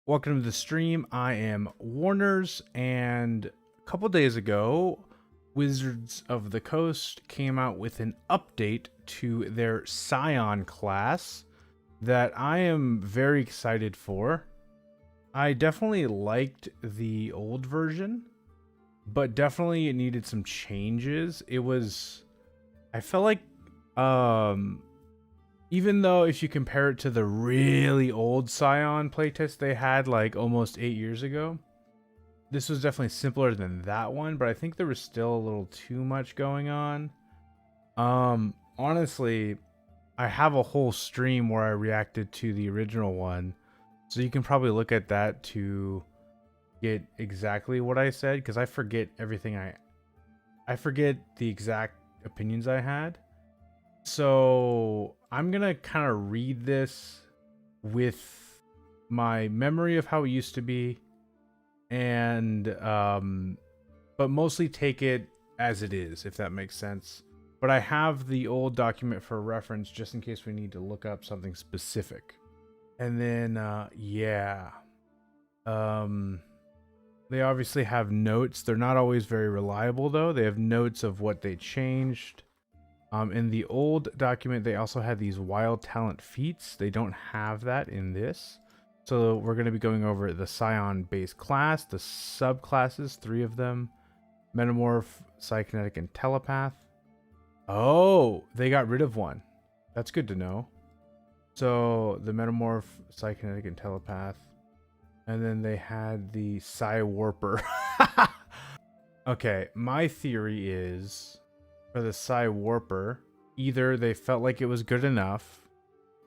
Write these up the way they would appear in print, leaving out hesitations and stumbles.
Welcome to the stream. I am Warners, and a couple days ago, Wizards of the Coast came out with an update to their Psion class that I am very excited for. I definitely liked the old version, but definitely it needed some changes. I felt like, even though if you compare it to the really old Psion playtest they had like almost 8 years ago, this was definitely simpler than that one, but I think there was still a little too much going on. Honestly, I have a whole stream where I reacted to the original one, so you can probably look at that to get exactly what I said, because I forget everything. I forget the exact opinions I had. So I'm gonna kind of read this with my memory of how it used to be, and but mostly take it as it is, if that makes sense. But I have the old document for reference just in case we need to look up something specific. And then yeah, they obviously have notes. They're not always very reliable though. They have notes of what they changed. In the old document, they also had these wild talent feats. They don't have that in this. So we're going to be going over the Psion base class, the subclasses, 3 of them, Metamorph, Psykinetic, and Telepath. Oh, they got rid of one. That's good to know. So the Metamorph, Psykinetic, and Telepath. And then they had the Psy Warper. Okay, my theory is, for the Psy Warper, either they felt like it was good enough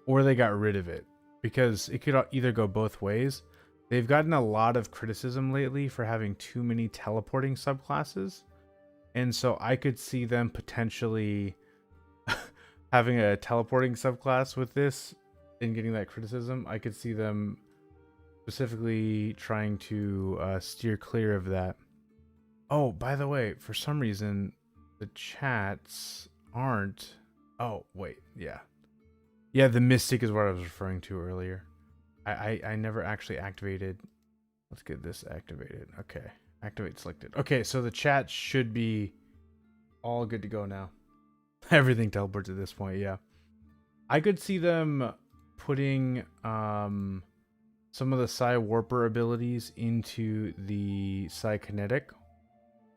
or they got rid of it, because it could either go both ways. They've gotten a lot of criticism lately for having too many teleporting subclasses, and so I could see them potentially having a teleporting subclass with this and getting that criticism. I could see them specifically trying to steer clear of that. Oh, by the way, for some reason the chats aren't. Oh, wait. Yeah. Yeah, the Mystic is what I was referring to earlier. I never actually activated. Let's get this activated. Okay. Activate selected. Okay, so the chat should be all good to go now. Everything teleports at this point, yeah. I could see them putting some of the Psy Warper abilities into the Psykinetic.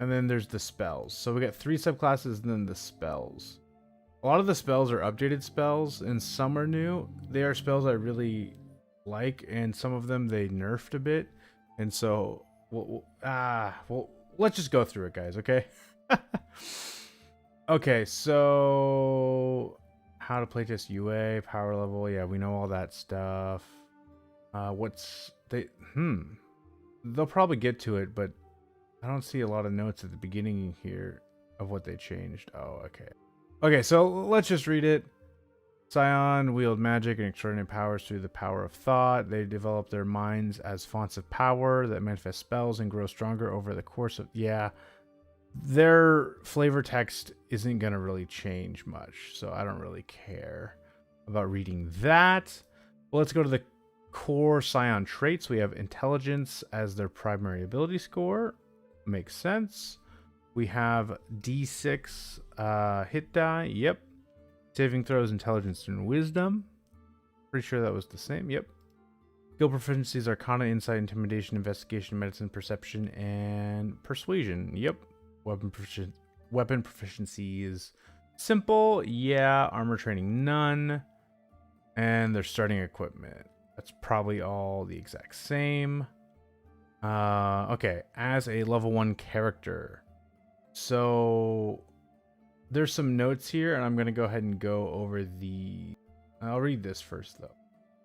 And then there's the spells. So we got 3 subclasses and then the spells. A lot of the spells are updated spells and some are new. They are spells I really like, and some of them they nerfed a bit. And so, well, let's just go through it, guys, okay? Okay, so how to playtest UA, power level, yeah, we know all that stuff. They'll probably get to it, but I don't see a lot of notes at the beginning here of what they changed. Oh, okay. Okay, so let's just read it. Psion wield magic and extraordinary powers through the power of thought. They develop their minds as fonts of power that manifest spells and grow stronger over the course of... Yeah, their flavor text isn't going to really change much, so I don't really care about reading that. Well, let's go to the core Psion traits. We have intelligence as their primary ability score. Makes sense. We have D6 hit die. Yep. Saving throws, intelligence, and wisdom. Pretty sure that was the same. Yep. Skill proficiencies: Arcana, Insight, Intimidation, Investigation, Medicine, Perception, and Persuasion. Yep. Weapon proficiency is simple. Yeah. Armor training, none. And their starting equipment. That's probably all the exact same. Okay, as a level 1 character. So there's some notes here, and I'm going to go ahead and go over the... I'll read this first, though.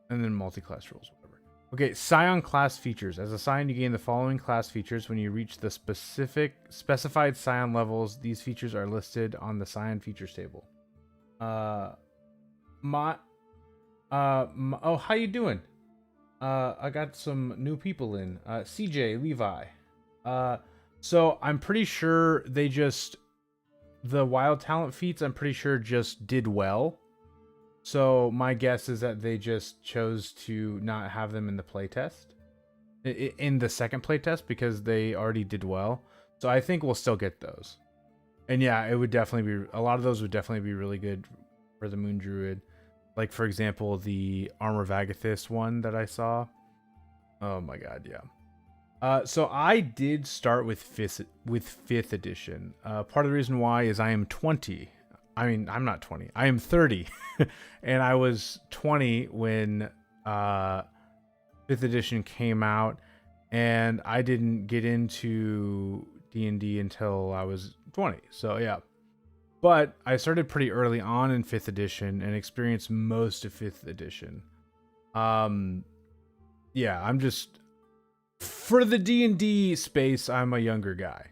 And then multi-class rules, whatever. Okay, Psion class features. As a Psion, you gain the following class features when you reach the specified Psion levels. These features are listed on the Psion features table. Oh, how you doing? I got some new people in. CJ, Levi. So I'm pretty sure they just... The wild talent feats, I'm pretty sure just did well. So my guess is that they just chose to not have them in the playtest. in the second playtest because they already did well. So I think we'll still get those. And yeah, it would definitely be, a lot of those would definitely be really good for the Moon Druid. Like, for example, the Armor Vagathis one that I saw. Oh my god, yeah. So I did start with fifth edition. Part of the reason why is I am 20. I mean, I'm not 20. I am 30. And I was 20 when fifth edition came out, and I didn't get into D&D until I was 20. So yeah. But I started pretty early on in 5th edition and experienced most of 5th edition. Yeah, I'm just, for the D&D space, I'm a younger guy.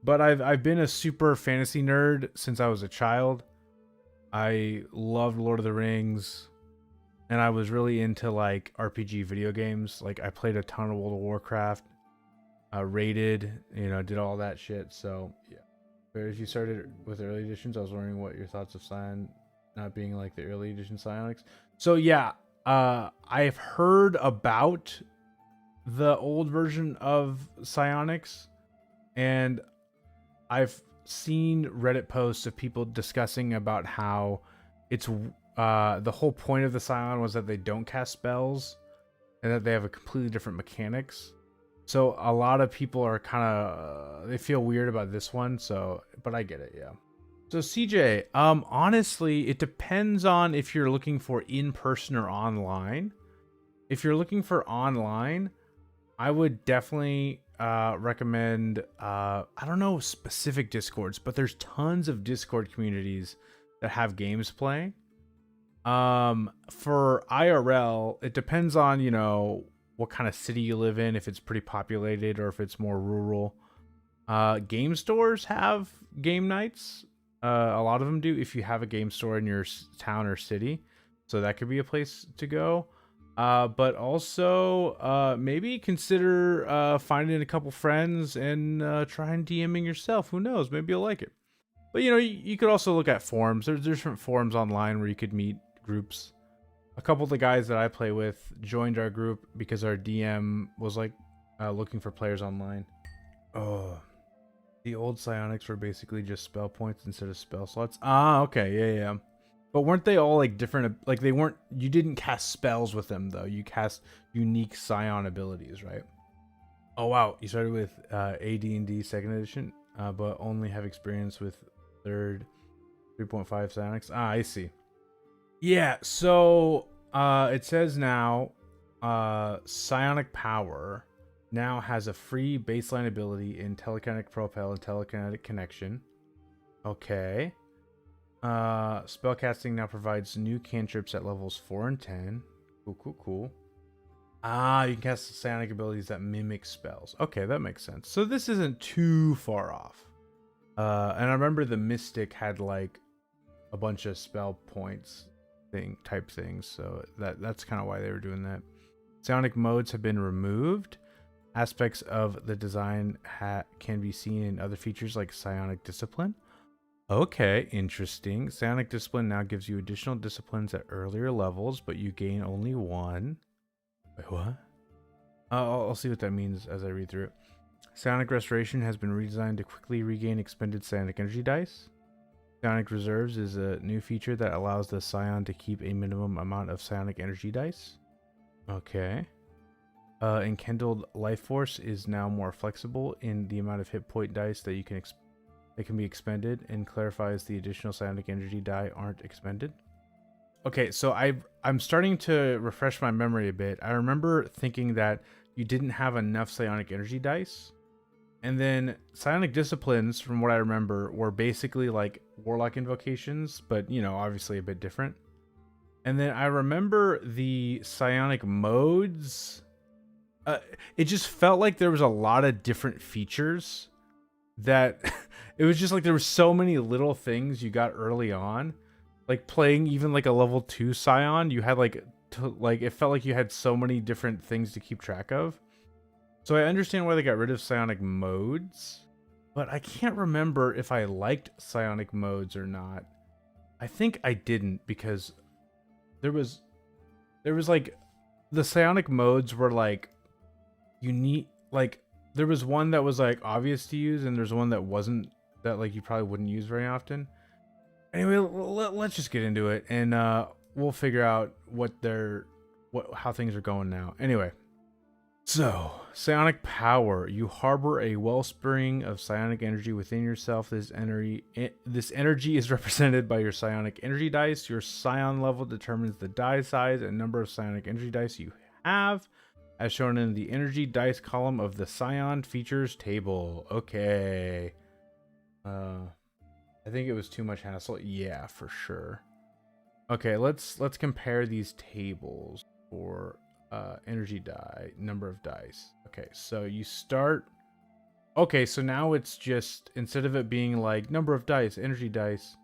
But I've been a super fantasy nerd since I was a child. I loved Lord of the Rings, and I was really into like RPG video games. Like I played a ton of World of Warcraft, raided, did all that shit. So yeah. If you started with early editions, I was wondering what your thoughts of Psion not being like the early edition Psionics. So yeah, I've heard about the old version of Psionics, and I've seen Reddit posts of people discussing about how it's the whole point of the Psion was that they don't cast spells and that they have a completely different mechanics. So a lot of people are kind of, they feel weird about this one. So, but I get it. Yeah. So CJ, honestly, it depends on if you're looking for in-person or online. If you're looking for online, I would definitely recommend, I don't know specific Discords, but there's tons of Discord communities that have games playing. For IRL, it depends on, what kind of city you live in, if it's pretty populated or if it's more rural. Game stores have game nights. A lot of them do if you have a game store in your town or city. So that could be a place to go. But also maybe consider finding a couple friends and trying DMing yourself. Who knows? Maybe you'll like it. But you could also look at forums. There's different forums online where you could meet groups. A couple of the guys that I play with joined our group because our DM was like looking for players online. Oh, the old psionics were basically just spell points instead of spell slots. Ah, okay, yeah. But weren't they all like different? Like they weren't. You didn't cast spells with them though. You cast unique psion abilities, right? Oh wow, you started with AD&D second edition, but only have experience with third 3.5 psionics. Ah, I see. Yeah, so it says now Psionic Power now has a free baseline ability in Telekinetic Propel and Telekinetic Connection. Okay. Spellcasting now provides new cantrips at levels 4 and 10. Cool. Ah, you can cast psionic abilities that mimic spells. Okay, that makes sense. So this isn't too far off. And I remember the Mystic had like a bunch of spell points type things, so that's kind of why they were doing that. Psionic modes have been removed. Aspects of the design can be seen in other features like Psionic Discipline. Okay, interesting. Psionic Discipline now gives you additional disciplines at earlier levels, but you gain only one. Wait, what? I'll see what that means as I read through it. Psionic Restoration has been redesigned to quickly regain expended psionic energy dice. Psionic Reserves is a new feature that allows the Psion to keep a minimum amount of psionic energy dice. Okay. Enkindled Life Force is now more flexible in the amount of hit point dice that can be expended, and clarifies the additional psionic energy die aren't expended. Okay, so I'm starting to refresh my memory a bit. I remember thinking that you didn't have enough psionic energy dice. And then Psionic Disciplines, from what I remember, were basically like Warlock invocations, but, obviously a bit different. And then I remember the Psionic modes. It just felt like there was a lot of different features that it was just like there were so many little things you got early on. Like playing even like a level 2 Psion, you had like it felt like you had so many different things to keep track of. So I understand why they got rid of psionic modes, but I can't remember if I liked psionic modes or not. I think I didn't, because there was like the psionic modes were like unique. Like there was one that was like obvious to use, and there's one that wasn't, that like you probably wouldn't use very often. Anyway, let's just get into it, and we'll figure out how things are going now. Anyway, so psionic power. You harbor a wellspring of psionic energy within yourself. This energy is represented by your psionic energy dice. Your psion level determines the die size and number of psionic energy dice you have, as shown in the energy dice column of the Psion features table. Okay. I think it was too much hassle. Yeah, for sure. Okay, let's compare these tables for energy die, number of dice. Okay, so you start. Okay, so now it's just, instead of it being like number of dice, energy dice,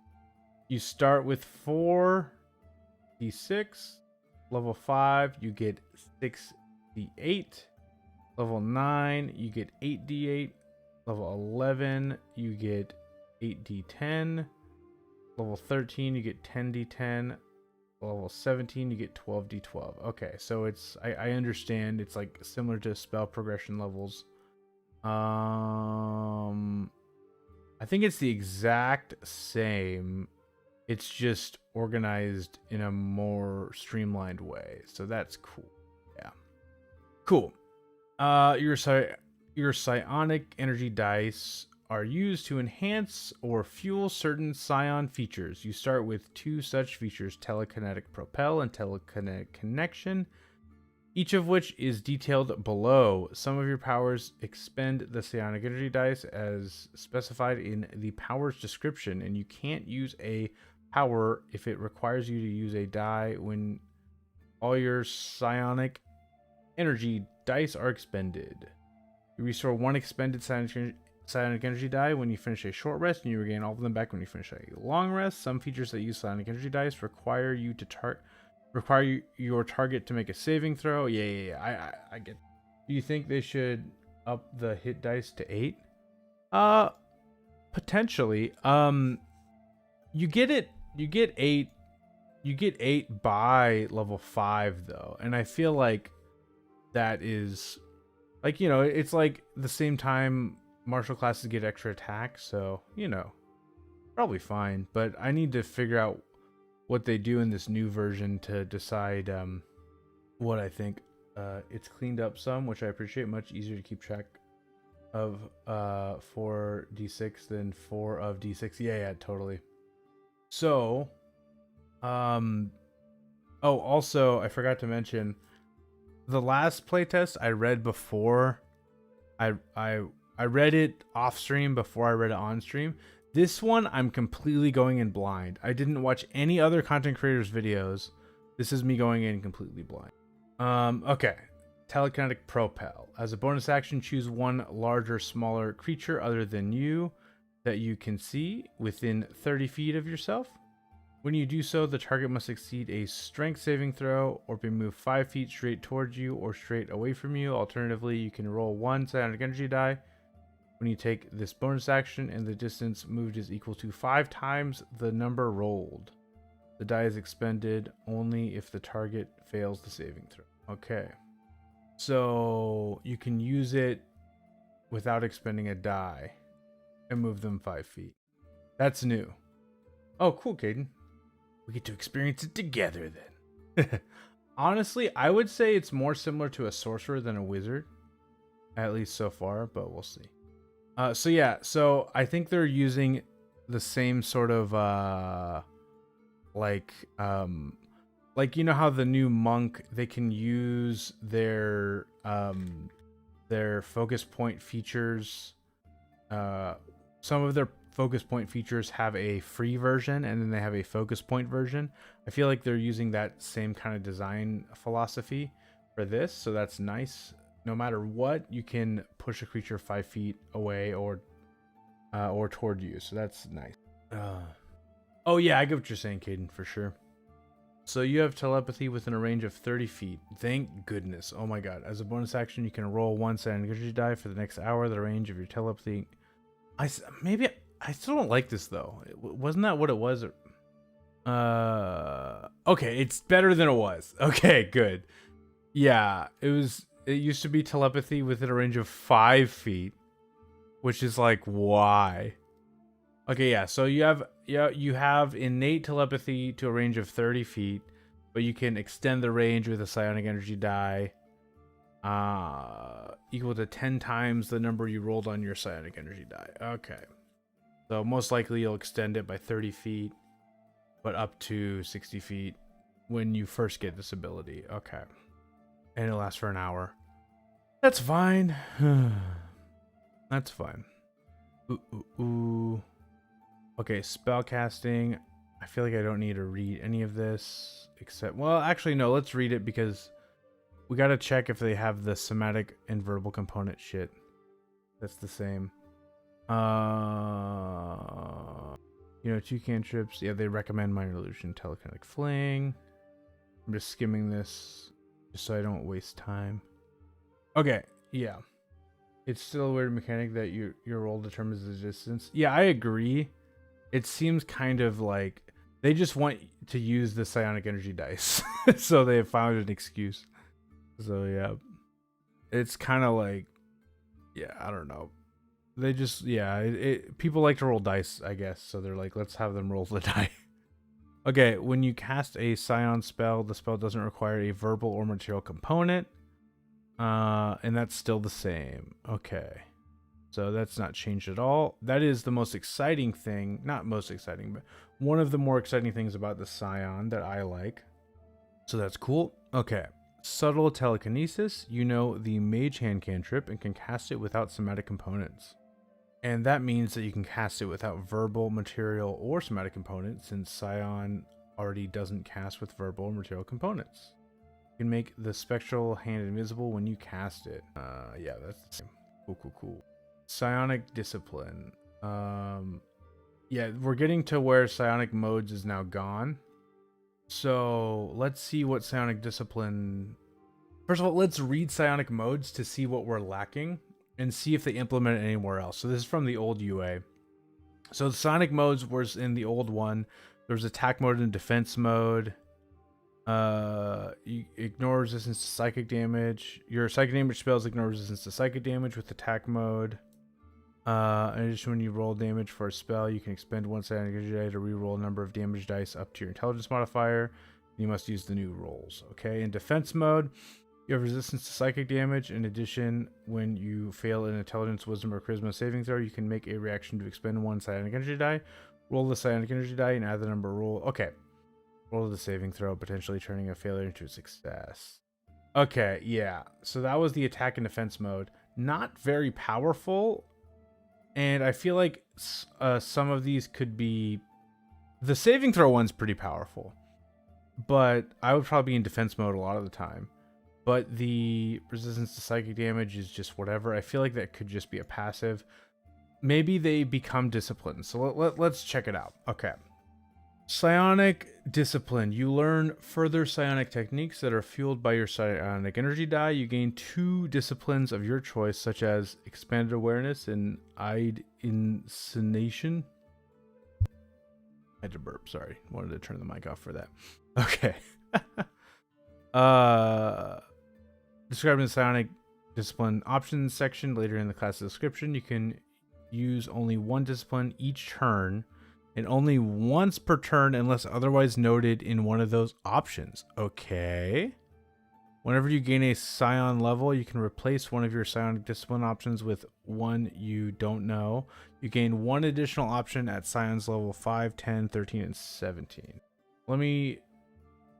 you start with 4d6. Level 5, you get 6d8. Level 9, you get 8d8. Level 11, you get 8d10. Level 13, you get 10d10. Level 17, you get 12d12. Okay, so it's, I understand it's like similar to spell progression levels. I think it's the exact same. It's just organized in a more streamlined way. So that's cool. Yeah. Cool. Your psionic energy dice are used to enhance or fuel certain psion features. You start with 2 such features, telekinetic propel and telekinetic connection, each of which is detailed below. Some of your powers expend the psionic energy dice as specified in the power's description, and you can't use a power if it requires you to use a die when all your psionic energy dice are expended. You restore 1 expended psionic energy die when you finish a short rest, and you regain all of them back when you finish a long rest. Some features that use psionic energy dice require your target to make a saving throw. Yeah. I get. Do you think they should up the hit dice to 8? Potentially. You get 8. You get 8 by level 5 though, and I feel like that is, like, you know, it's like the same time martial classes get extra attack, so, you know, probably fine. But I need to figure out what they do in this new version to decide what I think. It's cleaned up some, which I appreciate. Much easier to keep track of 4d6 than 4 of d6. Yeah, totally. So, also I forgot to mention, the last playtest I read before, I read it off stream before I read it on stream. This one, I'm completely going in blind. I didn't watch any other content creators' videos. This is me going in completely blind. Okay. Telekinetic propel. As a bonus action, choose 1 larger, smaller creature other than you that you can see within 30 feet of yourself. When you do so, the target must exceed a strength saving throw or be moved 5 feet straight towards you or straight away from you. Alternatively, you can roll 1 psionic energy die when you take this bonus action, and the distance moved is equal to 5 times the number rolled. The die is expended only if the target fails the saving throw. Okay. So you can use it without expending a die and move them 5 feet. That's new. Oh, cool, Caden. We get to experience it together then. Honestly, I would say it's more similar to a sorcerer than a wizard. At least so far, but we'll see. So I think they're using the same sort of like you know how the new monk, they can use their focus point features. Some of their focus point features have a free version, and then they have a focus point version. I feel like they're using that same kind of design philosophy for this, so that's nice. No matter what, you can push a creature 5 feet away or toward you, so that's nice. Oh yeah, I get what you're saying, Caden, for sure. So you have telepathy within a range of 30 feet. Thank goodness. Oh my god. As a bonus action, you can roll 1 psionic energy die for the next hour. The range of your telepathy. I still don't like this though. Wasn't that what it was? Okay, it's better than it was. Okay, good. Yeah, it used to be telepathy within a range of 5 feet, which is like, why? Okay, yeah, so you have innate telepathy to a range of 30 feet, but you can extend the range with a psionic energy die equal to 10 times the number you rolled on your psionic energy die. Okay. So most likely you'll extend it by 30 feet, but up to 60 feet when you first get this ability. Okay. And it'll last for an hour. That's fine. That's fine. Ooh. Okay, spell casting. I feel like I don't need to read any of this except, well, actually no, let's read it because we gotta check if they have the somatic and verbal component shit. That's the same. You know, 2 cantrips. Yeah, they recommend minor illusion, telekinetic fling. I'm just skimming this just so I don't waste time. Okay, yeah. It's still a weird mechanic that your roll determines the distance. Yeah, I agree. It seems kind of like they just want to use the psionic energy dice. So they have found an excuse. So yeah. It's kind of like, yeah, I don't know. They just, yeah, people like to roll dice, I guess. So they're like, let's have them roll the die. Okay, when you cast a Psion spell, the spell doesn't require a verbal or material component. And that's still the same. Okay. So that's not changed at all. That is the most exciting thing. Not most exciting, but one of the more exciting things about the Psion that I like. So that's cool. Okay. Subtle telekinesis. You know the mage hand cantrip and can cast it without somatic components. And that means that you can cast it without verbal, material, or somatic components, since Psion already doesn't cast with verbal or material components. You can make the spectral hand invisible when you cast it. Yeah, that's the same. Cool. Psionic Discipline. Yeah, we're getting to where Psionic Modes is now gone. So let's see what Psionic Discipline... First of all, let's read Psionic Modes to see what we're lacking and see if they implement it anywhere else. So this is from the old UA. So the Psionic Modes was in the old one. There was attack mode and defense mode. You ignore resistance to psychic damage. Your psychic damage spells ignore resistance to psychic damage with attack mode. In addition, when you roll damage for a spell, you can expend one psionic energy die to reroll a number of damage dice up to your intelligence modifier. You must use the new rolls. Okay, in defense mode, you have resistance to psychic damage. In addition, when you fail an intelligence, wisdom, or charisma saving throw, you can make a reaction to expend one psionic energy die. Roll the psionic energy die and add the number roll. Okay. Roll the saving throw, potentially turning a failure into a success. Okay, yeah. So that was the attack and defense mode. Not very powerful. And I feel like some of these could be... The saving throw one's pretty powerful. But I would probably be in defense mode a lot of the time. But the resistance to psychic damage is just whatever. I feel like that could just be a passive. Maybe they become disciplined. So let's check it out. Okay. Psionic Discipline. You learn further psionic techniques that are fueled by your psionic energy die. You gain 2 disciplines of your choice, such as expanded awareness and eyed insination. I had to burp, sorry. Wanted to turn the mic off for that. Okay. Describing the psionic discipline options section later in the class description. You can use only 1 discipline each turn, and only once per turn unless otherwise noted in one of those options. Okay. Whenever you gain a Psion level, you can replace one of your Psionic Discipline options with one you don't know. You gain 1 additional option at Psion's level 5, 10, 13, and 17. Let me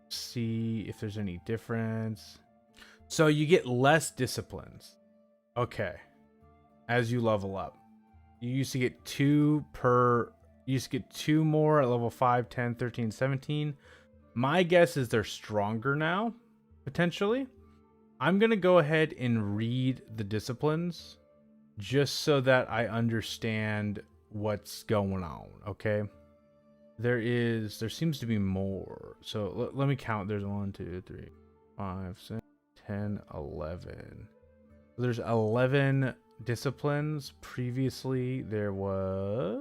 see if there's any difference. So you get less disciplines. Okay. As you level up. You used to get 2 per... You used to get 2 more at level 5, 10, 13, 17. My guess is they're stronger now, potentially. I'm going to go ahead and read the disciplines just so that I understand what's going on, okay? There seems to be more. So let me count. There's 1, 2, 3, 5, 6, 10, 11. There's 11 disciplines. Previously, there was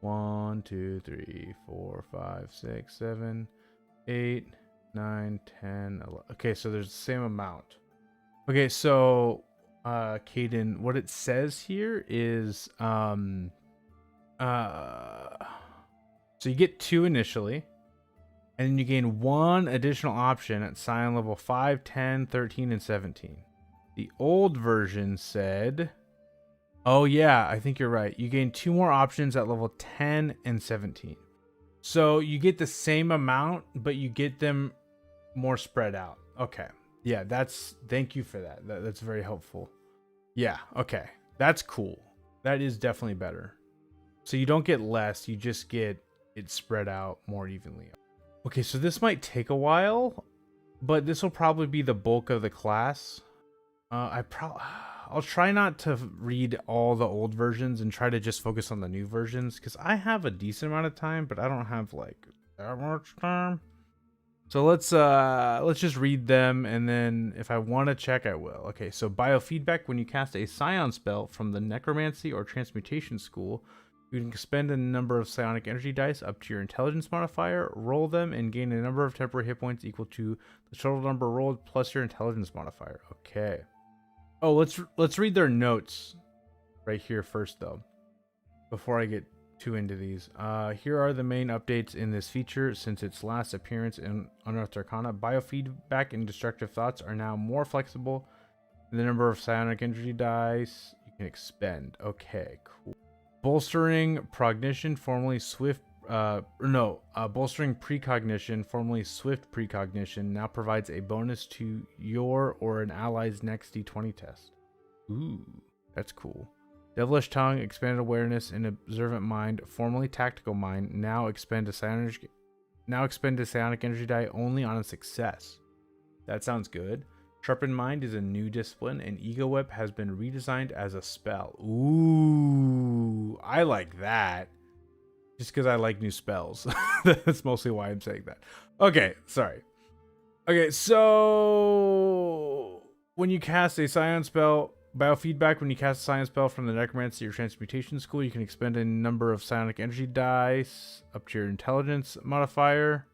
1, 2, 3, 4, 5, 6, 7, 8, 9, 10, 11. Okay, so there's the same amount. Okay, so Caden, what it says here is so you get 2 initially, and then you gain 1 additional option at Scion level 5, 10, 13, and 17. The old version said, oh yeah, I think you're right. You gain 2 more options at level 10 and 17. So you get the same amount, but you get them more spread out. Okay. Yeah, thank you for that. That's very helpful. Yeah, okay. That's cool. That is definitely better. So you don't get less, you just get it spread out more evenly. Okay, so this might take a while, but this will probably be the bulk of the class. I'll try not to read all the old versions and try to just focus on the new versions, because I have a decent amount of time, but I don't have like that much time. So let's just read them, and then if I want to check, I will. Okay, so biofeedback: when you cast a Psion spell from the Necromancy or Transmutation School, you can expend a number of psionic energy dice up to your intelligence modifier, roll them, and gain a number of temporary hit points equal to the total number rolled plus your intelligence modifier. Okay. Oh, let's read their notes right here first, though, before I get too into these. Here are the main updates in this feature since its last appearance in Unearthed Arcana. Biofeedback and destructive thoughts are now more flexible. The number of psionic energy dice you can expend. Okay, cool. Bolstering Prognition, formerly Swift. Bolstering Precognition, formerly Swift Precognition, now provides a bonus to your or an ally's next D20 test. Ooh, that's cool. Devilish Tongue, Expanded Awareness, and Observant Mind, formerly Tactical Mind, now expend a psionic energy die only on a success. That sounds good. Sharpened Mind is a new discipline, and Ego Whip has been redesigned as a spell. Ooh, I like that. Just because I like new spells. That's mostly why I'm saying that. Okay, sorry. Okay, so when you cast a Psion spell, biofeedback: when you cast a Psion spell from the Necromancy or Transmutation School, you can expend a number of psionic energy dice up to your intelligence modifier,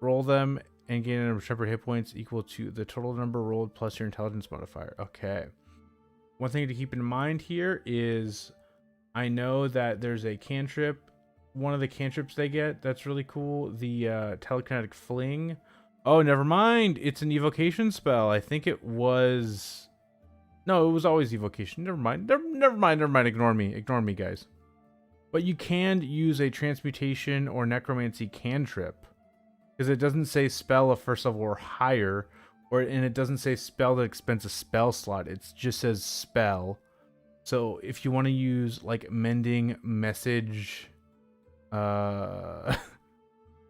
roll them, and gain a number of temporary hit points equal to the total number rolled plus your intelligence modifier. Okay. One thing to keep in mind here is I know that there's a cantrip. One of the cantrips they get that's really cool, the Telekinetic Fling. Oh, never mind. It's an evocation spell. I think it was... No, it was always evocation. Never mind. Never mind. Ignore me, guys. But you can use a transmutation or necromancy cantrip, because it doesn't say spell of first level or higher, and it doesn't say spell that expends a spell slot. It just says spell. So if you want to use like Mending Message...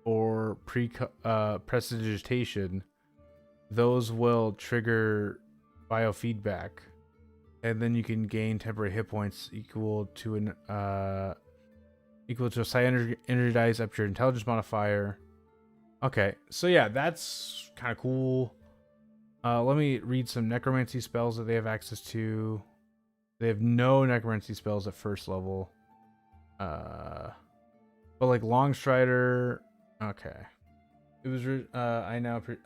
or prestidigitation, those will trigger biofeedback, and then you can gain temporary hit points equal to a psi energy dice up to your intelligence modifier. Okay, so yeah, that's kind of cool. Let me read some necromancy spells that they have access to. They have no necromancy spells at first level. But like Longstrider, okay. It was I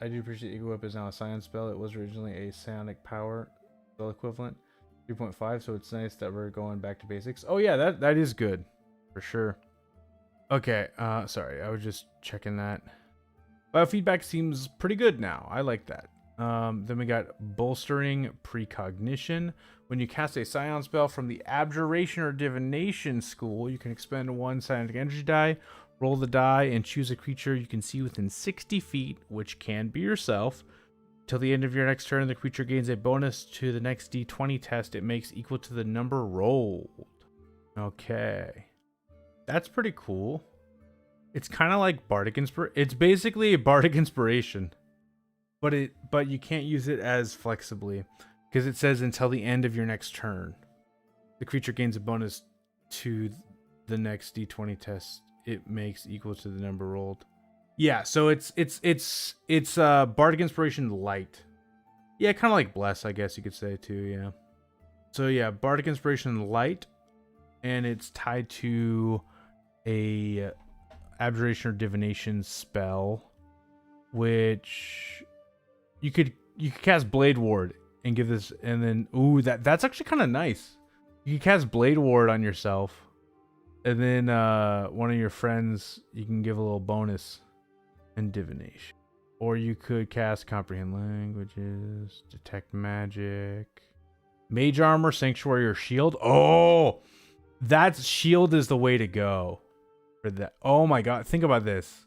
do appreciate Ego Whip is now a Psion spell. It was originally a Psionic Power spell equivalent, 3.5. So it's nice that we're going back to basics. Oh yeah, that is good for sure. Okay, sorry, I was just checking that. Biofeedback seems pretty good now. I like that. Then we got Bolstering Precognition. When you cast a Psion spell from the Abjuration or Divination School, you can expend 1 psionic energy die, roll the die, and choose a creature you can see within 60 feet, which can be yourself. Till the end of your next turn, the creature gains a bonus to the next D20 test it makes equal to the number rolled. Okay. That's pretty cool. It's kind of like Bardic Inspiration. It's basically a Bardic Inspiration. But you can't use it as flexibly, because it says until the end of your next turn, the creature gains a bonus to the next D20 test it makes equal to the number rolled. Yeah, so it's Bardic Inspiration Light. Yeah, kind of like Bless, I guess you could say too. Yeah. So yeah, Bardic Inspiration Light, and it's tied to a Abjuration or Divination spell. which you could cast Blade Ward and give this, and then ooh, that's actually kind of nice. You can cast Blade Ward on yourself, and then one of your friends you can give a little bonus and divination. Or you could cast Comprehend Languages, Detect Magic, Mage Armor, Sanctuary, or Shield. Oh, that's Shield is the way to go for that. Oh my god, think about this.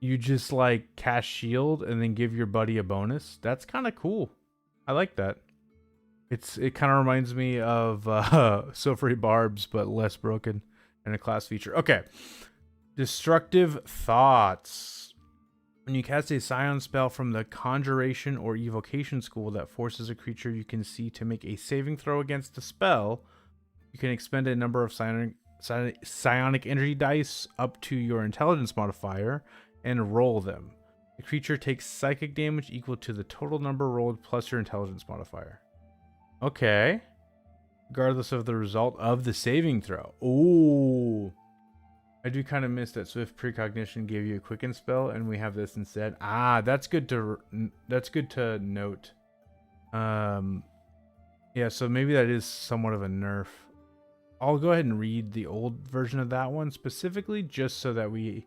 You just like cast Shield and then give your buddy a bonus. That's kind of cool. I like that. It kind of reminds me of So Free Barbs, but less broken and a class feature. Okay. Destructive Thoughts. When you cast a Psion spell from the Conjuration or Evocation school that forces a creature you can see to make a saving throw against the spell, you can expend a number of psionic energy dice up to your intelligence modifier and roll them. The creature takes psychic damage equal to the total number rolled plus your intelligence modifier. Okay. Regardless of the result of the saving throw. Ooh. I do kind of miss that Swift Precognition gave you a Quicken spell, and we have this instead. Ah, that's good to note. Yeah, so maybe that is somewhat of a nerf. I'll go ahead and read the old version of that one specifically, just so that we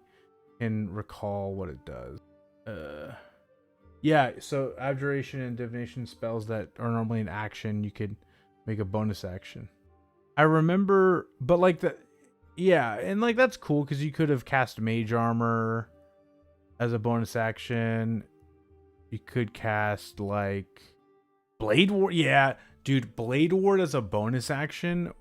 can recall what it does. Yeah, so Abjuration and Divination spells that are normally an action, you could make a bonus action. I remember, but like the. Yeah, and like that's cool because you could have cast Mage Armor as a bonus action. You could cast like Blade Ward. Yeah, dude, Blade Ward as a bonus action.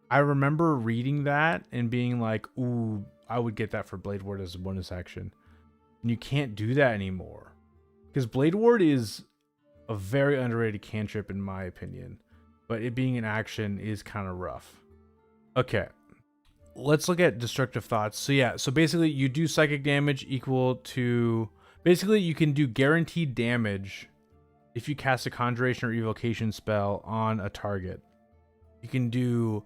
I remember reading that and being like, ooh, I would get that for Blade Ward as a bonus action. And you can't do that anymore. Because Blade Ward is a very underrated cantrip in my opinion. But it being an action is kind of rough. Okay. Let's look at Destructive Thoughts. So yeah, so basically you do psychic damage equal to... Basically you can do guaranteed damage if you cast a Conjuration or Evocation spell on a target. You can do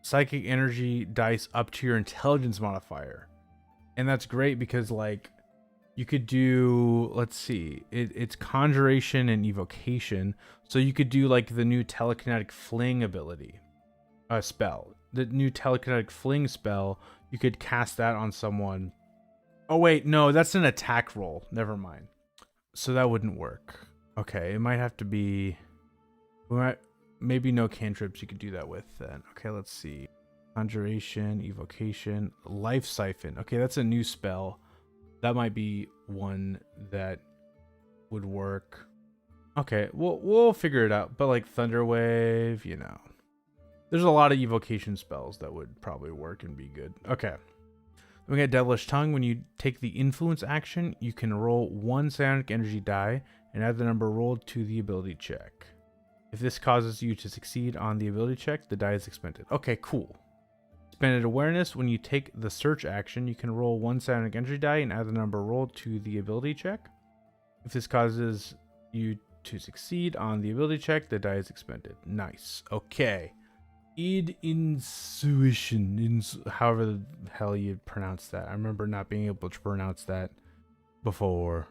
psychic energy dice up to your intelligence modifier. And that's great because like you could do, let's see, it's Conjuration and Evocation. So you could do like the new Telekinetic Fling ability, spell. The new Telekinetic Fling spell, you could cast that on someone. Oh wait, no, that's an attack roll. Never mind. So that wouldn't work. Okay, it might have to be... Maybe no cantrips you could do that with then. Okay, let's see. Conjuration, Evocation, Life Siphon. Okay, that's a new spell. That might be one that would work. Okay, we'll figure it out. But like Thunder Wave, you know. There's a lot of evocation spells that would probably work and be good. Okay. We got Devilish Tongue. When you take the influence action, you can roll one psionic energy die and add the number rolled to the ability check. If this causes you to succeed on the ability check, the die is expended. Okay, cool. Expended awareness. When you take the search action, you can roll one psionic energy die and add the number rolled to the ability check. If this causes you to succeed on the ability check, the die is expended. Nice. Okay. Intuition, however the hell you pronounce that. I remember not being able to pronounce that before.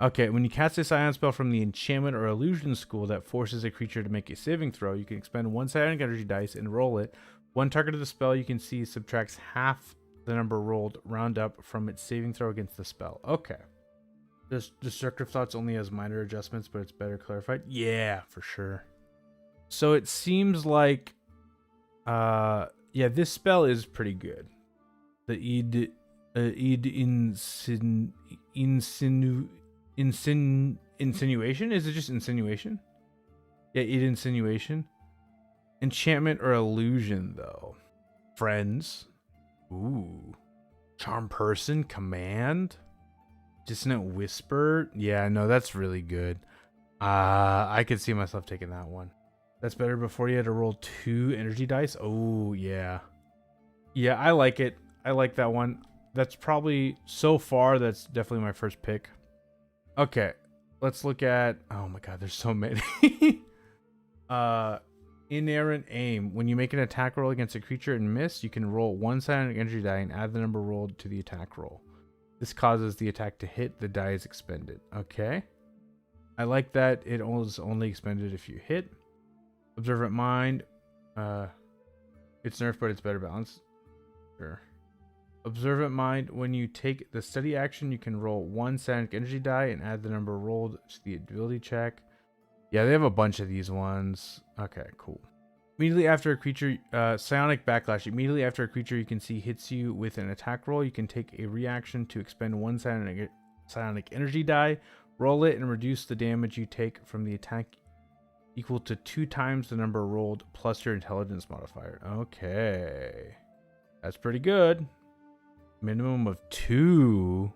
Okay, when you cast a Psion spell from the Enchantment or Illusion school that forces a creature to make a saving throw, you can expend one psionic energy dice and roll it. One target of the spell you can see subtracts half the number rolled, round up, from its saving throw against the spell. Okay. This Destructive Thoughts only has minor adjustments, but it's better clarified. Yeah, for sure. So it seems like yeah, this spell is pretty good. The insinuation? Is it just insinuation? Yeah, insinuation. Enchantment or illusion though. Friends. Ooh. Charm person, command. Dissonant whisper. Yeah, no, that's really good. I could see myself taking that one. That's better before you had to roll 2 energy dice. Oh, yeah. Yeah, I like it. I like that one. That's probably, so far, that's definitely my first pick. Okay, let's look at... Oh my god, there's so many. Inerrant Aim. When you make an attack roll against a creature and miss, you can roll 1 psionic energy die and add the number rolled to the attack roll. This causes the attack to hit. The die is expended. Okay. I like that it is only expended if you hit. Observant Mind. It's nerfed, but it's better balanced. Sure. Observant Mind. When you take the study action, you can roll 1 psionic energy die and add the number rolled to the ability check. Yeah, they have a bunch of these ones. Okay, cool. Immediately after a creature, Psionic Backlash. Immediately after a creature you can see hits you with an attack roll, you can take a reaction to expend 1 psionic energy die, roll it, and reduce the damage you take from the attack equal to 2 times the number rolled plus your intelligence modifier. Okay. That's pretty good. Minimum of 2.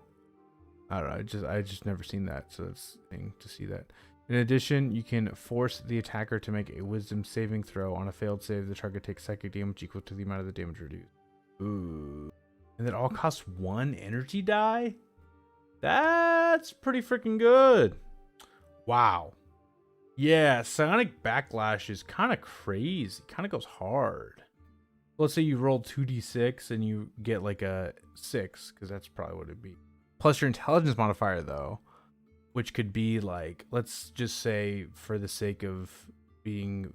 I don't know. I just never seen that, so it's a thing to see that. In addition, you can force the attacker to make a wisdom saving throw. On a failed save, the target takes psychic damage equal to the amount of the damage reduced. Ooh. And that all costs 1 energy die? That's pretty freaking good. Wow. Yeah, Psionic Backlash is kind of crazy. Kind of goes hard. Let's say you roll 2d6 and you get like a 6, because that's probably what it'd be. Plus your intelligence modifier, though, which could be like, let's just say for the sake of being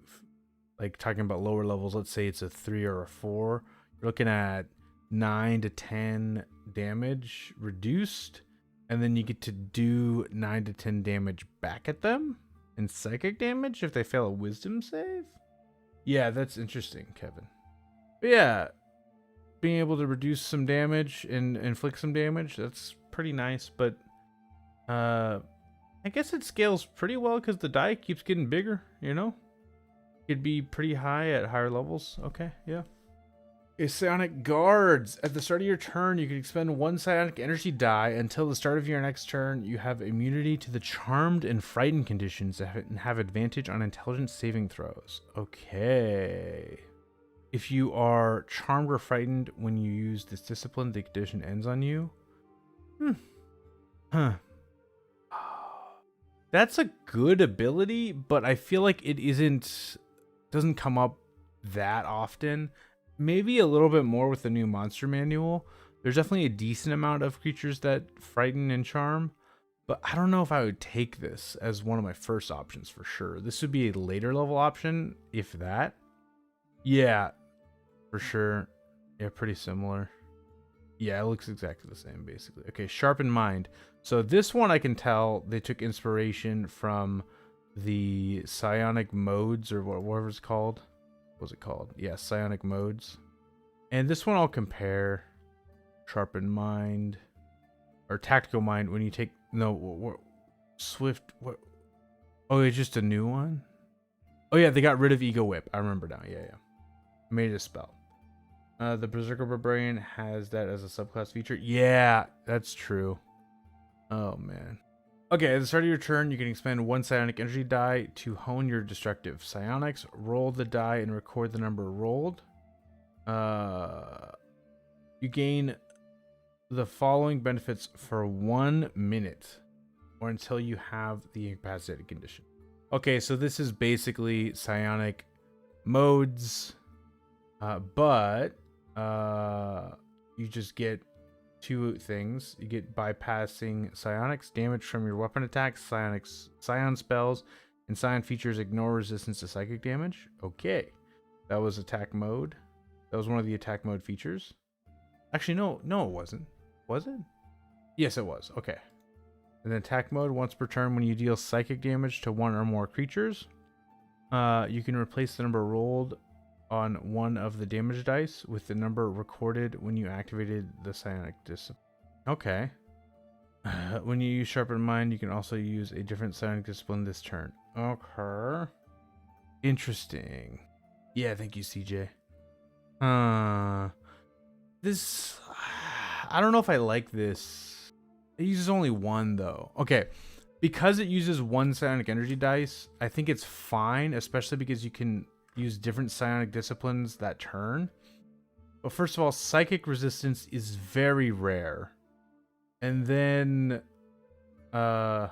like talking about lower levels, let's say it's a 3 or a 4. You're looking at 9 to 10 damage reduced, and then you get to do 9 to 10 damage back at them and psychic damage if they fail a wisdom save. Yeah, that's interesting, Kevin. But yeah, being able to reduce some damage and inflict some damage, that's pretty nice. But I guess it scales pretty well because the die keeps getting bigger, you know? It'd be pretty high at higher levels. Okay, yeah. Okay, Psionic Guards. At the start of your turn, you can expend 1 psionic energy die. Until the start of your next turn, you have immunity to the charmed and frightened conditions and have advantage on intelligence saving throws. Okay. If you are charmed or frightened when you use this discipline, the condition ends on you. Huh. That's a good ability, but I feel like it doesn't come up that often. Maybe a little bit more with the new monster manual. There's definitely a decent amount of creatures that frighten and charm, but I don't know if I would take this as one of my first options for sure. This would be a later level option, if that. Yeah, for sure. Yeah, pretty similar. Yeah, it looks exactly the same, basically. Okay, Sharpen Mind. So this one I can tell they took inspiration from the Psionic Modes, or whatever it's called. What was it called? Yeah, Psionic Modes. And this one I'll compare. Sharpen Mind. Or Tactical Mind when you take... No, Swift... What? Oh, it's just a new one? Oh yeah, they got rid of Ego Whip. I remember now. Yeah. Made it a spell. The Berserker Barbarian has that as a subclass feature. Yeah, that's true. Oh, man. Okay, at the start of your turn, you can expend 1 psionic energy die to hone your destructive psionics. Roll the die and record the number rolled. You gain the following benefits for 1 minute or until you have the incapacitated condition. Okay, so this is basically psionic modes, but you just get 2 things. You get bypassing psionics, damage from your weapon attacks, psion spells, and psion features ignore resistance to psychic damage. Okay, that was attack mode. That was one of the attack mode features. Actually, no, it wasn't. Was it? Yes, it was. Okay. And then attack mode, once per turn, when you deal psychic damage to 1 or more creatures, you can replace the number rolled on one of the damage dice with the number recorded when you activated the Psionic Discipline. Okay. When you use Sharpen Mind, you can also use a different Psionic Discipline this turn. Okay. Interesting. Yeah, thank you, CJ. This... I don't know if I like this. It uses only 1, though. Okay. Because it uses 1 Psionic Energy dice, I think it's fine, especially because you can use different Psionic Disciplines that turn. But first of all, Psychic Resistance is very rare. And then... I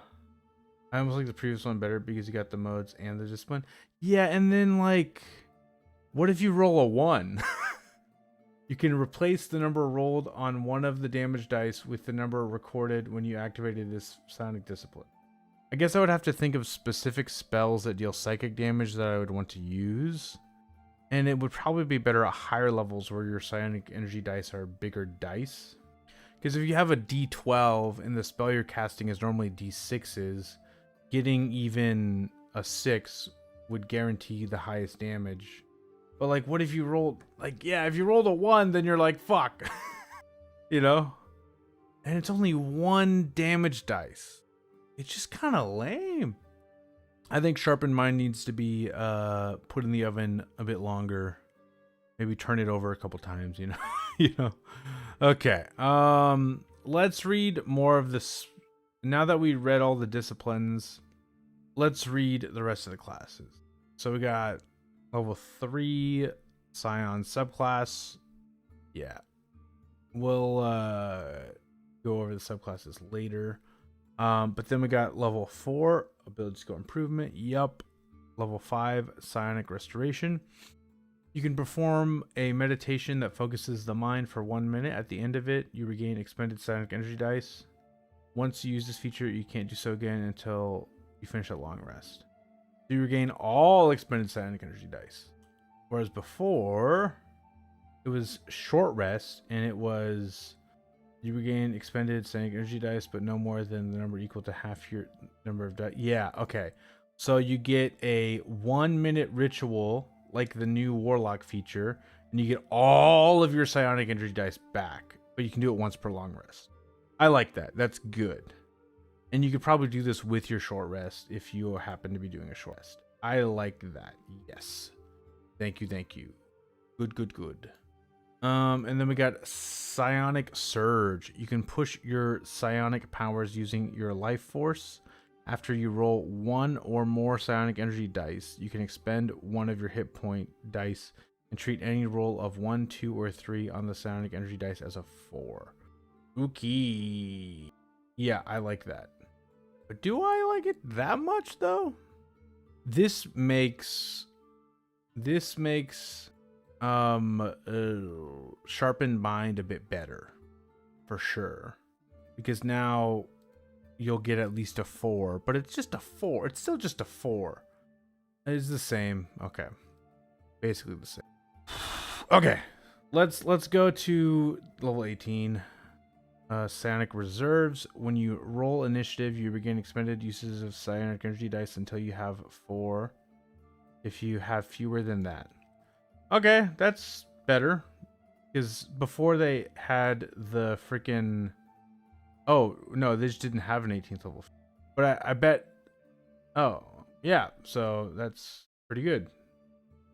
almost like the previous one better because you got the modes and the discipline. Yeah, and then, like... What if you roll a 1? You can replace the number rolled on one of the damage dice with the number recorded when you activated this Psionic Discipline. I guess I would have to think of specific spells that deal psychic damage that I would want to use. And it would probably be better at higher levels where your psionic energy dice are bigger dice. Because if you have a D12 and the spell you're casting is normally D6s, getting even a 6 would guarantee the highest damage. But like, what if you rolled, like, yeah, if you rolled a 1, then you're like, fuck. You know? And it's only 1 damage dice. It's just kind of lame. I think Sharpened Mind needs to be put in the oven a bit longer. Maybe turn it over a couple times, you know. You know. Okay. Let's read more of this. Now that we read all the disciplines, let's read the rest of the classes. So we got level 3 Psion subclass. Yeah. We'll go over the subclasses later. But then we got level 4, ability skill improvement. Yup. Level 5, psionic restoration. You can perform a meditation that focuses the mind for 1 minute. At the end of it, you regain expended psionic energy dice. Once you use this feature, you can't do so again until you finish a long rest. So you regain all expended psionic energy dice. Whereas before, it was short rest, and it was... You regain expended psionic energy dice, but no more than the number equal to half your number of dice. Yeah, okay. So you get a 1 minute ritual, like the new Warlock feature, and you get all of your psionic energy dice back, but you can do it once per long rest. I like that. That's good. And you could probably do this with your short rest if you happen to be doing a short rest. I like that. Yes. Thank you, thank you. Good, good, good. And then we got Psionic Surge. You can push your psionic powers using your life force. After you roll 1 or more psionic energy dice, you can expend 1 of your hit point dice and treat any roll of 1, 2, or 3 on the psionic energy dice as a 4. Okay. Yeah, I like that. But do I like it that much though? This makes Sharpened Mind a bit better for sure, because now you'll get at least a 4, but it's just a 4. It's still just a 4. It's the same. Okay, basically the same. Okay, let's go to level 18. Psionic Reserves. When you roll initiative, you regain expended uses of psionic energy dice until you have 4. If you have fewer than that. Okay, that's better. Because before they had the freaking... Oh, no, they just didn't have an 18th level. But I bet... Oh, yeah, so that's pretty good.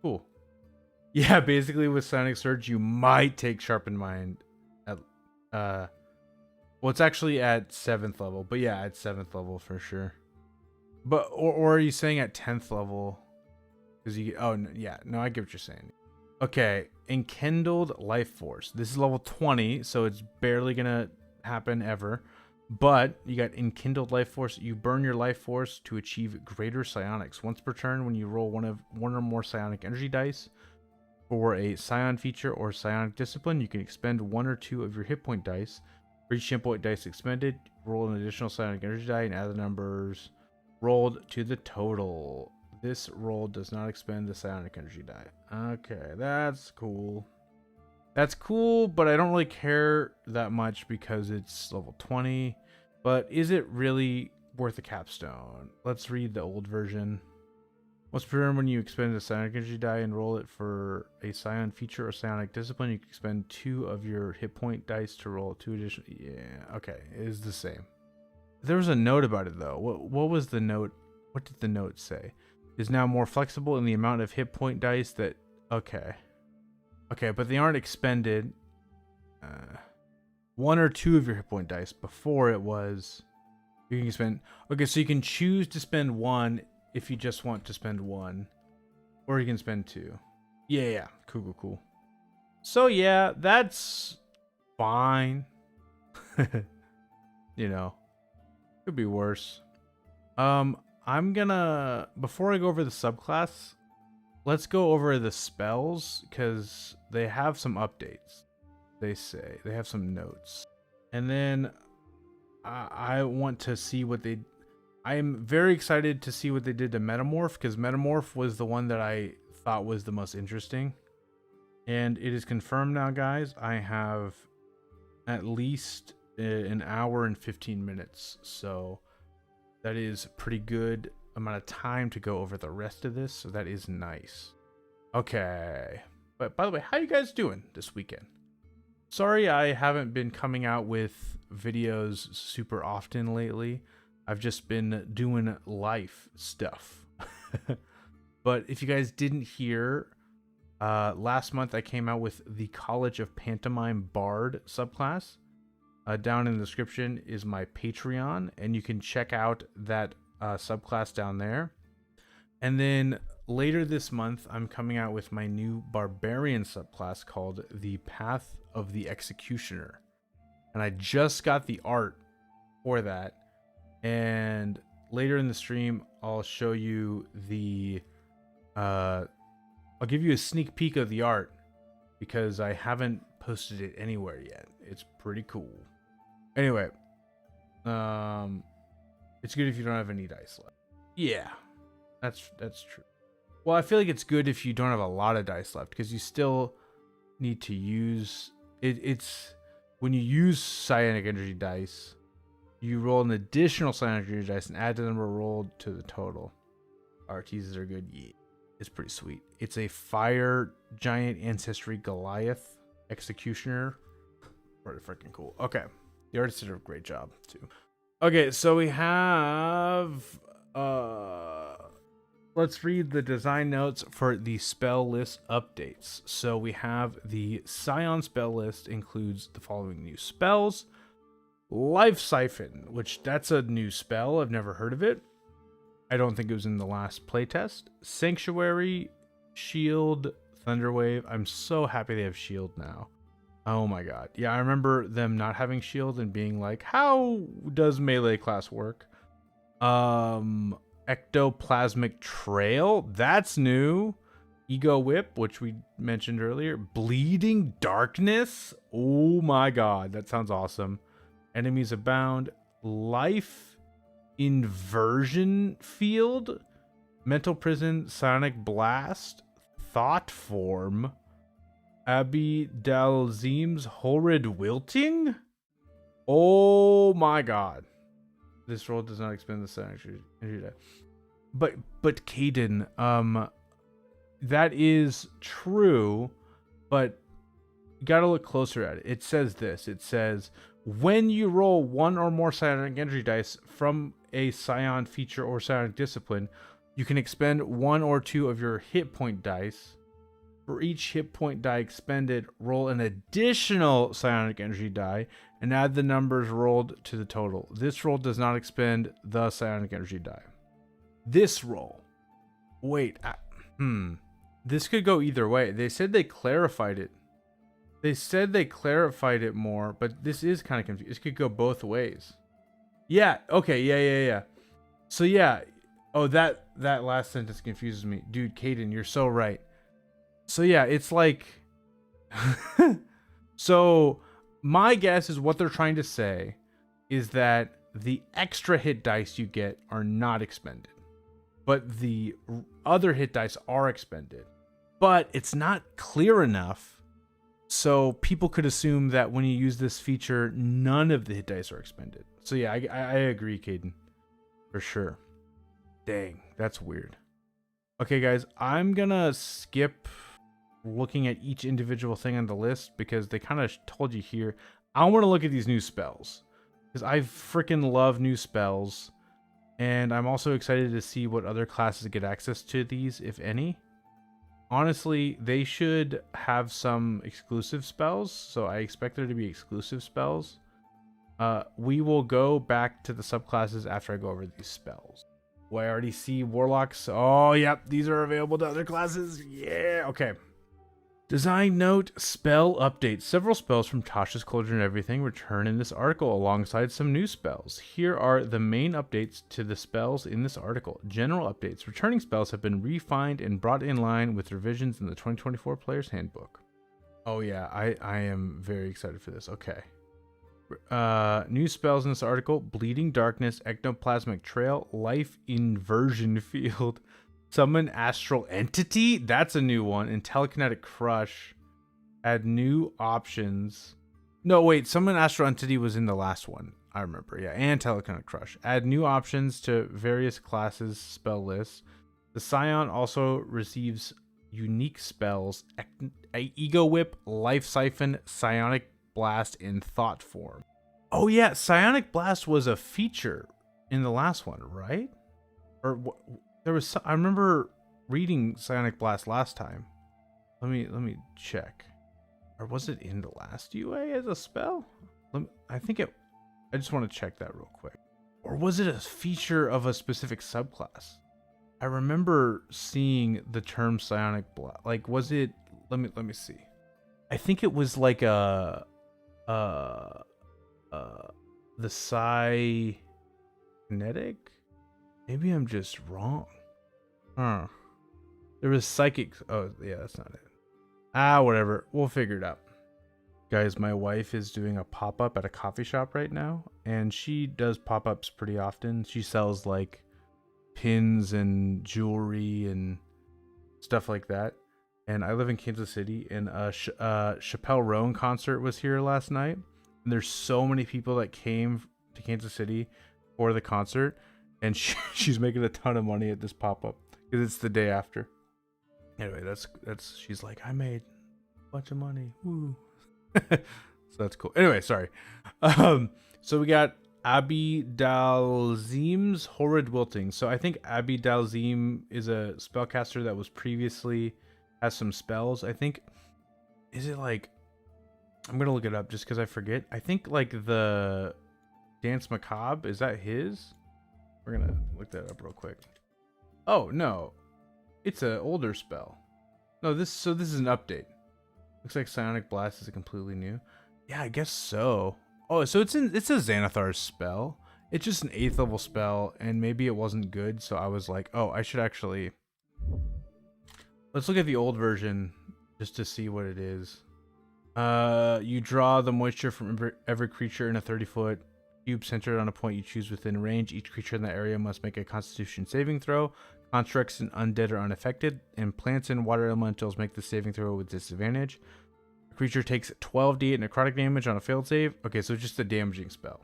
Cool. Yeah, basically with Psionic Surge, you might take Sharpened Mind at... Well, it's actually at 7th level. But yeah, at 7th level for sure. But or are you saying at 10th level? Because you... Oh, no, yeah. No, I get what you're saying. Okay, Enkindled Life Force. This is level 20, so it's barely gonna happen ever. But you got Enkindled Life Force. You burn your life force to achieve greater psionics. Once per turn, when you roll one or more psionic energy dice for a Psion feature or Psionic Discipline, you can expend 1 or 2 of your hit point dice. For each hit point dice expended, roll an additional psionic energy die and add the numbers rolled to the total. This roll does not expend the psionic energy die. Okay, that's cool. That's cool, but I don't really care that much because it's level 20. But is it really worth a capstone? Let's read the old version. Once per turn, when you expend a psionic energy die and roll it for a Psion feature or Psionic Discipline, you can expend 2 of your hit point dice to roll 2 additional. Yeah, okay, it is the same. There was a note about it though. What was the note? What did the note say? Is now more flexible in the amount of hit point dice that... Okay, but they aren't expended. 1 or 2 of your hit point dice. Before it was... You can spend... Okay, so you can choose to spend 1 if you just want to spend 1. Or you can spend 2. Yeah. Cool. So yeah, that's fine. You know. Could be worse. I'm gonna... Before I go over the subclass, let's go over the spells because they have some updates. They say they have some notes, and then I want to see what they. I am very excited to see what they did to Metamorph because Metamorph was the one that I thought was the most interesting, and it is confirmed now, guys. I have at least an hour and 15 minutes, so that is pretty good amount of time to go over the rest of this, so that is nice. Okay, but by the way, how you guys doing this weekend? Sorry I haven't been coming out with videos super often lately. I've just been doing life stuff. But if you guys didn't hear, last month I came out with the College of Pantomime Bard subclass. Down in the description is my Patreon, and you can check out that subclass down there. And then later this month, I'm coming out with my new Barbarian subclass called the Path of the Executioner. And I just got the art for that. And later in the stream, I'll show you the... I'll give you a sneak peek of the art because I haven't posted it anywhere yet. It's pretty cool. Anyway, it's good if you don't have any dice left. Yeah, that's true. Well, I feel like it's good if you don't have a lot of dice left because you still need to use it. It's when you use Psionic Energy dice, you roll an additional Psionic Energy dice and add the number rolled to the total. RTs are good. Yeah, it's pretty sweet. It's a Fire Giant Ancestry Goliath Executioner. Pretty freaking cool. Okay. The artist did a great job too. Okay, so we have let's read the design notes for the spell list updates. So we have the Psion spell list includes the following new spells. Life Siphon, which that's a new spell. I've never heard of it. I don't think it was in the last playtest. Sanctuary, Shield, Thunderwave. I'm so happy they have Shield now. Oh my god. Yeah, I remember them not having shield and being like, how does melee class work? Ectoplasmic Trail, that's new. Ego Whip, which we mentioned earlier. Bleeding Darkness. Oh my god, that sounds awesome. Enemies Abound. Life Inversion Field. Mental Prison, Psionic Blast, Thought Form. Abby Dalzim's Horrid Wilting? Oh my god. This roll does not expend the Psionic energy die. But Caden, that is true, but you gotta look closer at it. It says this. It says, when you roll one or more Psionic energy dice from a Psion feature or Psionic discipline, you can expend one or two of your hit point dice. For each hit point die expended, roll an additional Psionic energy die and add the numbers rolled to the total. This roll does not expend the Psionic energy die. This roll. Wait. This could go either way. They said they clarified it. They said they clarified it more, but this is kind of confusing. This could go both ways. Yeah. Okay. Yeah. So yeah. Oh, that last sentence confuses me. Dude, Caden, you're so right. So yeah, it's like so my guess is what they're trying to say is that the extra hit dice you get are not expended, but the other hit dice are expended. But it's not clear enough, so people could assume that when you use this feature, none of the hit dice are expended. So yeah, I agree, Caden, for sure. Dang, that's weird. Okay, guys, I'm gonna skip looking at each individual thing on the list because they kind of told you here. I want to look at these new spells because I freaking love new spells, and I'm also excited to see what other classes get access to these, if any. Honestly, they should have some exclusive spells, so I expect there to be exclusive spells. We will go back to the subclasses after I go over these spells. Well, I already see Warlocks. Oh, yep, these are available to other classes. Yeah, okay. Design note, spell update. Several spells from Tasha's Cauldron and Everything return in this article alongside some new spells. Here are the main updates to the spells in this article. General updates. Returning spells have been refined and brought in line with revisions in the 2024 Player's Handbook. Oh yeah, I am very excited for this. Okay. New spells in this article: Bleeding Darkness, Ectoplasmic Trail, Life Inversion Field, Summon Astral Entity, that's a new one, and Telekinetic Crush. Add new options. No, wait, Summon Astral Entity was in the last one. I remember, yeah, and Telekinetic Crush. Add new options to various classes' spell lists. The Psion also receives unique spells: Ego Whip, Life Siphon, Psionic Blast, and Thought Form. Oh yeah, Psionic Blast was a feature in the last one, right? Or there was I remember reading Psionic Blast last time. Let me check. Or was it in the last UA as a spell? I just want to check that real quick. Or was it a feature of a specific subclass? I remember seeing the term Psionic Blast. Like, was it? Let me see. I think it was like the Psykinetic? Maybe I'm just wrong. Huh. There was psychic. Oh, yeah, that's not it. Whatever. We'll figure it out. Guys, my wife is doing a pop-up at a coffee shop right now, and she does pop-ups pretty often. She sells like pins and jewelry and stuff like that. And I live in Kansas City, and a Chappelle Roan concert was here last night. And there's so many people that came to Kansas City for the concert, and she's making a ton of money at this pop-up because it's the day after. Anyway, that's she's like, I made a bunch of money. Woo. So that's cool. Anyway, sorry. So we got Abi Dalzim's Horrid Wilting. So I think Abi Dalzim is a spellcaster that was previously has some spells. I think, is it like, I'm gonna look it up just because I forget. I think like the Dance Macabre, is that his? We're gonna look that up real quick. Oh no, it's an older spell. No, this is an update. Looks like Psionic Blast is a completely new. Yeah, I guess so. Oh, so it's a Xanathar's spell. It's just an 8th level spell, and maybe it wasn't good, so I was like, oh, I should actually. Let's look at the old version just to see what it is. You draw the moisture from every creature in a 30-foot cube centered on a point you choose within range. Each creature in that area must make a Constitution saving throw. Constructs and undead are unaffected, and plants and water elementals make the saving throw with disadvantage. The creature takes 12d8 necrotic damage on a failed save. Okay, so just a damaging spell.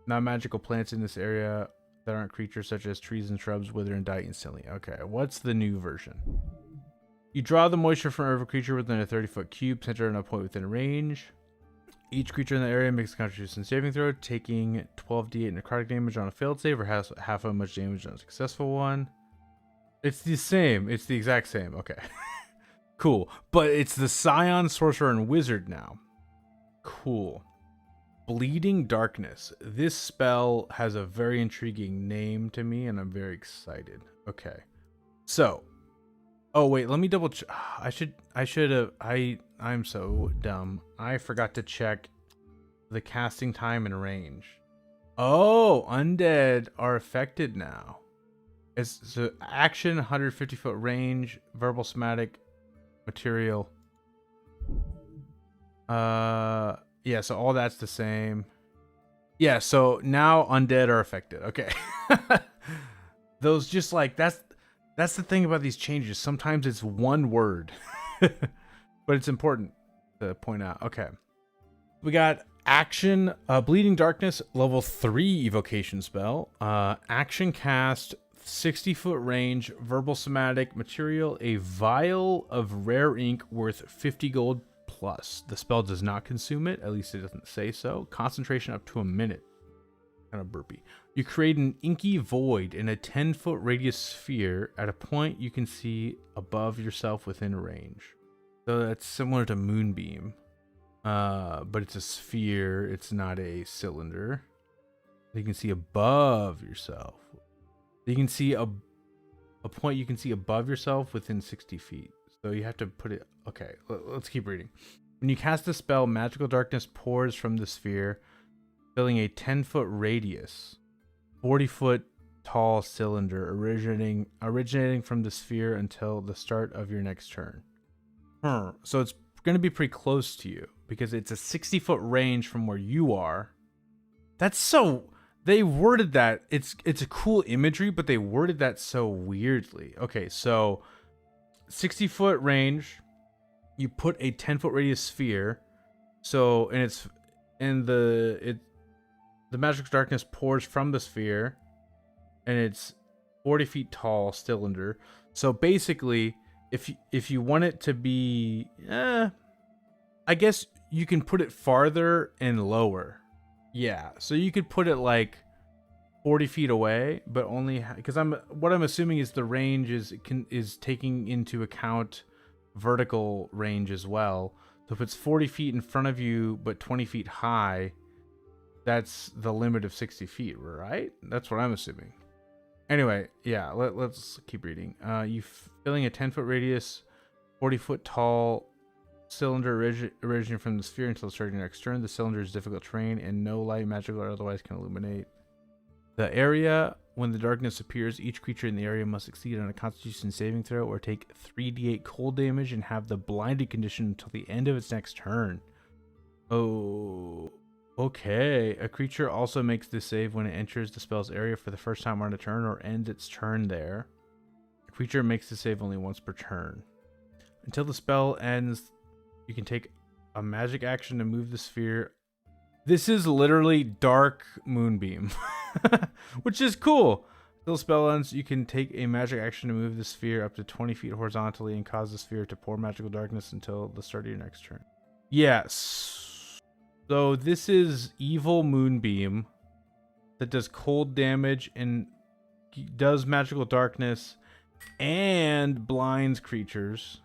Non-magical plants in this area that aren't creatures such as trees and shrubs wither and die instantly. Okay, what's the new version? You draw the moisture from every creature within a 30-foot cube centered on a point within range. Each creature in the area makes a Constitution saving throw, taking 12d8 necrotic damage on a failed save or has half as much damage on a successful one. It's the same. It's the exact same. Okay. Cool. But it's the Psion, Sorcerer, and Wizard now. Cool. Bleeding Darkness. This spell has a very intriguing name to me, and I'm very excited. Okay. So. Oh, wait. Let me double check. I'm so dumb. I forgot to check the casting time and range. Oh, undead are affected now. It's so action, 150-foot range, verbal, somatic, material. Yeah, so all that's the same. Yeah, so now undead are affected. Okay. Those just like that's the thing about these changes. Sometimes it's one word. But it's important to point out. Okay. We got action, Bleeding Darkness, level 3 evocation spell. Action cast, 60-foot range, verbal, somatic, material, a vial of rare ink worth 50 gold plus. The spell does not consume it, at least it doesn't say so. Concentration up to a minute. Kind of burpy. You create an inky void in a 10-foot radius sphere at a point you can see above yourself within range. So that's similar to Moonbeam, but it's a sphere, it's not a cylinder. You can see above yourself. You can see a point you can see above yourself within 60 feet. So you have to put it. Okay, let's keep reading. When you cast the spell, magical darkness pours from the sphere, filling a 10-foot radius, 40-foot tall cylinder originating from the sphere until the start of your next turn. So it's going to be pretty close to you because it's a 60-foot range from where you are. That's so... They worded that. It's a cool imagery, but they worded that so weirdly. Okay, so 60-foot range. You put a 10-foot radius sphere. So the magic darkness pours from the sphere, and it's 40 feet tall cylinder. So basically, if you want it to be, I guess you can put it farther and lower. Yeah, so you could put it like 40 feet away, but only because what I'm assuming is the range is taking into account vertical range as well. So if it's 40 feet in front of you but 20 feet high, that's the limit of 60 feet, right? That's what I'm assuming. Anyway, yeah, let's keep reading. You filling a 10-foot radius, 40-foot tall cylinder originating from the sphere until starting next turn. The cylinder is difficult terrain and no light, magical, or otherwise can illuminate the area. When the darkness appears, each creature in the area must succeed on a Constitution saving throw or take 3d8 cold damage and have the blinded condition until the end of its next turn. Oh, okay. A creature also makes this save when it enters the spell's area for the first time on a turn or ends its turn there. A creature makes the save only once per turn. Until the spell ends, you can take a magic action to move the sphere. This is literally Dark Moonbeam, which is cool. Until the spell ends, you can take a magic action to move the sphere up to 20 feet horizontally and cause the sphere to pour magical darkness until the start of your next turn. Yes. So this is Evil Moonbeam that does cold damage and does magical darkness and blinds creatures.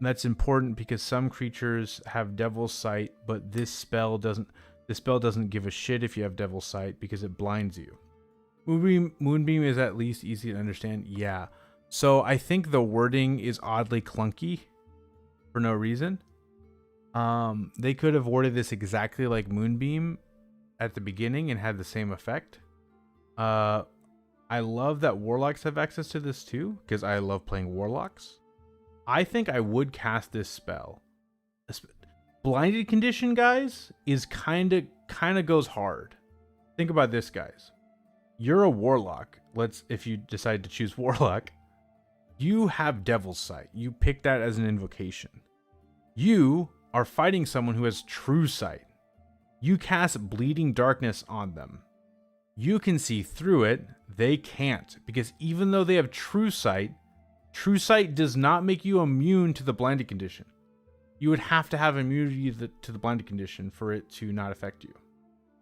That's important because some creatures have Devil's Sight, but this spell doesn't. This spell doesn't give a shit if you have Devil's Sight because it blinds you. Moonbeam is at least easy to understand. Yeah. So I think the wording is oddly clunky for no reason. They could have worded this exactly like Moonbeam at the beginning and had the same effect. I love that Warlocks have access to this too because I love playing Warlocks. I think I would cast this spell. Blinded condition, guys, is kind of goes hard. Think about this, guys. You're a Warlock. If you decide to choose Warlock, you have Devil's Sight. You pick that as an invocation. You are fighting someone who has True Sight. You cast Bleeding Darkness on them. You can see through it. They can't, because even though they have True Sight does not make you immune to the blinded condition. You would have to have immunity to the blinded condition for it to not affect you.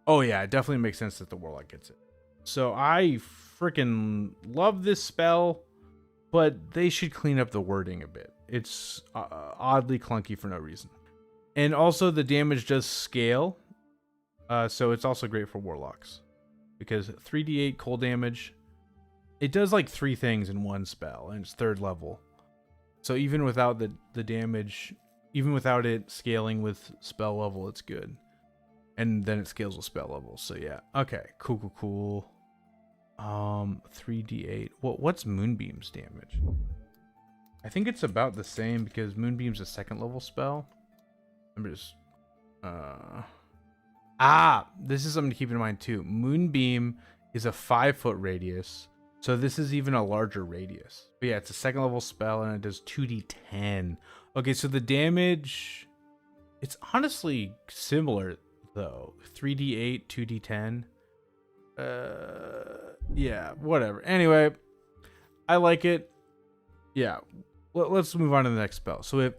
Oh yeah, it definitely makes sense that the Warlock gets it. So I freaking love this spell, but they should clean up the wording a bit. It's oddly clunky for no reason. And also the damage does scale, so it's also great for Warlocks. Because 3d8 cold damage, it does like 3 things in one spell, and it's 3rd level. So even without the damage, even without it scaling with spell level, it's good. And then it scales with spell level. So yeah. Okay. Cool. 3d8. What's Moonbeam's damage? I think it's about the same because Moonbeam's a 2nd level spell. I'm just this is something to keep in mind too. Moonbeam is a 5-foot radius. So this is even a larger radius. But yeah, it's a 2nd level spell and it does 2d10. Okay, so the damage, it's honestly similar though. 3d8, 2d10. Yeah, whatever. Anyway, I like it. Yeah, let's move on to the next spell. So we have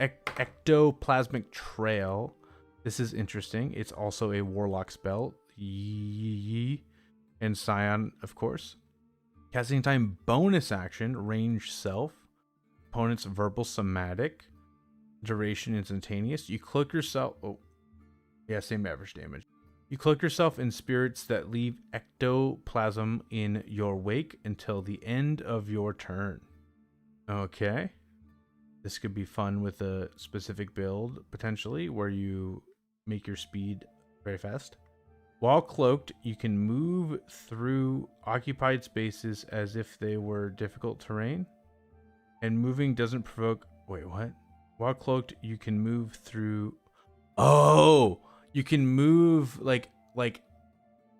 Ectoplasmic Trail. This is interesting. It's also a Warlock spell. And Psion, of course. Casting time bonus action, range self. Opponent's verbal somatic. Duration instantaneous. You cloak yourself. Oh, yeah, same average damage. You cloak yourself in spirits that leave ectoplasm in your wake until the end of your turn. Okay. This could be fun with a specific build, potentially, where you make your speed very fast. While cloaked, you can move through occupied spaces as if they were difficult terrain. And moving doesn't provoke... Wait, what? While cloaked, you can move through... Oh! You can move, like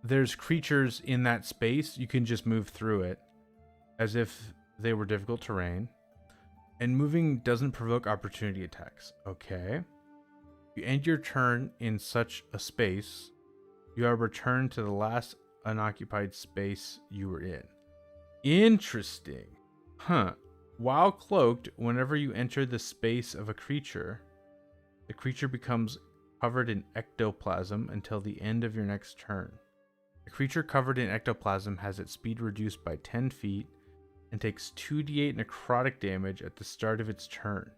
there's creatures in that space. You can just move through it as if they were difficult terrain. And moving doesn't provoke opportunity attacks. Okay. You end your turn in such a space, you are returned to the last unoccupied space you were in. Interesting. Huh. While cloaked, whenever you enter the space of a creature, the creature becomes covered in ectoplasm until the end of your next turn. A creature covered in ectoplasm has its speed reduced by 10 feet and takes 2d8 necrotic damage at the start of its turn.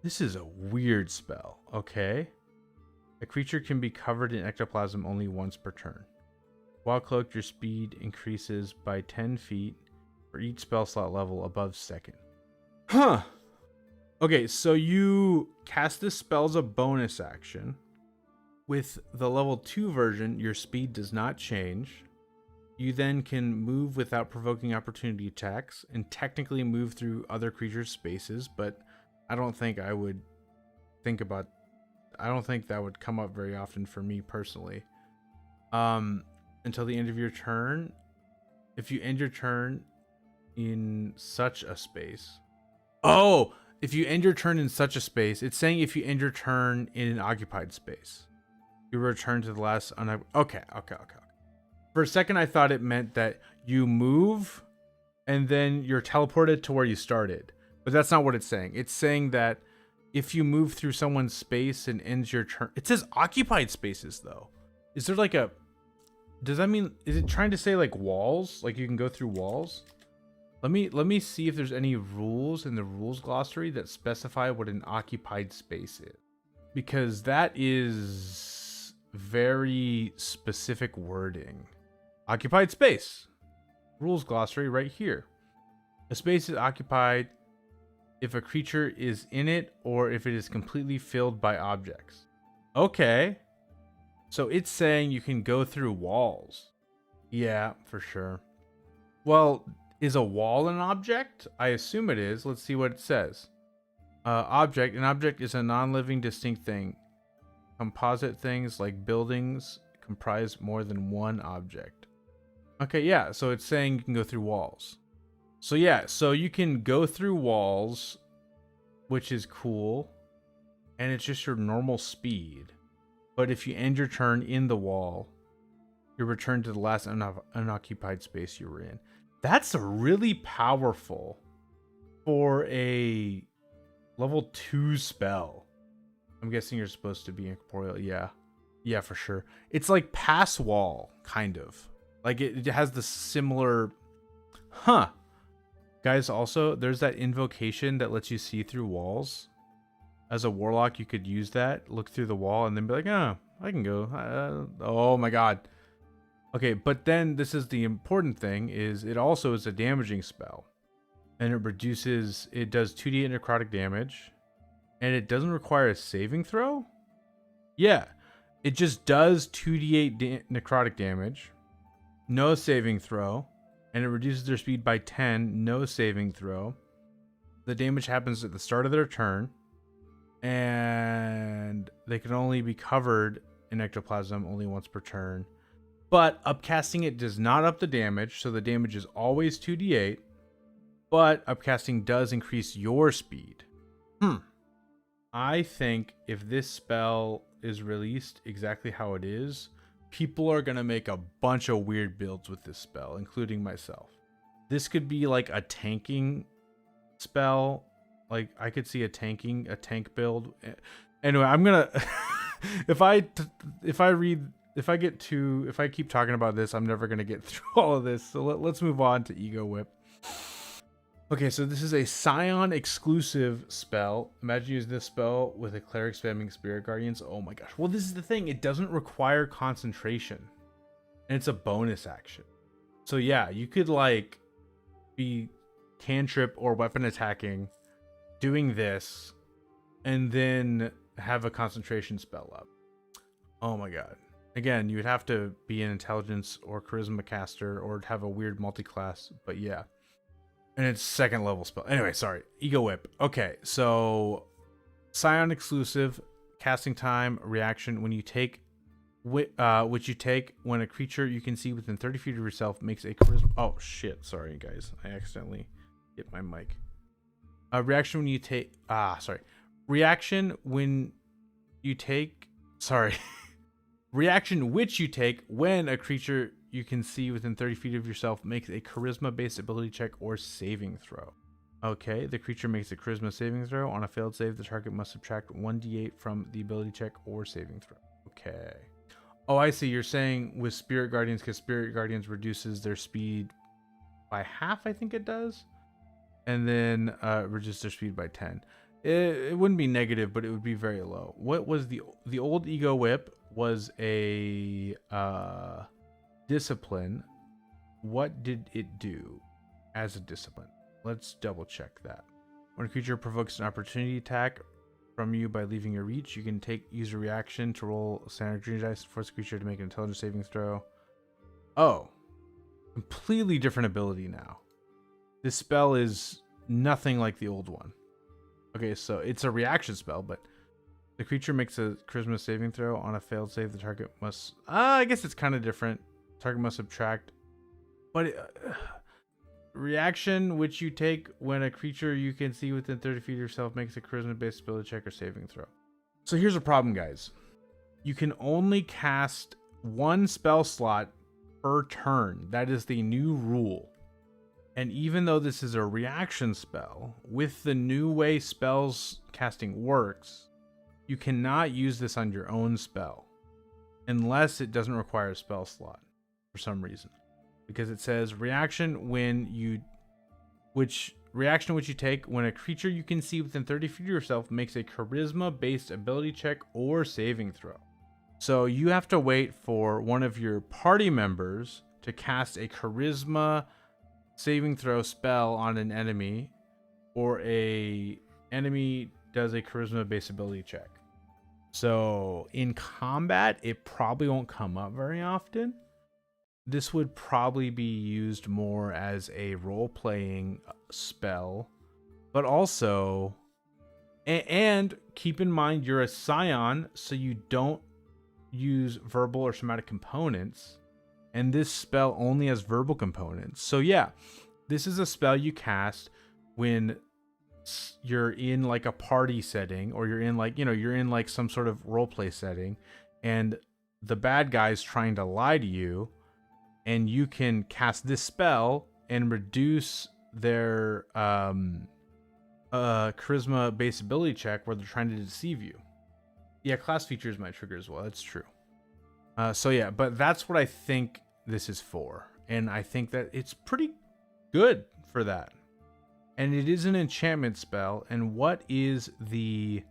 This is a weird spell, okay? A creature can be covered in ectoplasm only once per turn. While cloaked, your speed increases by 10 feet for each spell slot level above second. Huh. Okay, so you cast this spell as a bonus action. With the level 2 version, your speed does not change. You then can move without provoking opportunity attacks and technically move through other creatures' spaces, but I don't think I would think about... I don't think that would come up very often for me personally. Until the end of your turn. If you end your turn in such a space... Oh! If you end your turn in such a space, it's saying if you end your turn in an occupied space, you return to the last... Okay. For a second, I thought it meant that you move and then you're teleported to where you started. But that's not what it's saying. It's saying that if you move through someone's space and ends your turn... It says occupied spaces, though. Is there like a... Does that mean... Is it trying to say like walls? Like you can go through walls? Let me see if there's any rules in the rules glossary that specify what an occupied space is. Because that is very specific wording. Occupied space. Rules glossary right here. A space is occupied if a creature is in it or if it is completely filled by objects. Okay. So it's saying you can go through walls. Yeah, for sure. Well, is a wall an object? I assume it is. Let's see what it says. Object. An object is a non-living distinct thing. Composite things like buildings comprise more than one object. Okay, yeah, so it's saying you can go through walls. So yeah, so you can go through walls, which is cool, and it's just your normal speed. But if you end your turn in the wall, you're returned to the last unoccupied space you were in. That's a really powerful for a level 2 spell. I'm guessing you're supposed to be incorporeal. Yeah, for sure. It's like pass wall, kind of. Like it has the similar... Huh. Guys, also, there's that invocation that lets you see through walls. As a warlock, you could use that, look through the wall, and then be like, oh, I can go. Oh my god. Okay, but then this is the important thing, is it also is a damaging spell. And it reduces... It does 2d8 necrotic damage. And it doesn't require a saving throw? Yeah. It just does 2d8 necrotic damage. No saving throw. And it reduces their speed by 10. No saving throw. The damage happens at the start of their turn. And they can only be covered in ectoplasm only once per turn. But upcasting it does not up the damage. So the damage is always 2d8. But upcasting does increase your speed. I think if this spell is released exactly how it is, people are going to make a bunch of weird builds with this spell, including myself. This could be like a tanking spell. Like I could see a tank build. Anyway, I'm going to, if I keep talking about this, I'm never going to get through all of this. So let's move on to Ego Whip. Okay, so this is a Psion exclusive spell. Imagine using this spell with a cleric spamming Spirit Guardians. Oh my gosh. Well, this is the thing. It doesn't require concentration. And it's a bonus action. So yeah, you could like be cantrip or weapon attacking doing this and then have a concentration spell up. Oh my god. Again, you would have to be an intelligence or charisma caster or have a weird multi-class, but yeah. And it's second level spell. Anyway, sorry. Ego Whip. Okay, so Psion exclusive, casting time, reaction. When you take, which you take when a creature you can see within 30 feet of yourself makes a charisma. Oh shit! Sorry guys, I accidentally hit my mic. Reaction when you take. Sorry. Reaction when you take. Sorry. Reaction which you take when a creature you can see within 30 feet of yourself makes a charisma-based ability check or saving throw. Okay, the creature makes a charisma saving throw. On a failed save, the target must subtract 1d8 from the ability check or saving throw. Okay. Oh, I see. You're saying with Spirit Guardians, because Spirit Guardians reduces their speed by half, I think it does. And then reduces their speed by 10. It wouldn't be negative, but it would be very low. What was the old Ego Whip was a discipline. What did it do as a discipline? Let's double check that. When a creature provokes an opportunity attack from you by leaving your reach, you can use a reaction to roll standard green dice to force the creature to make an intelligence saving throw. Oh, completely different ability now. This spell is nothing like the old one. Okay, so it's a reaction spell, but the creature makes a charisma saving throw. On a failed save, the target must... I guess it's kind of different. Target must subtract. But reaction, which you take when a creature you can see within 30 feet of yourself makes a charisma-based ability check or saving throw. So here's a problem, guys. You can only cast one spell slot per turn. That is the new rule. And even though this is a reaction spell, with the new way spells casting works, you cannot use this on your own spell unless it doesn't require a spell slot for some reason. Because it says reaction which you take when a creature you can see within 30 feet of yourself makes a charisma-based ability check or saving throw. So you have to wait for one of your party members to cast a charisma saving throw spell on an enemy, or a enemy does a charisma based ability check. So in combat, it probably won't come up very often. This would probably be used more as a role-playing spell, but also, and keep in mind you're a Psion, so you don't use verbal or somatic components. And this spell only has verbal components. So yeah, this is a spell you cast when you're in like a party setting, or you're in like, you're in like some sort of roleplay setting, and the bad guy's trying to lie to you, and you can cast this spell and reduce their charisma based ability check where they're trying to deceive you. Yeah, class features might trigger as well. That's true. So yeah, but that's what I think this is for, and I think that it's pretty good for that. And it is an enchantment spell. And what is the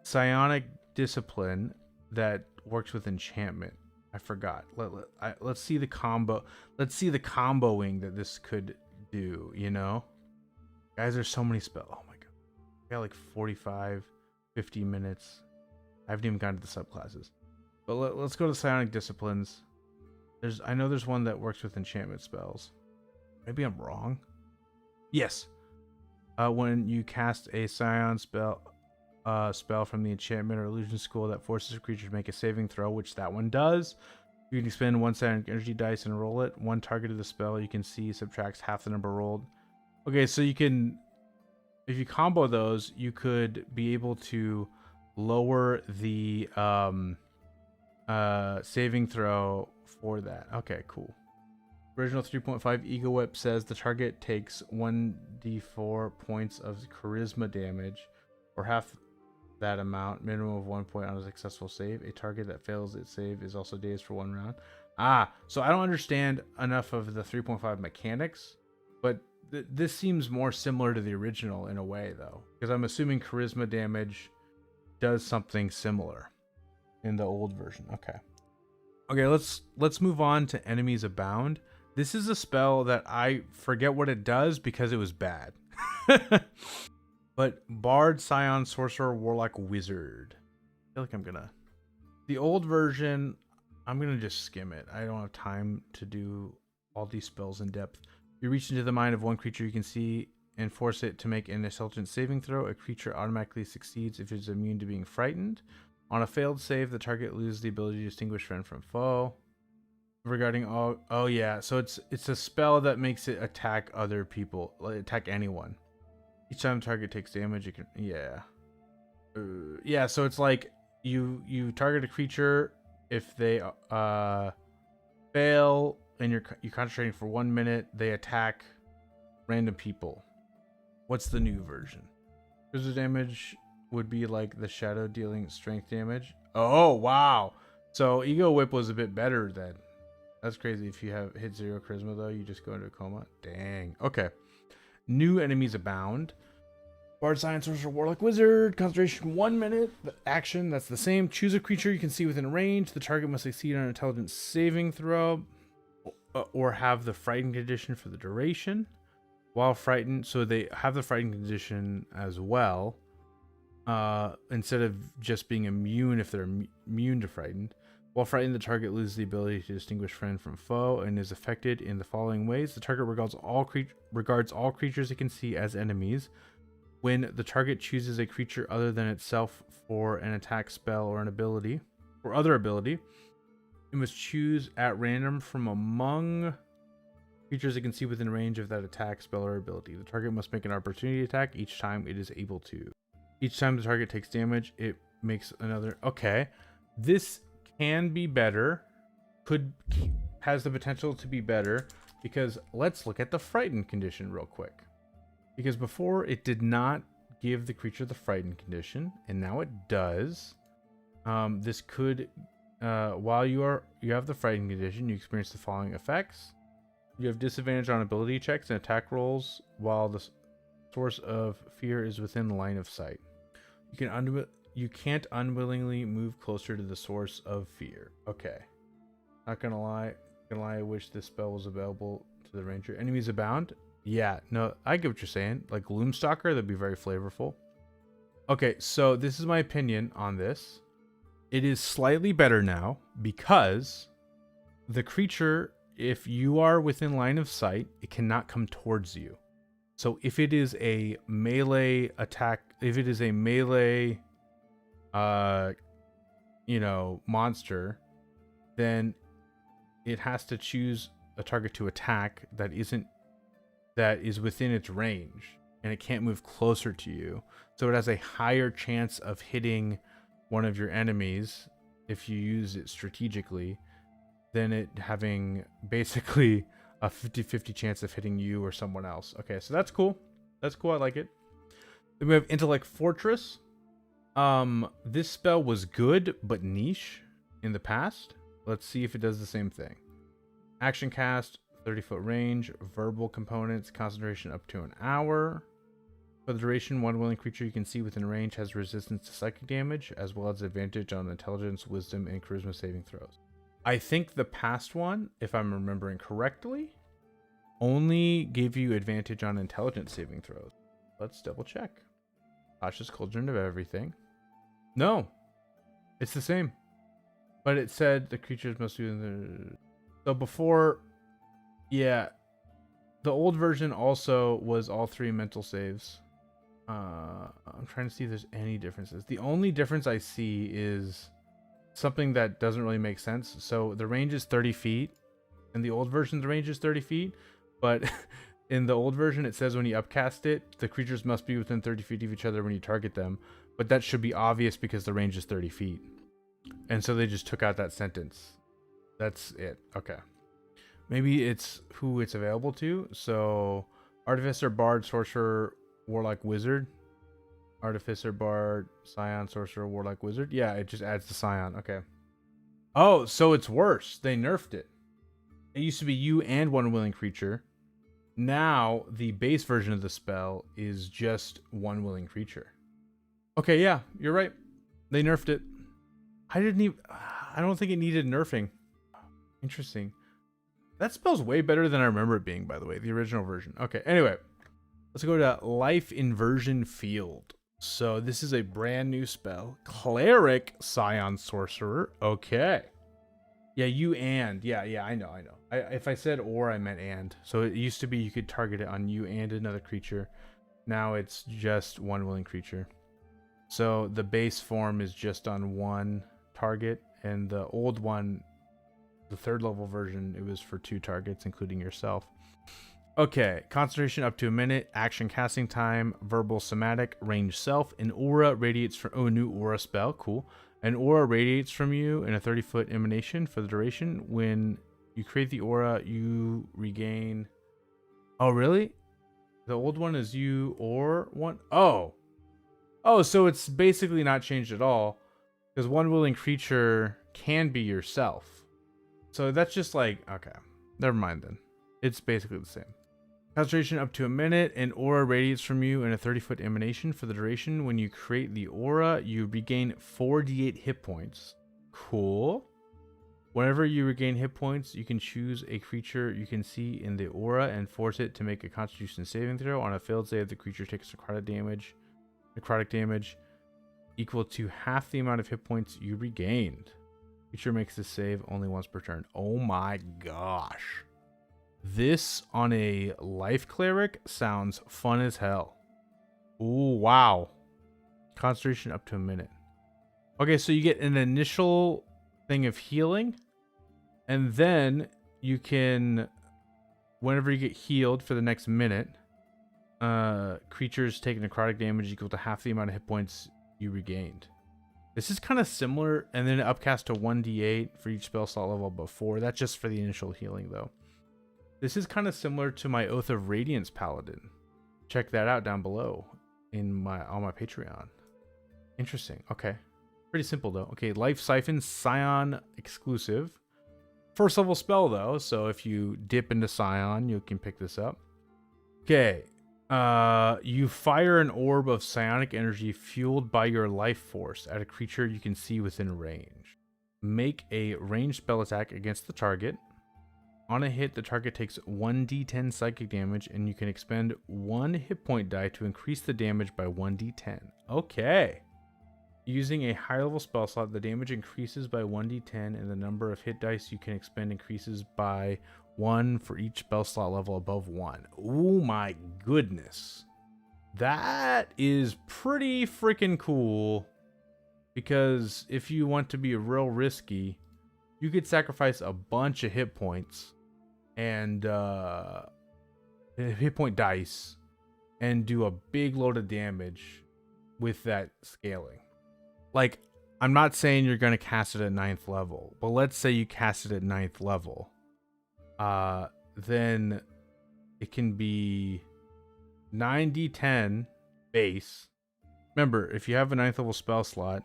psionic discipline that works with enchantment? I forgot. Let's see the combo. Let's see the comboing that this could do. Guys, there's so many spells. Oh my god, I got like 45, 50 minutes. I haven't even gotten to the subclasses. But let's go to psionic disciplines. I know there's one that works with enchantment spells. Maybe I'm wrong. Yes. When you cast a Psion spell from the enchantment or illusion school that forces a creature to make a saving throw, which that one does, you can expend one psionic energy dice and roll it. One target of the spell you can see subtracts half the number rolled. Okay, so you can, if you combo those, you could be able to lower the saving throw for that. Okay, cool. Original 3.5 Ego Whip says the target takes 1d4 points of charisma damage, or half that amount, minimum of 1 point on a successful save. A target that fails its save is also dazed for 1 round. So I don't understand enough of the 3.5 mechanics, but this seems more similar to the original in a way, though, because I'm assuming charisma damage does something similar in the old version. Okay, let's move on to Enemies Abound. This is a spell that I forget what it does because it was bad. But Bard, Scion, Sorcerer, Warlock, Wizard. I feel like I'm gonna... The old version, I'm gonna just skim it. I don't have time to do all these spells in depth. You reach into the mind of one creature you can see and force it to make an intelligence saving throw. A creature automatically succeeds if it is immune to being frightened. On a failed save, the target loses the ability to distinguish friend from foe. Regarding all... Oh, yeah. So it's a spell that makes it attack other people. Attack anyone. Each time the target takes damage, it can... Yeah. Yeah, so it's like you target a creature. If they fail and you're concentrating for 1 minute, they attack random people. What's the new version? Physical damage would be like the shadow dealing strength damage. Oh, wow. So Ego Whip was a bit better then. That's crazy. If you have hit 0 charisma though, you just go into a coma. Dang. Okay. New enemies abound. Bard, Scion, Sorcerer, Warlock, Wizard. Concentration 1 minute. The action, that's the same. Choose a creature you can see within range. The target must succeed on an intelligence saving throw or have the frightened condition for the duration. While frightened, so they have the frightened condition as well. Instead of just being immune if they're immune to frightened. While frightened, the target loses the ability to distinguish friend from foe and is affected in the following ways. The target regards all creatures it can see as enemies. When the target chooses a creature other than itself for an attack, spell, or an ability, or other ability, it must choose at random from among creatures it can see within range of that attack, spell, or ability. The target must make an opportunity attack each time it is able to. Each time the target takes damage, it makes another... Okay. This can be better. Has the potential to be better. Because let's look at the frightened condition real quick. Because before, it did not give the creature the frightened condition. And now it does. This could... while you have the frightened condition, you experience the following effects. You have disadvantage on ability checks and attack rolls while the source of fear is within line of sight. You can't unwillingly move closer to the source of fear. Okay. Not gonna lie. I wish this spell was available to the ranger. Enemies abound? Yeah, no, I get what you're saying. Like Gloomstalker, that'd be very flavorful. Okay, so this is my opinion on this. It is slightly better now because the creature, if you are within line of sight, it cannot come towards you. So if it is a melee attack, if it is a melee, monster, then it has to choose a target to attack that is within its range, and it can't move closer to you. So it has a higher chance of hitting one of your enemies if you use it strategically than it having basically a 50-50 chance of hitting you or someone else. Okay, so that's cool. That's cool. I like it. Then we have Intellect Fortress. This spell was good but niche in the past. Let's see if it does the same thing. Action cast, 30-foot range, verbal components, concentration up to an hour. For the duration, one willing creature you can see within range has resistance to psychic damage, as well as advantage on intelligence, wisdom, and charisma saving throws. I think the past one, if I'm remembering correctly, only gave you advantage on intelligence saving throws. Let's double check. Cautious Cauldron of Everything. No, it's the same. But it said the creatures must be in the... So before, yeah, the old version also was all 3 mental saves. I'm trying to see if there's any differences. The only difference I see is something that doesn't really make sense. So the range is 30 feet. In the old version, the range is 30 feet. But in the old version, it says when you upcast it, the creatures must be within 30 feet of each other when you target them. But that should be obvious because the range is 30 feet. And so they just took out that sentence. That's it. Okay. Maybe it's who it's available to. So Artificer, Bard, Sorcerer, Warlock, Wizard. Artificer, Bard, Scion, Sorcerer, Warlock, Wizard. Yeah, it just adds the Scion. Okay. Oh, so it's worse. They nerfed it. It used to be you and one willing creature. Now, the base version of the spell is just one willing creature. Okay, yeah, you're right. They nerfed it. I don't think it needed nerfing. Interesting. That spell's way better than I remember it being, by the way. The original version. Okay, anyway. Let's go to Life Inversion Field. So this is a brand new spell. Cleric Psion Sorcerer. Okay. Yeah, yeah, I know. If I said or, I meant and. So it used to be you could target it on you and another creature. Now it's just one willing creature. So the base form is just on one target, and the old one, the 3rd level version, it was for 2 targets, including yourself. Okay, concentration up to a minute, action casting time, verbal somatic, range self, an aura radiates from, oh, new aura spell, cool. An aura radiates from you in a 30-foot emanation for the duration. When you create the aura, you regain, oh, really? The old one is you or one? Oh, so it's basically not changed at all, because one willing creature can be yourself. So that's just like, okay, never mind then. It's basically the same. Concentration up to a minute. An aura radiates from you in a 30-foot emanation for the duration. When you create the aura, you regain 4d8 hit points. Cool. Whenever you regain hit points, you can choose a creature you can see in the aura and force it to make a Constitution saving throw. On a failed save, the creature takes necrotic damage equal to half the amount of hit points you regained. Creature makes this save only once per turn. Oh my gosh. This on a life cleric sounds fun as hell. Ooh, wow. Concentration up to a minute. Okay, so you get an initial thing of healing, and then you can, whenever you get healed for the next minute, creatures take necrotic damage equal to half the amount of hit points you regained. This is kind of similar, and then upcast to 1d8 for each spell slot level above 4. That's just for the initial healing, though. This is kind of similar to my Oath of Radiance Paladin. Check that out down below on my Patreon. Interesting. Okay. Pretty simple, though. Okay, Life Siphon, Psion exclusive. 1st level spell, though, so if you dip into Psion, you can pick this up. Okay. You fire an orb of psionic energy fueled by your life force at a creature you can see within range. Make a ranged spell attack against the target. On a hit, the target takes 1d10 psychic damage, and you can expend 1 hit point die to increase the damage by 1d10. Okay. Using a higher level spell slot, the damage increases by 1d10, and the number of hit dice you can expend increases by 1 for each spell slot level above 1. Oh my goodness. That is pretty freaking cool. Because if you want to be real risky, you could sacrifice a bunch of hit points and hit point dice and do a big load of damage with that scaling. Like, I'm not saying you're going to cast it at 9th level, but let's say you cast it at 9th level. Then it can be 9d10 base. Remember, if you have a 9th level spell slot,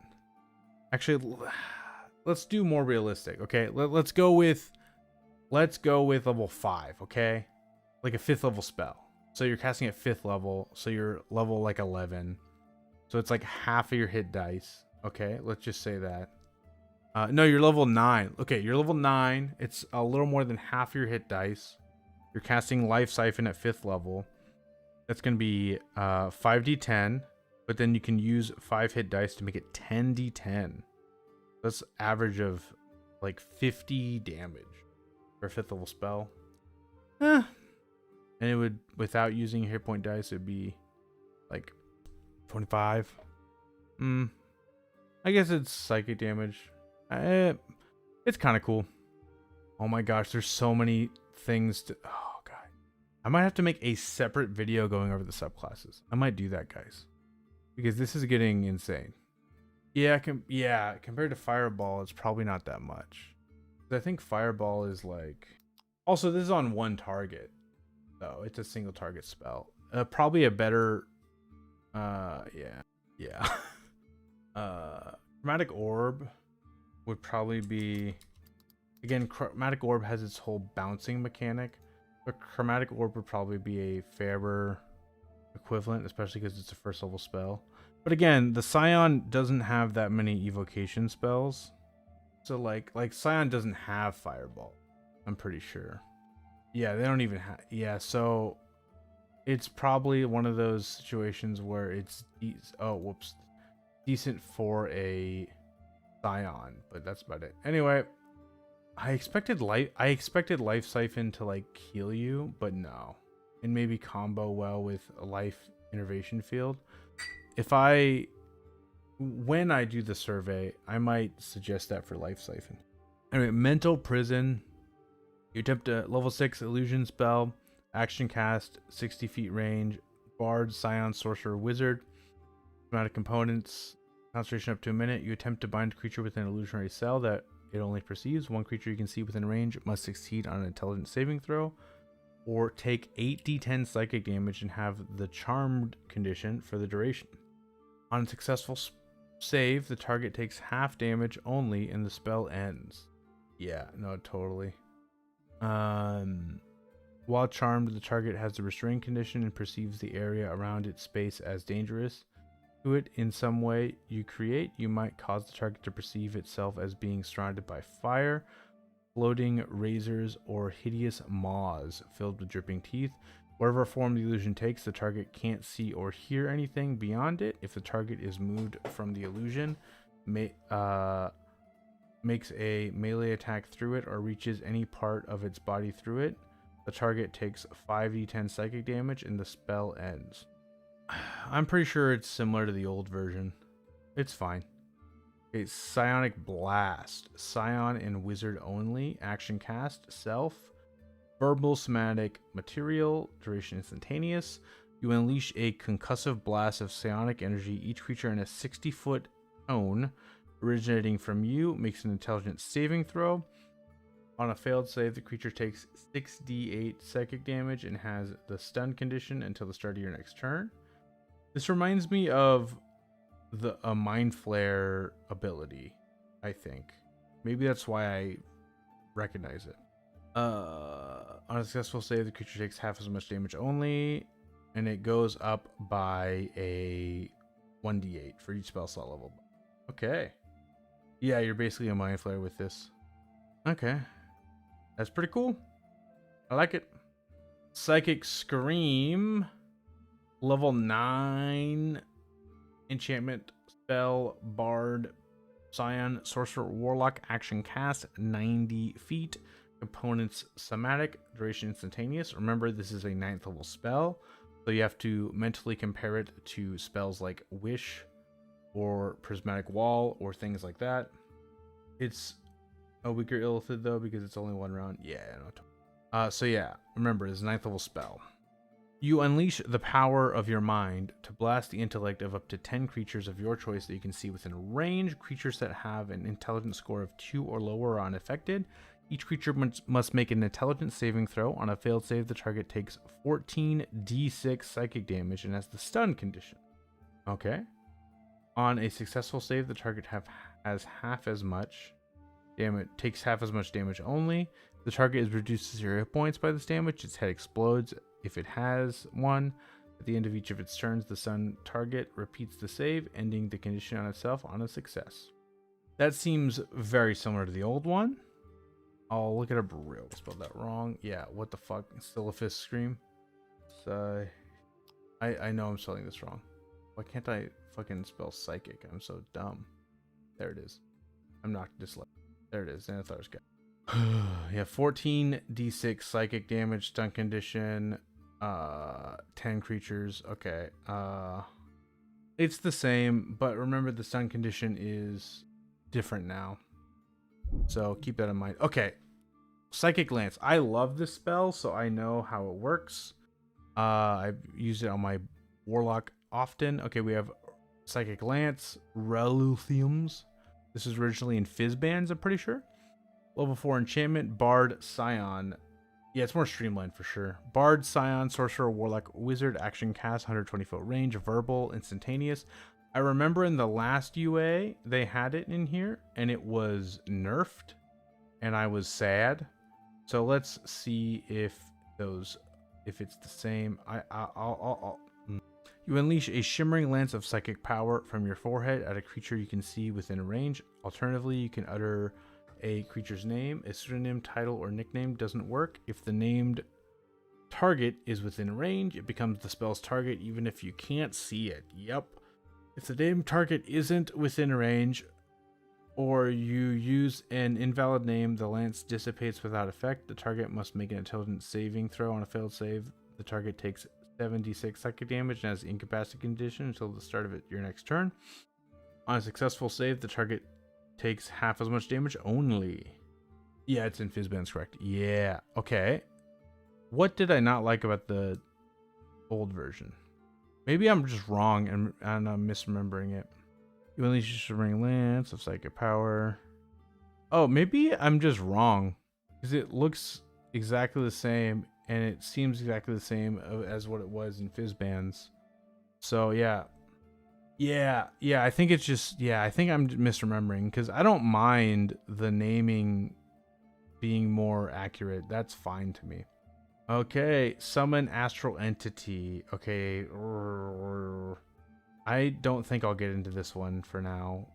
actually, let's do more realistic. Okay, let's go with level 5. Okay, like a 5th level spell. So you're casting at 5th level, so you're level like 11. So it's like half of your hit dice. Okay, let's just say that. No, you're level 9. Okay, you're level 9. It's a little more than half your hit dice. You're casting Life Siphon at 5th level. That's going to be 5d10, but then you can use 5 hit dice to make it 10d10. That's average of like 50 damage for a 5th level spell. And it would, without using hit point dice, it'd be like 25. I guess it's psychic damage. It's kind of cool. Oh my gosh, there's so many things to... Oh god. I might have to make a separate video going over the subclasses. I might do that, guys. Because this is getting insane. Yeah, compared to Fireball, it's probably not that much. I think Fireball is like... Also, this is on one target. So it's a single target spell. Probably a better... Yeah. Chromatic Orb would probably be... Again, Chromatic Orb has its whole bouncing mechanic. But Chromatic Orb would probably be a fairer equivalent, especially because it's a 1st level spell. But again, the Psion doesn't have that many evocation spells. So like Psion doesn't have Fireball, I'm pretty sure. Yeah, they don't even have... Yeah, so... It's probably one of those situations where it's decent for a Psion, but that's about it. Anyway, I expected life siphon to like heal you, but no. And maybe combo well with a life innervation field. When I do the survey, I might suggest that for life siphon. Anyway, mental prison. You attempt a level 6 illusion spell, action cast, 60 feet range, bard, scion, sorcerer, wizard. Amount of components, concentration up to a minute. You attempt to bind a creature within an illusionary cell that it only perceives. One creature you can see within range must succeed on an intelligence saving throw, or take 8d10 psychic damage and have the charmed condition for the duration. On a successful save, the target takes half damage only and the spell ends. Yeah, no, totally. While charmed, the target has the restraint condition and perceives the area around its space as dangerous to it in some way you create. You might cause the target to perceive itself as being surrounded by fire, floating razors, or hideous maws filled with dripping teeth. Whatever form the illusion takes, the target can't see or hear anything beyond it. If the target is moved from the illusion, makes a melee attack through it, or reaches any part of its body through it, the target takes 5d10 psychic damage and the spell ends. I'm pretty sure it's similar to the old version. It's fine. Okay, Psionic Blast. Scion and Wizard only. Action cast. Self. Verbal somatic material. Duration instantaneous. You unleash a concussive blast of psionic energy. Each creature in a 60-foot cone originating from you makes an intelligence saving throw. On a failed save, the creature takes 6d8 psychic damage and has the stun condition until the start of your next turn. This reminds me of a Mind Flare ability, I think. Maybe that's why I recognize it. On a successful save, the creature takes half as much damage only, and it goes up by a 1d8 for each spell slot level. Okay. Yeah, you're basically a Mind Flare with this. Okay. That's pretty cool. I like it. Psychic Scream. Level 9 enchantment spell, bard, scion, sorcerer, warlock, action cast, 90 feet, components somatic, duration instantaneous. Remember, this is a 9th level spell, so you have to mentally compare it to spells like wish or prismatic wall or things like that. It's a weaker illithid though because it's only one round. Yeah, no. So yeah, remember, it's a 9th level spell. You unleash the power of your mind to blast the intellect of up to 10 creatures of your choice that you can see within range. Creatures that have an intelligence score of 2 or lower are unaffected. Each creature must make an intelligence saving throw. On a failed save, the target takes 14d6 psychic damage and has the stun condition. Okay. On a successful save, the target has half as much damage, takes half as much damage only. The target is reduced to 0 hit points by this damage. Its head explodes if it has one. At the end of each of its turns, the stun target repeats the save, ending the condition on itself on a success. That seems very similar to the old one. I'll look it up real. I spelled that wrong. Yeah, what the fuck? Stilifist Scream. So, I know I'm spelling this wrong. Why can't I fucking spell psychic? I'm so dumb. There it is. I'm not dyslexic. There it is. Xanathar's guy. Yeah, 14d6 psychic damage, stun condition, 10 creatures. Okay. It's the same, but remember the stun condition is different now. So keep that in mind. Okay. Psychic Lance. I love this spell, so I know how it works. I've used it on my Warlock often. Okay, we have Psychic Lance, Reluthiums. This is originally in Fizzbands, I'm pretty sure. Level 4 enchantment, Bard, Scion. Yeah, it's more streamlined for sure. Bard, Scion, Sorcerer, Warlock, Wizard, action cast, 120-foot range, verbal, instantaneous. I remember in the last UA, they had it in here, and it was nerfed, and I was sad. So let's see if it's the same. You unleash a shimmering lance of psychic power from your forehead at a creature you can see within range. Alternatively, you can utter a creature's name. A pseudonym, title, or nickname doesn't work. If the named target is within range, it becomes the spell's target even if you can't see it. Yep. If the named target isn't within range, or you use an invalid name, the lance dissipates without effect. The target must make an intelligence saving throw. On a failed save, the target takes 76 psychic damage and has an incapacity condition until the start of your next turn. On a successful save, the target takes half as much damage only. Yeah, it's in Fizzbands, correct. Yeah, okay. What did I not like about the old version? Maybe I'm just wrong and I'm misremembering it. You only use a ring lance of psychic power. Oh, maybe I'm just wrong. Because it looks exactly the same and it seems exactly the same as what it was in Fizzbands. So yeah. Yeah, I think it's just, I think I'm misremembering because I don't mind the naming being more accurate. That's fine to me. Okay, summon astral entity. Okay, I don't think I'll get into this one for now,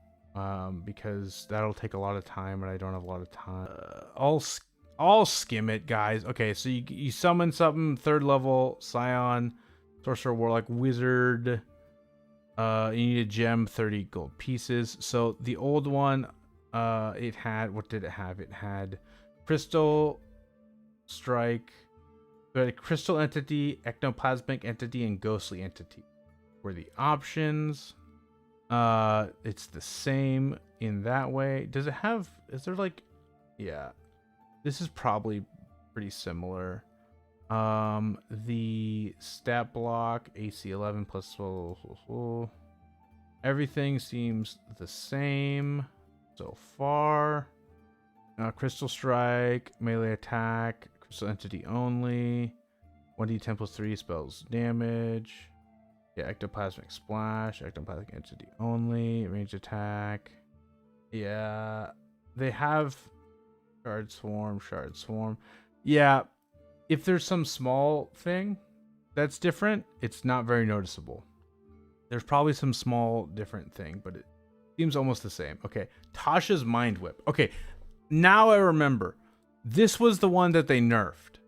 because that'll take a lot of time and I don't have a lot of time. I'll skim it, guys. Okay, so you summon something, 3rd level, Psion, Sorcerer, Warlock, Wizard. You need a gem, 30 gold pieces. So the old one, it had, what did it have? It had Crystal Strike, Crystal Entity, Ectoplasmic Entity, and Ghostly Entity were the options. It's the same in that way. Does it have, is there like, yeah, this is probably pretty similar. The stat block, AC 11 plus 12, everything seems the same so far. Crystal Strike, melee attack, Crystal Entity only, 1d10 plus 3 spells damage. Yeah, Ectoplasmic Splash, Ectoplasmic Entity only, range attack. Yeah, they have Shard Swarm. Yeah, if there's some small thing that's different, it's not very noticeable. There's probably some small different thing, but it seems almost the same. Okay, Tasha's Mind Whip. Okay, now I remember. This was the one that they nerfed.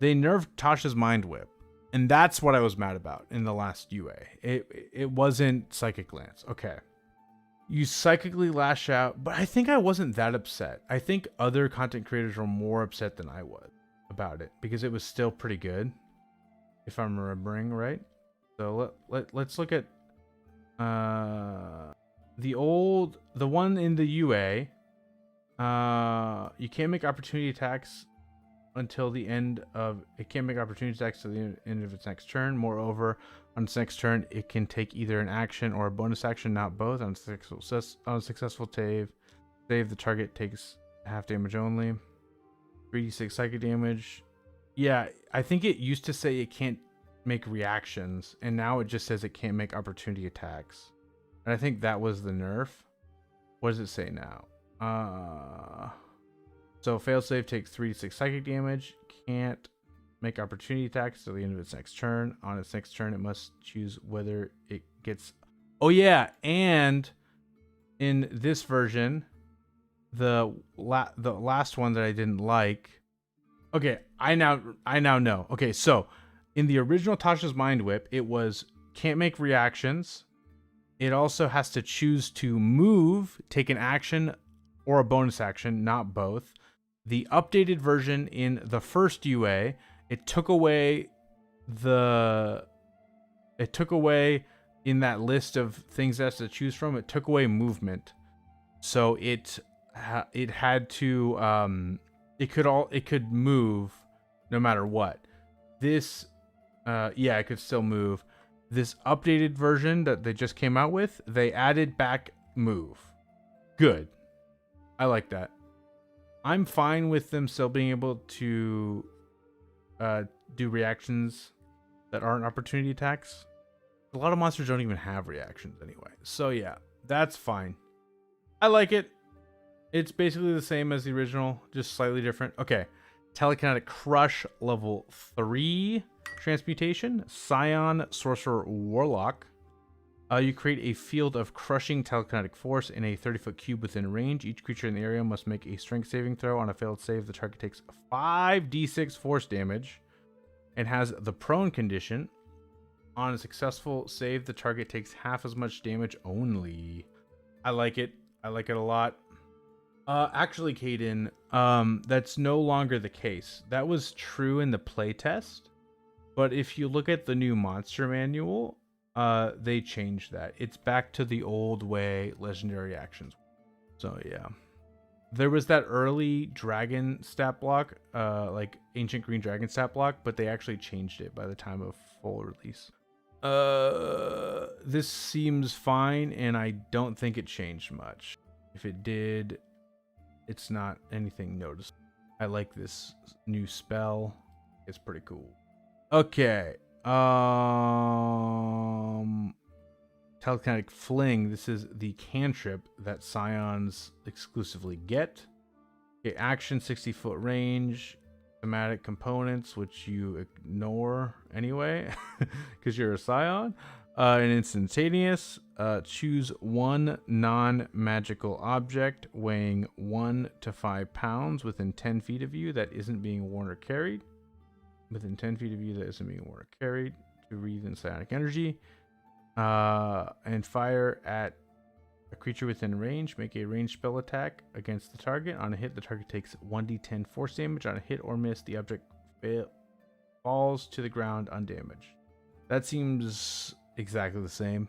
They nerfed Tasha's Mind Whip. And that's what I was mad about in the last UA. It wasn't Psychic Lance. Okay. You psychically lash out, but I think I wasn't that upset. I think other content creators were more upset than I was about it because it was still pretty good, if I'm remembering right. So let's look at the one in the UA. You can't make opportunity attacks until the end of it. Can't make opportunity attacks to the end of its next turn. Moreover, on its next turn, it can take either an action or a bonus action, not both. On a successful save, the target takes half damage only. 3d6 psychic damage. Yeah, I think it used to say it can't make reactions, and now it just says it can't make opportunity attacks. And I think that was the nerf. What does it say now? So failed save takes 3d6 psychic damage. Can't make opportunity attacks till the end of its next turn. On its next turn, it must choose whether it gets. Oh yeah, and in this version, the last one that I didn't like. Okay, I now know. Okay, so in the original Tasha's Mind Whip, it was can't make reactions. It also has to choose to move, take an action, or a bonus action, not both. The updated version in the first UA, it took away in that list of things it has to choose from, it took away movement. So it had to it could move no matter what. This it could still move. This updated version that they just came out with, they added back move. Good. I like that. I'm fine with them still being able to do reactions that aren't opportunity attacks. A lot of monsters don't even have reactions anyway. So yeah, that's fine. I like it. It's basically the same as the original, just slightly different. Okay. Telekinetic Crush level 3 transmutation. Psion, Sorcerer, Warlock. You create a field of crushing telekinetic force in a 30-foot cube within range. Each creature in the area must make a strength saving throw. On a failed save, the target takes 5d6 force damage. and has the prone condition. On a successful save, the target takes half as much damage only. I like it. I like it a lot. Actually, Caden, that's no longer the case. That was true in the playtest, but if you look at the new monster manual, they changed that. It's back to the old way legendary actions. So yeah. There was that early dragon stat block, like ancient green dragon stat block, but they actually changed it by the time of full release. This seems fine, and I don't think it changed much. If it did, it's not anything noticeable. I like this new spell. It's pretty cool. Okay. Telekinetic Fling. This is the cantrip that Psions exclusively get. Okay, action, 60-foot range. Thematic components, which you ignore anyway, because you're a Psion. And instantaneous. Choose one non-magical object weighing 1 to 5 pounds within 10 feet of you that isn't being worn or carried. Within 10 feet of you that isn't being worn or carried, to breathe in psionic energy. And fire at a creature within range. Make a ranged spell attack against the target. On a hit, the target takes 1d10 force damage. On a hit or miss, the object falls to the ground undamaged. That seems exactly the same.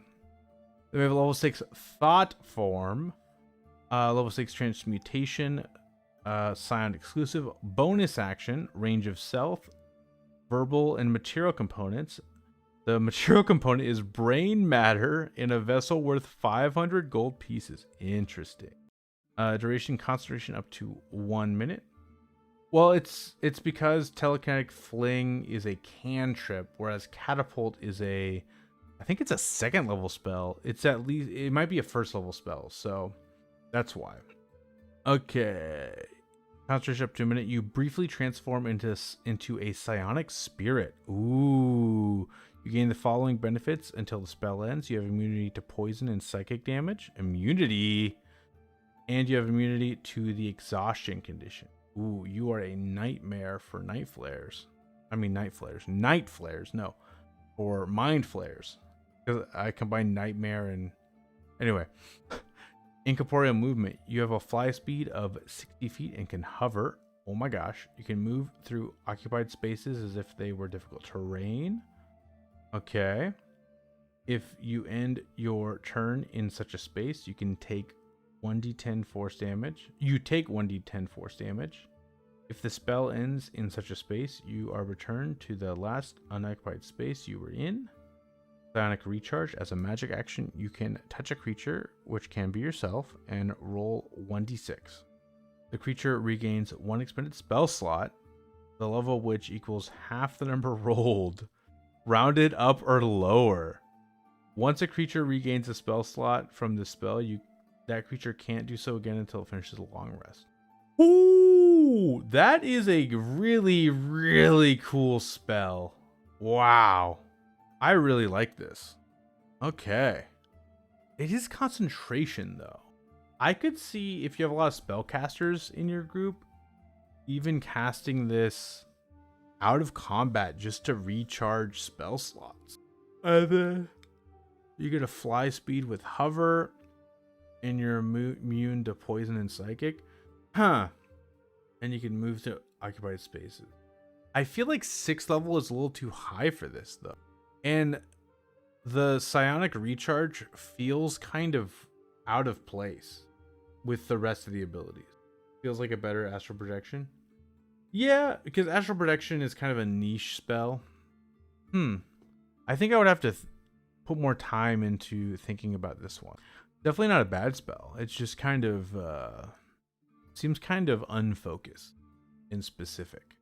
Then we have level 6 Thought Form. Level 6 Transmutation. Psion exclusive. Bonus action. Range of Self. Verbal and material components. The material component is brain matter in a vessel worth 500 gold pieces. Interesting. Duration concentration up to 1 minute. Well, it's because Telekinetic Fling is a cantrip, whereas Catapult is I think it's a 2nd level spell. It might be a 1st level spell, so that's why. Okay. Concentration up to a minute. You briefly transform into a psionic spirit. Ooh. You gain the following benefits until the spell ends. You have immunity to poison and psychic damage. Immunity. And you have immunity to the exhaustion condition. Ooh, you are a nightmare for night flares. Night flares, no. For mind flares. Because I combine nightmare and... Anyway. Incorporeal movement. You have a fly speed of 60 feet and can hover. Oh my gosh. You can move through occupied spaces as if they were difficult terrain. Okay. If you end your turn in such a space, you can take 1d10 force damage. You take 1d10 force damage. If the spell ends in such a space, you are returned to the last unoccupied space you were in. Psionic Recharge. As a magic action, you can touch a creature, which can be yourself, and roll 1d6. The creature regains 1 expended spell slot, the level of which equals half the number rolled. Rounded up or lower. Once a creature regains a spell slot from the spell, that creature can't do so again until it finishes a long rest. Ooh, that is a really, really cool spell. Wow. I really like this. Okay. It is concentration, though. I could see if you have a lot of spellcasters in your group, even casting this out of combat just to recharge spell slots. And then you get a fly speed with hover, and you're immune to poison and psychic. And you can move to occupied spaces. I feel like 6th level is a little too high for this, though. And the psionic recharge feels kind of out of place with the rest of the abilities. Feels like a better astral projection. Yeah, because astral projection is kind of a niche spell. I think I would have to put more time into thinking about this one. Definitely not a bad spell. It's just kind of seems kind of unfocused in specific.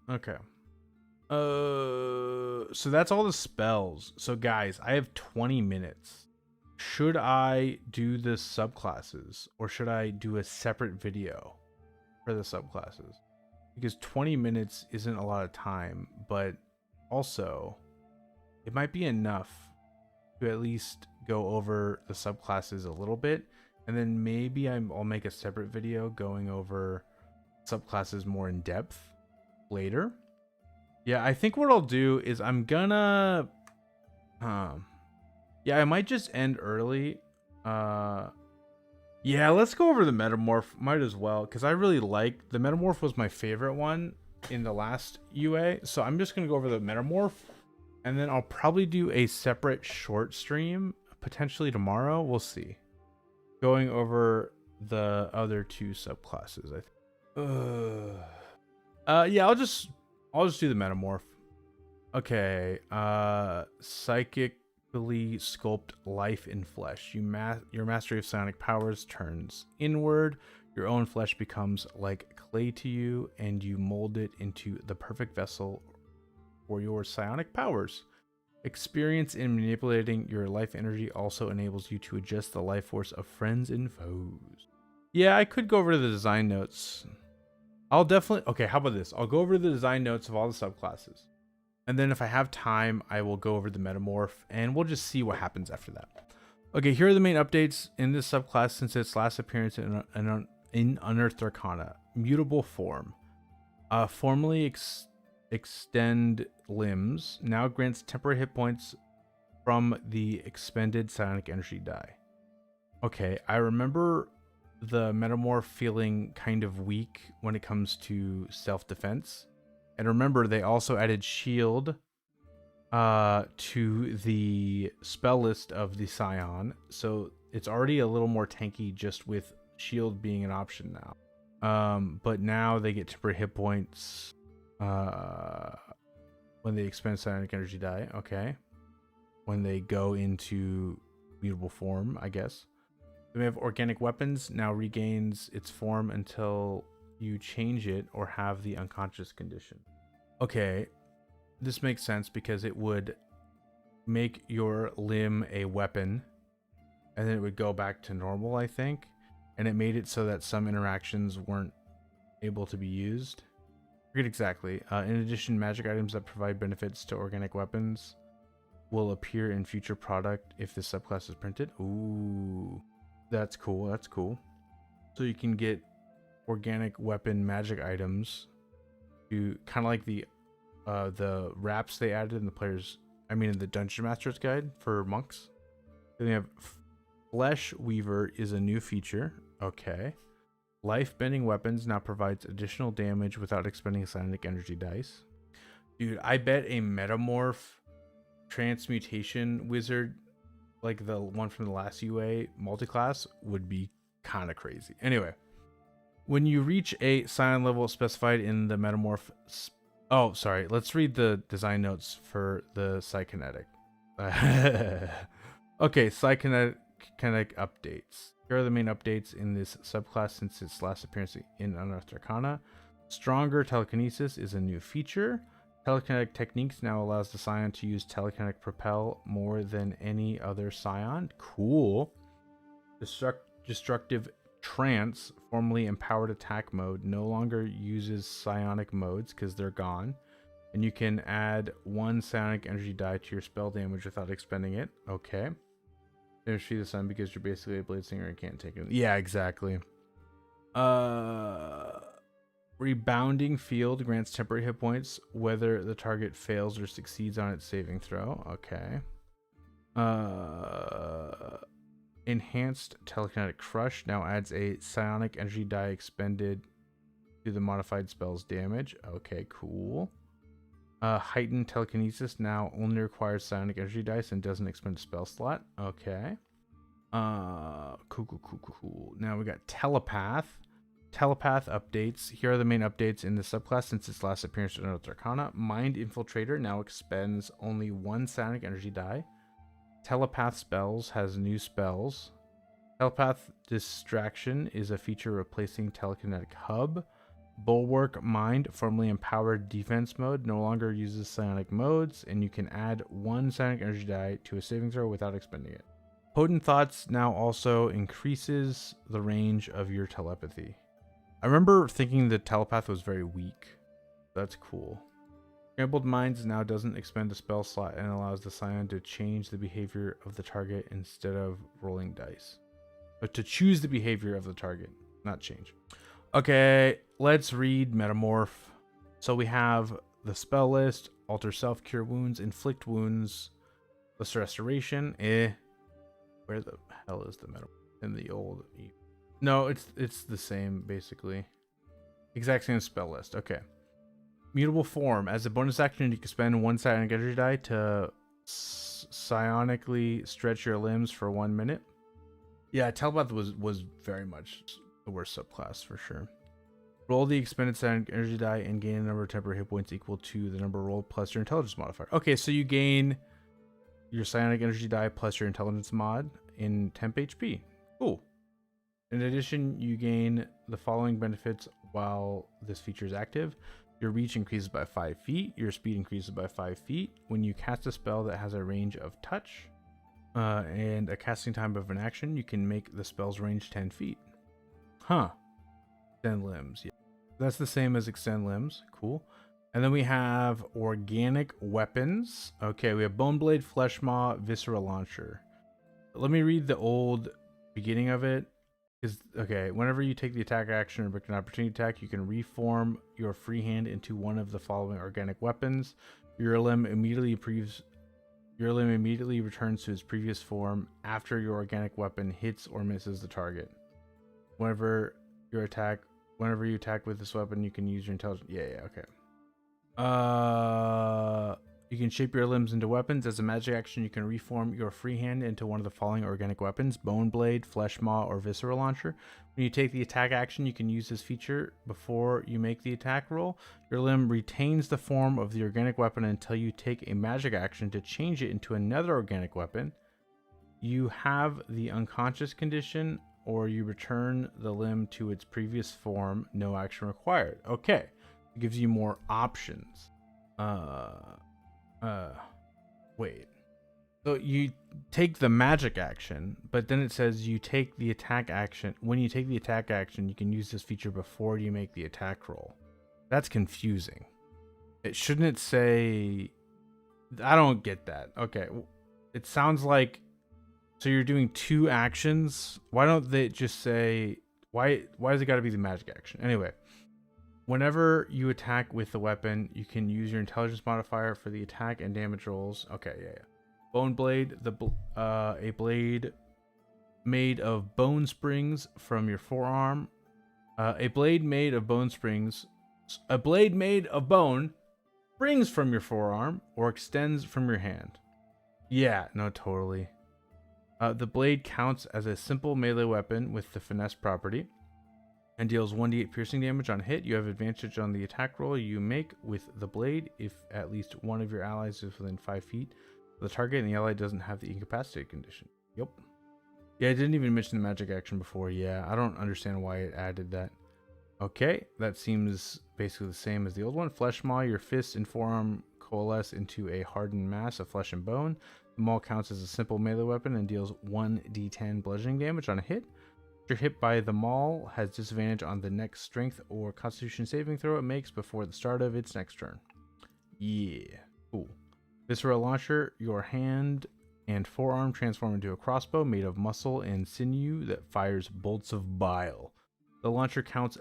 Okay. So that's all the spells. So guys, I have 20 minutes. Should I do the subclasses, or should I do a separate video for the subclasses? Because 20 minutes isn't a lot of time, but also it might be enough to at least go over the subclasses a little bit, and then maybe I'll make a separate video going over subclasses more in depth later. Yeah, I think what I'll do is I'm gonna yeah, I might just end early. Yeah, let's go over the Metamorph. Might as well, because I really like the Metamorph was my favorite one in the last UA. So I'm just gonna go over the Metamorph, and then I'll probably do a separate short stream potentially tomorrow. We'll see. Going over the other two subclasses, I think. Yeah, I'll just do the Metamorph. Okay. Psychically sculpt life in flesh. Your mastery of psionic powers turns inward. Your own flesh becomes like clay to you, and you mold it into the perfect vessel for your psionic powers. Experience in manipulating your life energy also enables you to adjust the life force of friends and foes. Yeah, I could go over the design notes. I'll definitely... Okay, how about this? I'll go over the design notes of all the subclasses. And then if I have time, I will go over the Metamorph, and we'll just see what happens after that. Okay, here are the main updates in this subclass since its last appearance in Unearthed Arcana. Mutable form. Formerly extend limbs. Now grants temporary hit points from the expended psionic energy die. Okay, I remember the Metamorph feeling kind of weak when it comes to self-defense. And remember, they also added shield to the spell list of the Psion. So it's already a little more tanky just with shield being an option now. But now they get temporary hit points when they expend psionic energy die. Okay. When they go into mutable form, I guess. Then we have organic weapons. Now regains its form until you change it or have the unconscious condition. Okay, this makes sense because it would make your limb a weapon and then it would go back to normal, I think. And it made it so that some interactions weren't able to be used. I forget exactly. In addition, magic items that provide benefits to organic weapons will appear in future product if this subclass is printed. Ooh, that's cool. That's cool. So you can get organic weapon magic items to kind of like the wraps they added in the players, I mean in the Dungeon Master's Guide for monks. Then we have Flesh Weaver is a new feature. Okay. Life bending weapons now provides additional damage without expending psionic energy dice. Dude, I bet a Metamorph transmutation wizard like the one from the last UA multiclass would be kind of crazy. Anyway, when you reach a Psion level specified in the Metamorph... Oh, sorry. Let's read the design notes for the Psykinetic. Okay, Psykinetic updates. Here are the main updates in this subclass since its last appearance in Unearthed Arcana. Stronger telekinesis is a new feature. Telekinetic techniques now allows the Psion to use telekinetic propel more than any other Psion. Cool. Destructive Trance, formerly empowered attack mode, no longer uses psionic modes because they're gone. And you can add one psionic energy die to your spell damage without expending it. Okay. Damage the sun because you're basically a blade singer and can't take it. Yeah, exactly. Rebounding field grants temporary hit points whether the target fails or succeeds on its saving throw. Okay. Enhanced telekinetic crush now adds a psionic energy die expended to the modified spell's damage. Okay, cool. Heightened telekinesis now only requires psionic energy dice and doesn't expend a spell slot. Okay. Cool. Now we got Telepath. Telepath updates. Here are the main updates in the subclass since its last appearance in Unearthed Arcana. Mind Infiltrator now expends only one psionic energy die. Telepath spells has new spells. Telepath Distraction is a feature replacing Telekinetic Hub. Bulwark Mind, formerly empowered defense mode, no longer uses psionic modes, and you can add one psionic energy die to a saving throw without expending it. Potent Thoughts now also increases the range of your telepathy. I remember thinking the Telepath was very weak. That's cool. Scrambled Minds now doesn't expend a spell slot and allows the Psion to change the behavior of the target instead of rolling dice. But to choose the behavior of the target, not change. Okay, let's read Metamorph. So we have the spell list, alter self, cure wounds, inflict wounds, plus restoration. Where the hell is the metal in the old? No, it's the same basically. Exact same spell list. Okay. Mutable form. As a bonus action, you can spend one psionic energy die to psionically stretch your limbs for 1 minute. Yeah, Telepath was very much the worst subclass for sure. Roll the expended psionic energy die and gain a number of temporary hit points equal to the number rolled plus your intelligence modifier. Okay, so you gain your psionic energy die plus your intelligence mod in temp HP. Cool. In addition, you gain the following benefits while this feature is active. Your reach increases by 5 feet. Your speed increases by 5 feet. When you cast a spell that has a range of touch and a casting time of an action, you can make the spell's range 10 feet. Huh. Extend limbs. Yeah. That's the same as extend limbs. Cool. And then we have organic weapons. Okay, we have Bone Blade, Flesh Maw, Viscera Launcher. Let me read the old beginning of it. Okay, whenever you take the attack action or book an opportunity attack, you can reform your free hand into one of the following organic weapons. Your limb immediately returns to its previous form after your organic weapon hits or misses the target. Whenever you attack with this weapon, you can use your intelligence. Yeah, okay. You can shape your limbs into weapons. As a magic action, you can reform your free hand into one of the following organic weapons: Bone Blade, Flesh Maw, or Viscera Launcher. When you take the attack action, you can use this feature before you make the attack roll. Your limb retains the form of the organic weapon until you take a magic action to change it into another organic weapon. You have the unconscious condition, or you return the limb to its previous form. No action required. Okay, it gives you more options. Wait. So you take the magic action, but then it says you take the attack action. When you take the attack action, you can use this feature before you make the attack roll. That's confusing. Shouldn't it say... I don't get that. Okay. It sounds like... So you're doing two actions. Why don't they just say... Why does it got to be the magic action? Anyway. Whenever you attack with the weapon, you can use your intelligence modifier for the attack and damage rolls. Okay, yeah. Bone Blade, a blade made of bone springs from your forearm. A blade made of bone springs from your forearm or extends from your hand. Yeah, no, totally. The blade counts as a simple melee weapon with the finesse property and deals 1d8 piercing damage on hit. You have advantage on the attack roll you make with the blade if at least one of your allies is within 5 feet of the target and the ally doesn't have the incapacitated condition. Yep. Yeah, I didn't even mention the magic action before. Yeah, I don't understand why it added that. Okay, that seems basically the same as the old one. Flesh Maw, your fist and forearm coalesce into a hardened mass of flesh and bone. The maul counts as a simple melee weapon and deals 1d10 bludgeoning damage on a hit. If you're hit by the maul, has disadvantage on the next strength or constitution saving throw it makes before the start of its next turn. Yeah, cool. Viscera Launcher, your hand and forearm transform into a crossbow made of muscle and sinew that fires bolts of bile. The launcher counts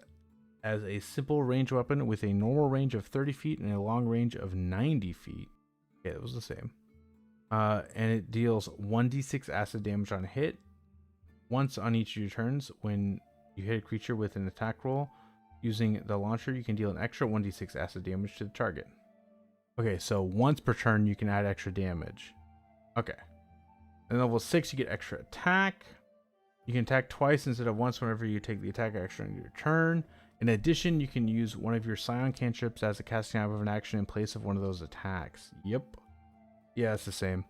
as a simple range weapon with a normal range of 30 feet and a long range of 90 feet. Yeah, it was the same. And it deals 1d6 acid damage on a hit. Once on each of your turns, when you hit a creature with an attack roll, using the launcher, you can deal an extra 1d6 acid damage to the target. Okay, so once per turn, you can add extra damage. Okay. And level 6, you get extra attack. You can attack twice instead of once whenever you take the attack action on your turn. In addition, you can use one of your Psion cantrips as a casting out of an action in place of one of those attacks. Yep. Yeah, it's the same.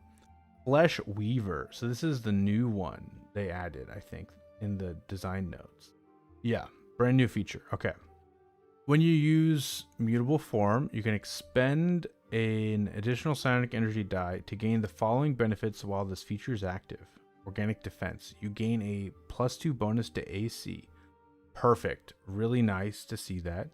Flesh Weaver. So this is the new one they added, I think, in the design notes. Yeah, brand new feature. Okay. When you use mutable form, you can expend an additional psionic energy die to gain the following benefits while this feature is active. Organic defense. You gain a +2 bonus to AC. Perfect. Really nice to see that.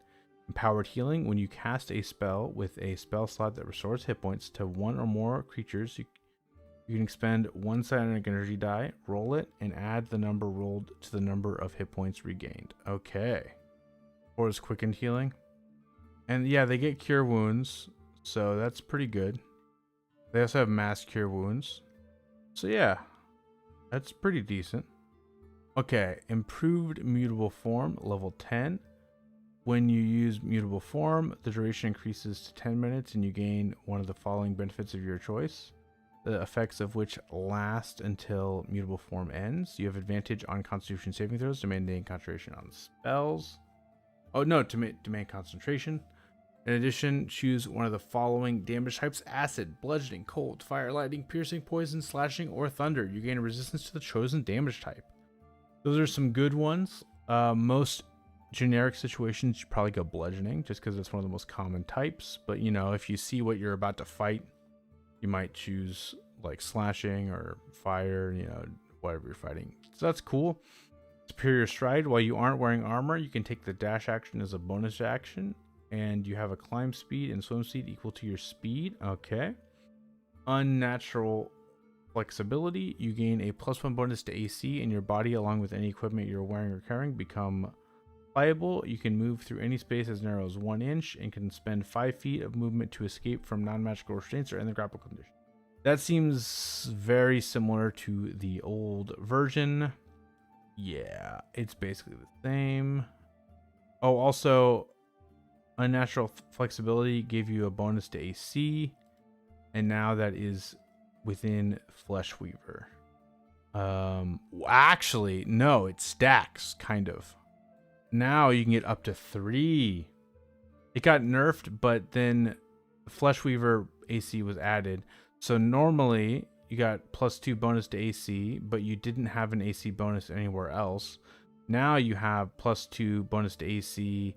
Empowered healing. When you cast a spell with a spell slot that restores hit points to one or more creatures, you can expend one psionic energy die, roll it, and add the number rolled to the number of hit points regained. Okay. Or is quickened healing. And yeah, they get cure wounds, so that's pretty good. They also have mass cure wounds. So yeah, that's pretty decent. Okay, improved mutable form, level 10. When you use mutable form, the duration increases to 10 minutes and you gain one of the following benefits of your choice, the effects of which last until mutable form ends. You have advantage on constitution saving throws to maintain concentration on spells. Oh no, to maintain concentration. In addition, choose one of the following damage types: acid, bludgeoning, cold, fire, lightning, piercing, poison, slashing, or thunder. You gain a resistance to the chosen damage type. Those are some good ones. Most generic situations, you probably go bludgeoning just because it's one of the most common types. But you know, if you see what you're about to fight, you might choose like slashing or fire, you know, whatever you're fighting. So that's cool. Superior stride. While you aren't wearing armor, you can take the dash action as a bonus action, and you have a climb speed and swim speed equal to your speed. Okay. Unnatural flexibility. You gain a +1 bonus to AC, and your body, along with any equipment you're wearing or carrying, become pliable. You can move through any space as narrow as 1 inch and can spend 5 feet of movement to escape from non-magical restraints or end the grapple condition. That seems very similar to the old version. Yeah, it's basically the same. Oh, also, unnatural flexibility gave you a bonus to AC, and now that is within Flesh Weaver. Actually, no, it stacks, kind of. Now you can get up to 3. It got nerfed, but then Flesh Weaver AC was added. So normally you got +2 bonus to AC, but you didn't have an AC bonus anywhere else. Now you have +2 bonus to AC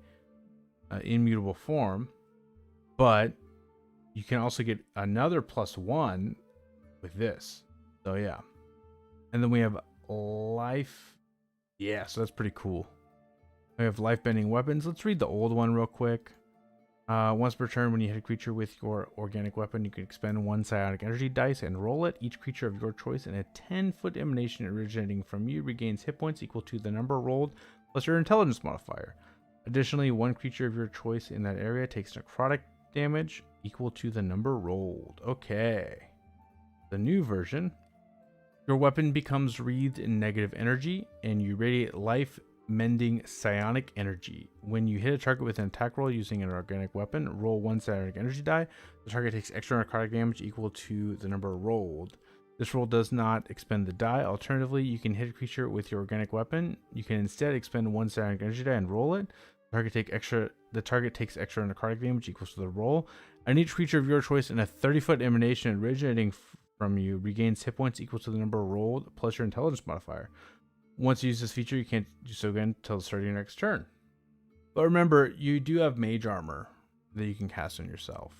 in mutable form, but you can also get another +1 with this. So yeah. And then we have life. Yeah, so that's pretty cool. We have life bending weapons. Let's read the old one real quick. Once per turn, when you hit a creature with your organic weapon, you can expend 1 psionic energy dice and roll it. Each creature of your choice in a 10-foot emanation originating from you regains hit points equal to the number rolled plus your intelligence modifier. Additionally, 1 creature of your choice in that area takes necrotic damage equal to the number rolled. Okay. The new version. Your weapon becomes wreathed in negative energy, and you radiate life mending psionic energy. When you hit a target with an attack roll using an organic weapon, roll 1 psionic energy die. The target takes extra necrotic damage equal to the number rolled. This roll does not expend the die. Alternatively, you can hit a creature with your organic weapon. You can instead expend 1 psionic energy die and roll it. The target takes extra necrotic damage equals to the roll. And each creature of your choice in a 30-foot emanation originating from you regains hit points equal to the number rolled plus your intelligence modifier. Once you use this feature, you can't do so again until the start of your next turn. But remember, you do have mage armor that you can cast on yourself.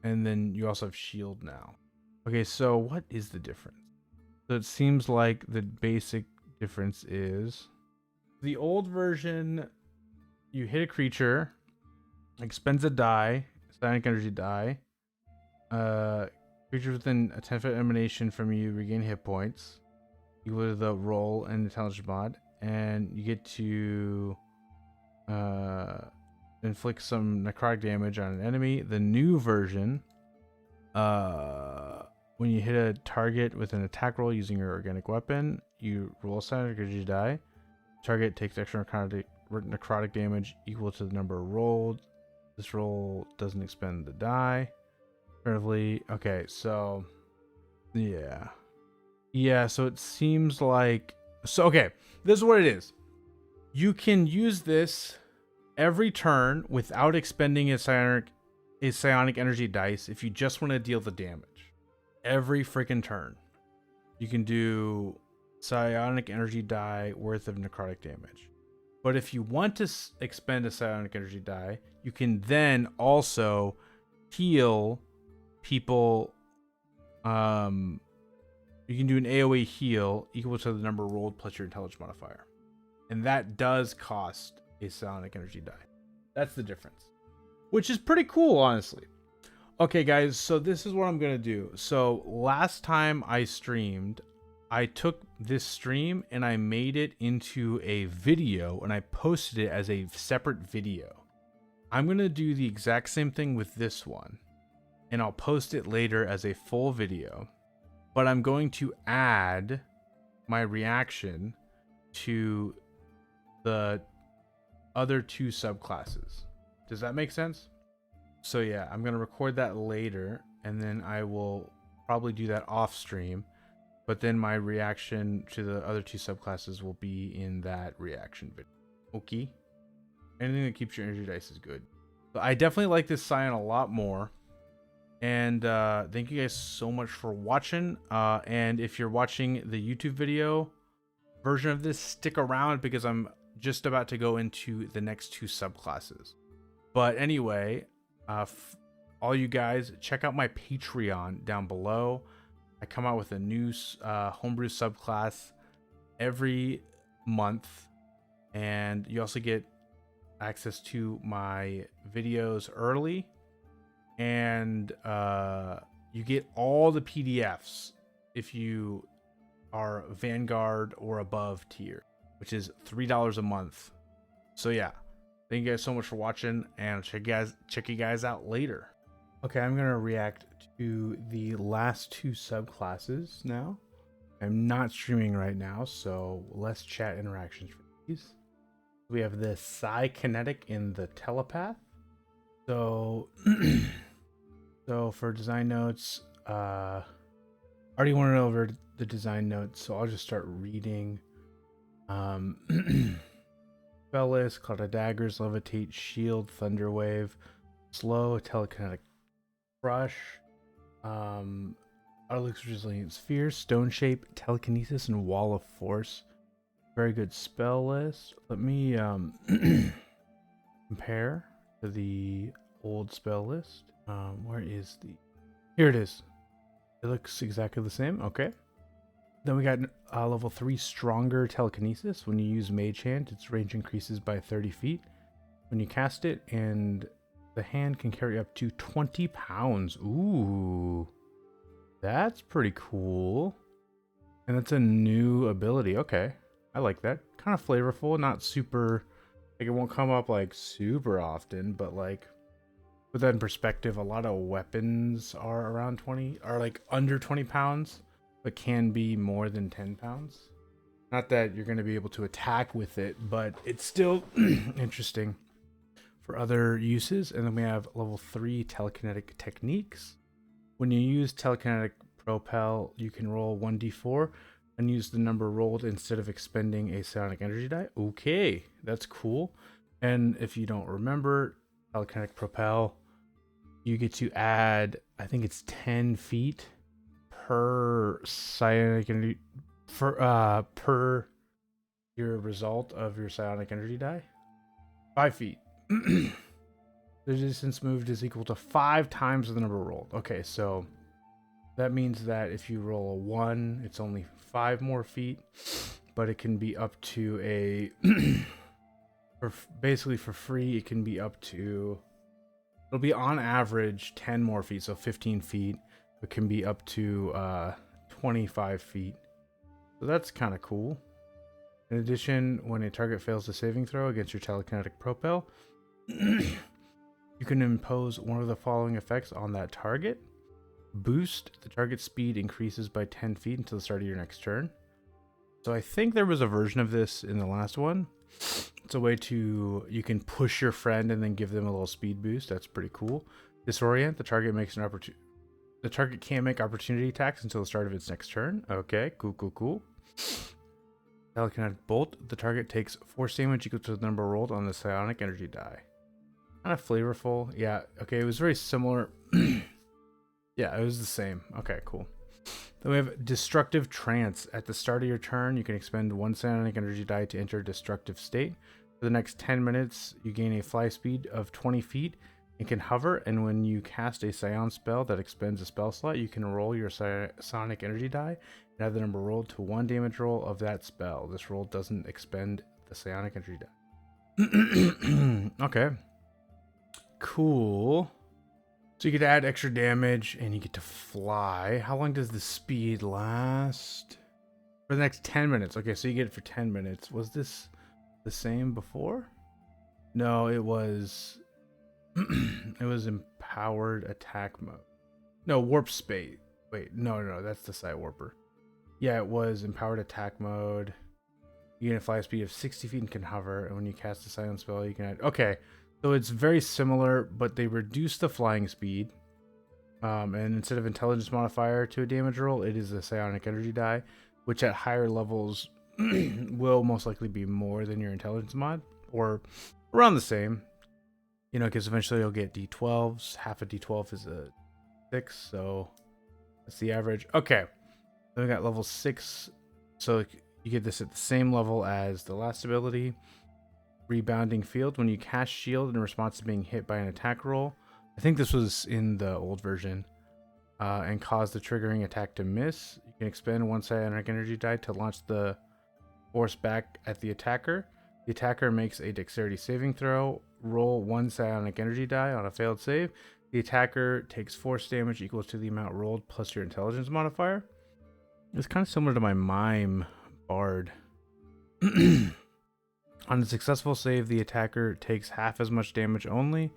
And then you also have shield now. Okay, so what is the difference? So it seems like the basic difference is the old version, you hit a creature, expends a die, psionic energy die. Creatures within a 10-foot emanation from you regain hit points equal to the roll and intelligence mod, and you get to inflict some necrotic damage on an enemy. The new version, when you hit a target with an attack roll using your organic weapon, you roll a psionic energy die. Target takes extra necrotic damage equal to the number rolled. This roll doesn't expend the die. Alternatively, okay, so yeah, so it seems like, so okay, this is what it is. You can use this every turn without expending a psionic energy dice if you just want to deal the damage. Every freaking turn you can do psionic energy die worth of necrotic damage. But if you want to expend a psionic energy die, you can then also heal people. You can do an AoE heal equal to the number rolled plus your intelligence modifier. And that does cost a psionic energy die. That's the difference. Which is pretty cool, honestly. Okay, guys, so this is what I'm going to do. So last time I streamed, I took this stream and I made it into a video and I posted it as a separate video. I'm going to do the exact same thing with this one, and I'll post it later as a full video, but I'm going to add my reaction to the other two subclasses. Does that make sense? So yeah, I'm going to record that later, and then I will probably do that off stream, but then my reaction to the other two subclasses will be in that reaction video. Okay. Anything that keeps your energy dice is good. But I definitely like this Psion a lot more. And thank you guys so much for watching. And if you're watching the YouTube video version of this, stick around because I'm just about to go into the next two subclasses. But anyway, all you guys, check out my Patreon down below. I come out with a new homebrew subclass every month. And you also get access to my videos early, and you get all the PDFs if you are Vanguard or above tier, which is $3 a month. So yeah, thank you guys so much for watching, and I'll check you guys out later. Okay, I'm gonna react to the last two subclasses now. I'm not streaming right now, so less chat interactions for these. We have the Psykinetic in the Telepath. So, so for design notes, already went over the design notes, so I'll just start reading. Spell list: Cloud of Daggers, Levitate, Shield, Thunderwave, Slow, Telekinetic Crush, Outlooks, Resilient Sphere, Stone Shape, Telekinesis, and Wall of Force. Very good spell list. Let me compare to the old spell list. Where is the... Here it is. It looks exactly the same. Okay. Then we got level 3 Stronger Telekinesis. When you use Mage Hand, its range increases by 30 feet. When you cast it, and the hand can carry up to 20 pounds. Ooh. That's pretty cool. And that's a new ability. Okay. I like that. Kind of flavorful, not super, like it won't come up like super often, but like with that in perspective, a lot of weapons are around 20, are like under 20 pounds, but can be more than 10 pounds. Not that you're going to be able to attack with it, but it's still interesting for other uses. And then we have level 3 Telekinetic Techniques. When you use Telekinetic Propel, you can roll 1d4 and use the number rolled instead of expending a psionic energy die. Okay, that's cool. And if you don't remember, Telekinetic Propel, you get to add, I think it's 10 feet per psionic energy, per your result of your psionic energy die. 5 feet. The distance moved is equal to 5 times the number rolled. Okay, so that means that if you roll a 1, it's only 5 more feet, but it can be up to a basically for free, it can be up to, it'll be on average 10 more feet, so 15 feet. It can be up to 25 feet. So that's kind of cool. In addition, when a target fails a saving throw against your Telekinetic Propel, you can impose one of the following effects on that target. Boost, the target speed increases by 10 feet until the start of your next turn. So I think there was a version of this in the last one. It's a way to, you can push your friend and then give them a little speed boost. That's pretty cool. Disorient, the target makes an opportunity. The target can't make opportunity attacks until the start of its next turn. Okay, cool. Telekinetic Bolt, the target takes force damage equal to the number rolled on the psionic energy die. Kind of flavorful. Yeah, okay, it was very similar. Yeah, it was the same. Okay, cool. Then we have Destructive Trance. At the start of your turn, you can expend 1 psionic energy die to enter a destructive state. For the next 10 minutes, you gain a fly speed of 20 feet and can hover. And when you cast a Psion spell that expends a spell slot, you can roll your psionic energy die and add the number rolled to 1 damage roll of that spell. This roll doesn't expend the psionic energy die. Okay. Cool. So you get to add extra damage and you get to fly. How long does the speed last? For the next 10 minutes. Okay, so you get it for 10 minutes. Was this the same before? No, it was It was empowered attack mode. No, warp space. Wait, no, that's the side warper. Yeah, it was empowered attack mode. You get a fly speed of 60 feet and can hover. And when you cast a silent spell, you can add. Okay, so it's very similar, but they reduce the flying speed. And instead of intelligence modifier to a damage roll, it is a psionic energy die, which at higher levels will most likely be more than your intelligence mod, or around the same. You know, because eventually you'll get D12s. Half a D12 is a 6, so that's the average. Okay, then we got level 6, so you get this at the same level as the last ability. Rebounding field. When you cast shield in response to being hit by an attack roll, I think this was in the old version, and cause the triggering attack to miss, you can expend one psionic energy die to launch the force back at the attacker. The attacker makes a dexterity saving throw. Roll one psionic energy die on a failed save. The attacker takes force damage equal to the amount rolled plus your intelligence modifier. It's kind of similar to my mime bard. On a successful save, the attacker takes half as much damage only.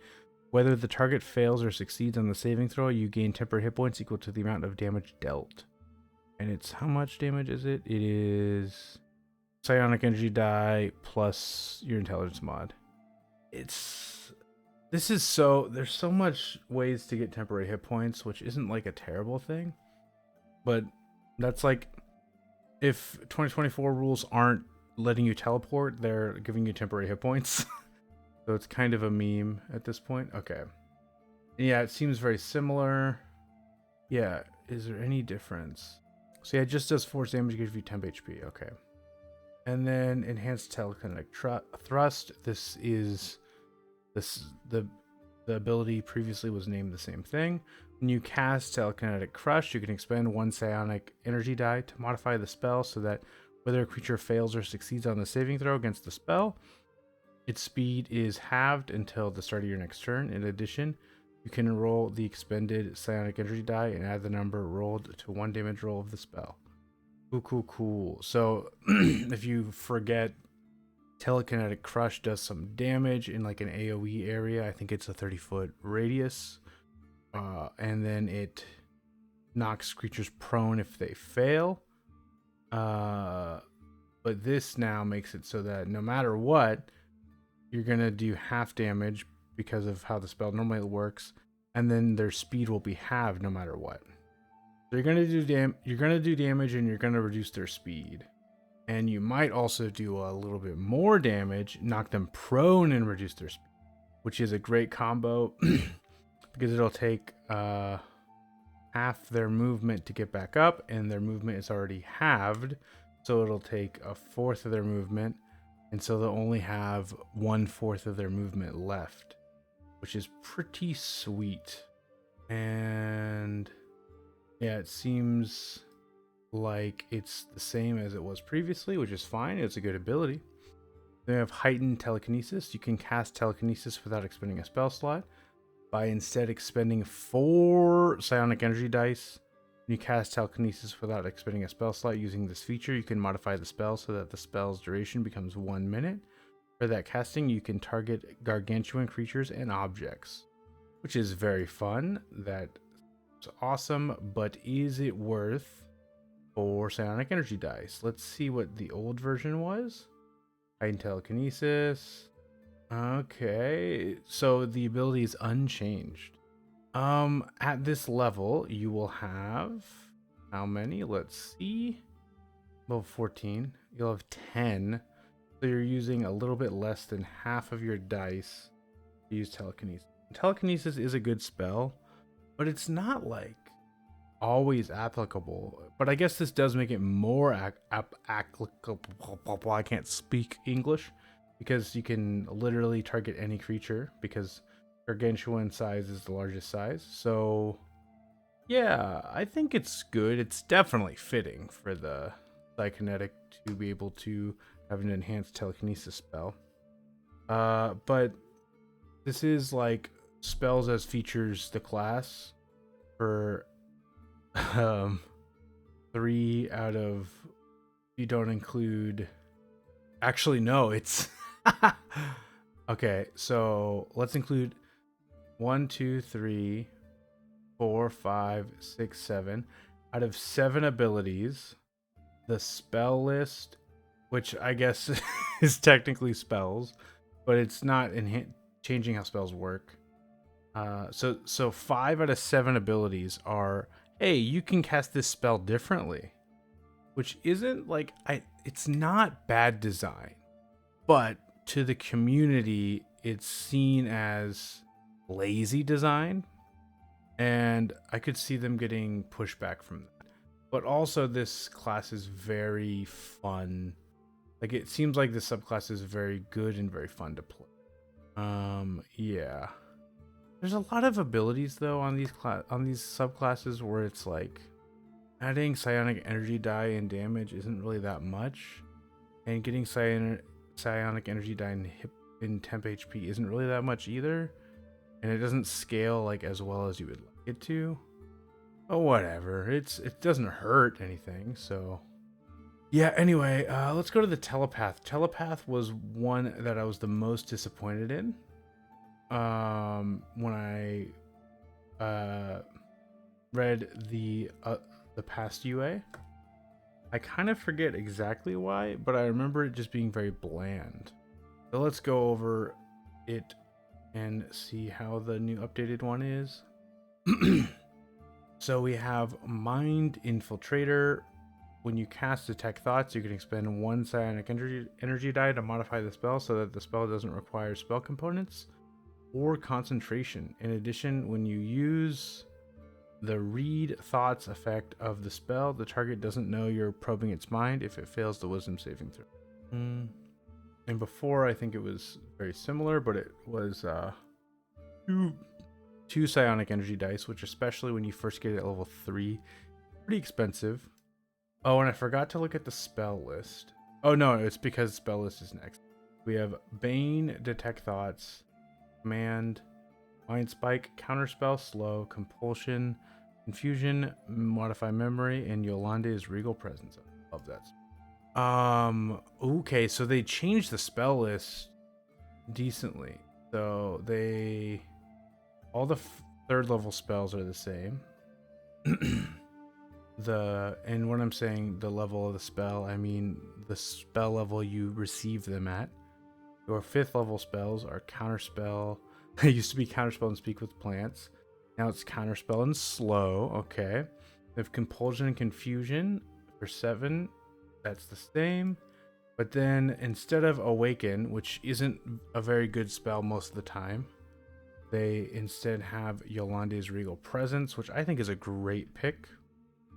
Whether the target fails or succeeds on the saving throw, you gain temporary hit points equal to the amount of damage dealt. And it's how much damage is it? It is psionic energy die plus your intelligence mod. There's so much ways to get temporary hit points, which isn't like a terrible thing. But that's like, if 2024 rules aren't letting you teleport, they're giving you temporary hit points. So it's kind of a meme at this point. Okay. Yeah, it seems very similar. Yeah, is there any difference? So yeah, it just does force damage, gives you temp HP. Okay. And then enhanced telekinetic thrust. The ability previously was named the same thing. When you cast telekinetic crush, you can expend one psionic energy die to modify the spell so that whether a creature fails or succeeds on the saving throw against the spell, its speed is halved until the start of your next turn. In addition, you can roll the expended psionic energy die and add the number rolled to one damage roll of the spell. Cool. So if you forget, telekinetic crush does some damage in like an AoE area. I think it's a 30-foot radius. And then it knocks creatures prone if they fail. But this now makes it so that no matter what, you're going to do half damage because of how the spell normally works, and then their speed will be halved no matter what. So you're going to do damage and you're going to reduce their speed. And you might also do a little bit more damage, knock them prone and reduce their speed, which is a great combo because it'll take half their movement to get back up, and their movement is already halved, so it'll take a fourth of their movement. And so they'll only have 1/4 of their movement left, which is pretty sweet. And yeah, it seems like it's the same as it was previously, which is fine. It's a good ability. Then we have heightened telekinesis. You can cast telekinesis without expending a spell slot by instead expending 4 psionic energy dice. When you cast telekinesis without expending a spell slot using this feature, you can modify the spell so that the spell's duration becomes 1 minute. For that casting, you can target gargantuan creatures and objects, which is very fun. That's awesome, but is it worth 4 psionic energy dice? Let's see what the old version was. Heightened telekinesis. Okay, so the ability is unchanged. At this level, you will have how many? Let's see. Level 14. You'll have 10. So you're using a little bit less than half of your dice to use telekinesis. Telekinesis is a good spell, but it's not like always applicable. But I guess this does make it more applicable. I can't speak English, because you can literally target any creature, because gargantuan size is the largest size. So yeah, I think it's good. It's definitely fitting for the Psykinetic to be able to have an enhanced telekinesis spell. But this is like spells as features the class for 3 out of, you don't include, actually no, it's okay, so let's include 1, 2, 3, 4, 5, 6, 7. Out of 7 abilities, the spell list, which I guess is technically spells, but it's not changing how spells work. So 5 out of 7 abilities are, hey, you can cast this spell differently, which isn't like it's not bad design, but to the community, it's seen as lazy design, and I could see them getting pushback from that. But also, this class is very fun. Like, it seems like the subclass is very good and very fun to play. Yeah. There's a lot of abilities though on these subclasses where it's like adding psionic energy die and damage isn't really that much, and getting psionic energy die in temp HP isn't really that much either, and it doesn't scale like as well as you would like it to. Oh, whatever. It doesn't hurt anything, so yeah. Anyway, let's go to the Telepath. Telepath was one that I was the most disappointed in. When I read the past UA, I kind of forget exactly why, but I remember it just being very bland. So let's go over it and see how the new updated one is. So we have Mind Infiltrator. When you cast Detect Thoughts, you can expend 1 psionic energy die to modify the spell so that the spell doesn't require spell components or concentration. In addition, when you use the Read Thoughts effect of the spell, the target doesn't know you're probing its mind if it fails the wisdom saving throw. And before, I think it was very similar, but it was two psionic energy dice, which, especially when you first get it at level 3, pretty expensive. Oh, and I forgot to look at the spell list. Oh no, it's because spell list is next. We have Bane, Detect Thoughts, Command, Mind Spike, Counterspell, Slow, Compulsion, Confusion, Modify Memory, and Yolande's Regal Presence. I love that. Okay, so they changed the spell list decently. So all the 3rd level spells are the same. And when I'm saying the level of the spell, I mean the spell level you receive them at. Your 5th level spells are Counterspell. It used to be Counterspell and Speak with Plants. Now it's Counterspell and Slow. Okay. They have Compulsion and Confusion for 7. That's the same. But then instead of Awaken, which isn't a very good spell most of the time, they instead have Yolande's Regal Presence, which I think is a great pick.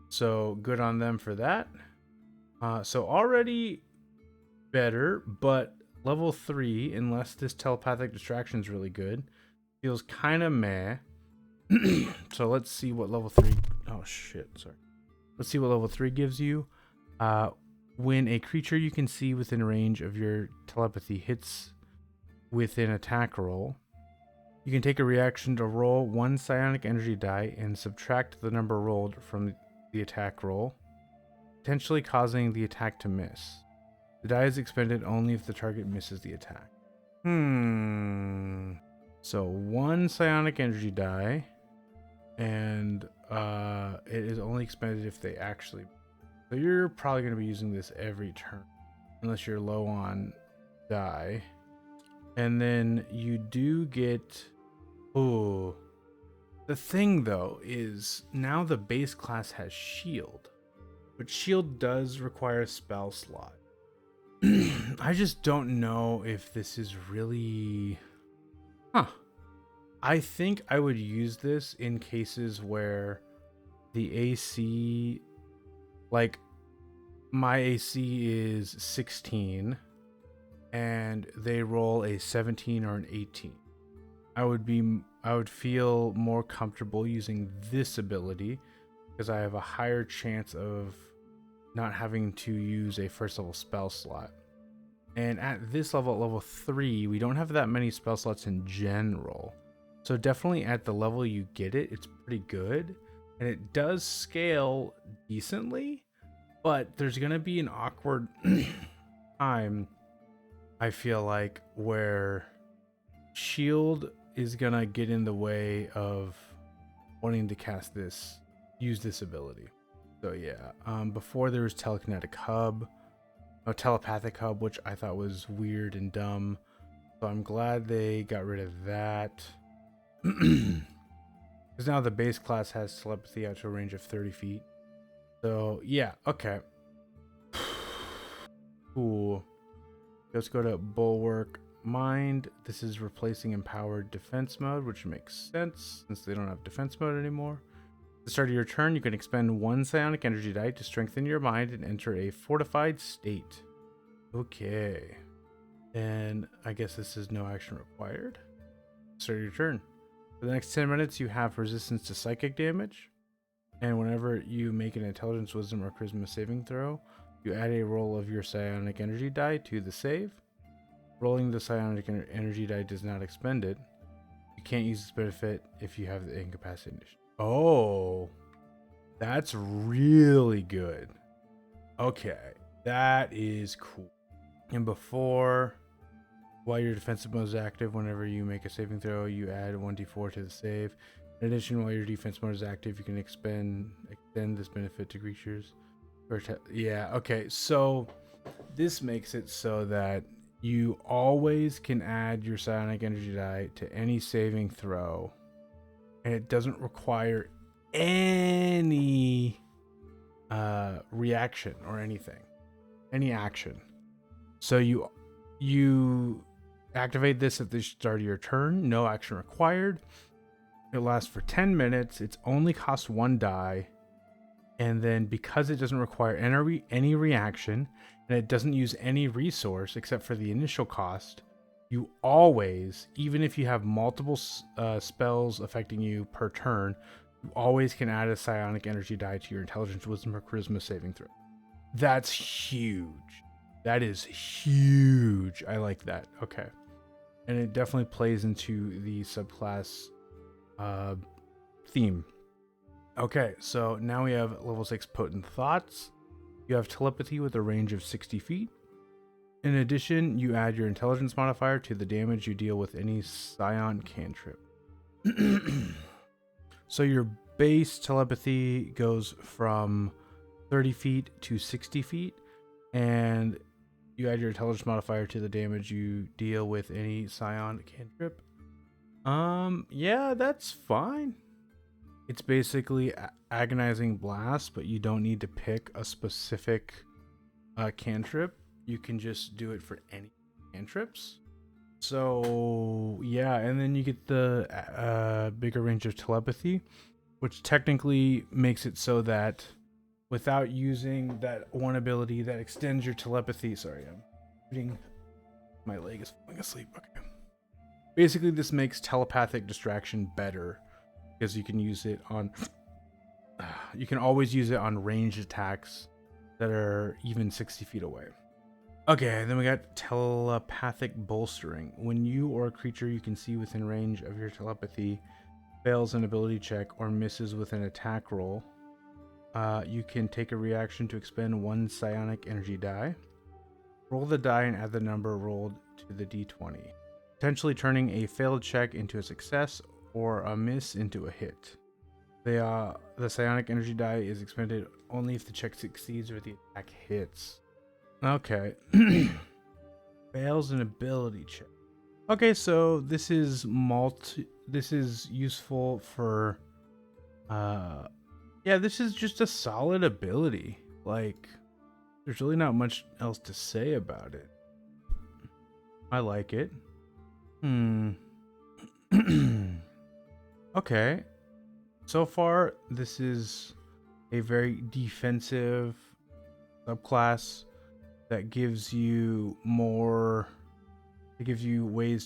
So good on them for that. So already better, but level 3, unless this telepathic distraction is really good, feels kind of meh. So let's see what level 3. Oh shit, sorry. Let's see what level 3 gives you. When a creature you can see within range of your telepathy hits with an attack roll, you can take a reaction to roll 1 psionic energy die and subtract the number rolled from the attack roll, potentially causing the attack to miss. The die is expended only if the target misses the attack. So 1 psionic energy die, and it is only expended if they actually. So you're probably going to be using this every turn, unless you're low on die. And then you do get. Oh. The thing though is now the base class has shield, but shield does require a spell slot. I just don't know if this is really. I think I would use this in cases where the AC, like my AC is 16 and they roll a 17 or an 18. I would feel more comfortable using this ability because I have a higher chance of not having to use a 1st level spell slot. And at this level, at level 3, we don't have that many spell slots in general. So definitely at the level you get it, it's pretty good. And it does scale decently, but there's going to be an awkward time, I feel like, where shield is gonna get in the way of wanting to use this ability. So yeah, before there was Telekinetic Hub, a Telepathic Hub, which I thought was weird and dumb. So I'm glad they got rid of that. Because now the base class has telepathy out to a range of 30 feet. So yeah, okay. Cool. Let's go to Bulwark Mind. This is replacing Empowered Defense Mode, which makes sense since they don't have defense mode anymore. At the start of your turn, you can expend 1 psionic energy die to strengthen your mind and enter a fortified state. Okay. And I guess this is no action required. Start your turn. For the next 10 minutes, you have resistance to psychic damage. And whenever you make an intelligence, wisdom, or charisma saving throw, you add a roll of your psionic energy die to the save. Rolling the psionic energy die does not expend it. You can't use this benefit if you have the incapacitation. Oh, that's really good. Okay, that is cool. And while your defensive mode is active, whenever you make a saving throw, you add 1d4 to the save. In addition, while your defense mode is active, you can extend this benefit to creatures. Yeah, okay, so this makes it so that you always can add your psionic energy die to any saving throw, and it doesn't require any reaction or any action. So you activate this at the start of your turn, no action required. It lasts for 10 minutes. It's only costs 1 die. And then because it doesn't require any reaction and it doesn't use any resource except for the initial cost, you always, even if you have multiple spells affecting you per turn, you always can add a psionic energy die to your intelligence, wisdom, or charisma saving throw. That's huge. That is huge. I like that. Okay. And it definitely plays into the subclass theme. Okay, so now we have level 6 Potent Thoughts. You have telepathy with a range of 60 feet. In addition, you add your intelligence modifier to the damage you deal with any Psion cantrip. So your base telepathy goes from 30 feet to 60 feet, and you add your intelligence modifier to the damage you deal with any Psion cantrip. Yeah, that's fine. It's basically agonizing blast, but you don't need to pick a specific cantrip. You can just do it for any cantrips. So yeah, and then you get the bigger range of telepathy, which technically makes it so that without using that one ability that extends your telepathy, sorry, I'm reading, my leg is falling asleep. Okay. Basically, this makes telepathic distraction better because you can use it on, you can always use it on ranged attacks that are even 60 feet away. Okay, then we got telepathic bolstering. When you or a creature you can see within range of your telepathy fails an ability check or misses with an attack roll, you can take a reaction to expend 1 psionic energy die. Roll the die and add the number rolled to the d20, potentially turning a failed check into a success or a miss into a hit. The psionic energy die is expended only if the check succeeds or the attack hits. Okay. Fails an ability check. Okay, so this is useful for yeah, this is just a solid ability. Like, there's really not much else to say about it. I like it. Okay. So far, this is a very defensive subclass that gives you ways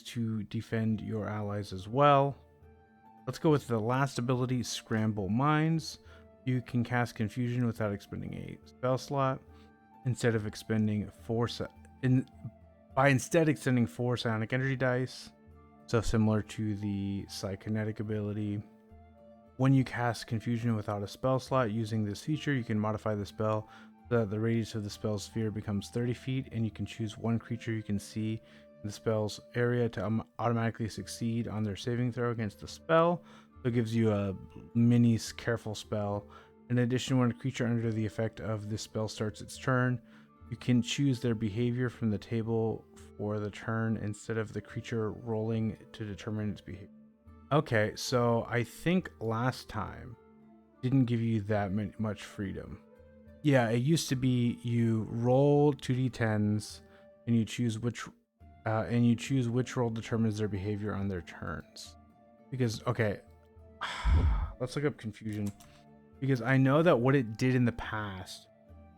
to defend your allies as well. Let's go with the last ability, Scramble Minds. You can cast Confusion without expending a spell slot. Instead extending 4 psionic energy dice. So similar to the Psykinetic ability. When you cast Confusion without a spell slot using this feature, you can modify the spell so that the radius of the spell sphere becomes 30 feet, and you can choose one creature you can see in the spell's area to automatically succeed on their saving throw against the spell. So it gives you a mini careful spell. In addition, when a creature under the effect of this spell starts its turn, you can choose their behavior from the table for the turn instead of the creature rolling to determine its behavior. Okay, so I think last time didn't give you that much freedom. Yeah, it used to be you roll 2d10s and you choose which roll determines their behavior on their turns. Because okay, let's look up confusion. Because I know that what it did in the past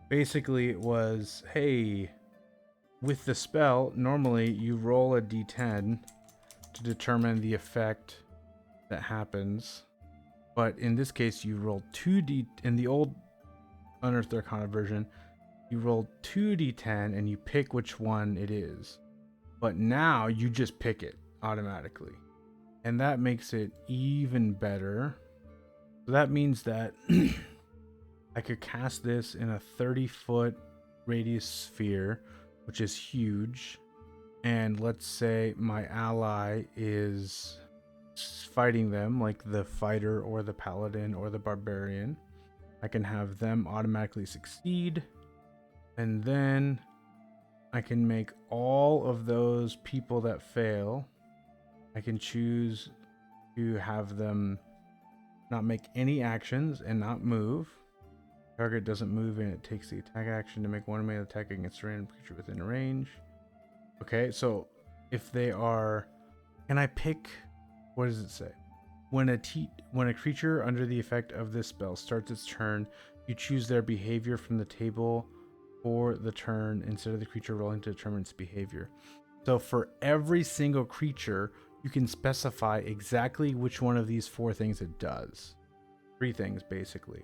basically it was, hey, with the spell, normally you roll a d10 to determine the effect that happens. But in this case, you roll 2d. In the old Unearthed Arcana version, you roll 2d10 and you pick which one it is. But now you just pick it automatically. And that makes it even better. So that means that I could cast this in a 30-foot radius sphere, which is huge. And let's say my ally is fighting them, like the fighter or the paladin or the barbarian. I can have them automatically succeed. And then I can make all of those people that fail, I can choose to have them not make any actions and not move. Target doesn't move and it takes the attack action to make one melee attack against a random creature within range. Okay, so if they are, can I pick, what does it say? When a creature under the effect of this spell starts its turn, you choose their behavior from the table for the turn instead of the creature rolling to determine its behavior. So for every single creature, you can specify exactly which one of these 4 things it does. 3 things, basically.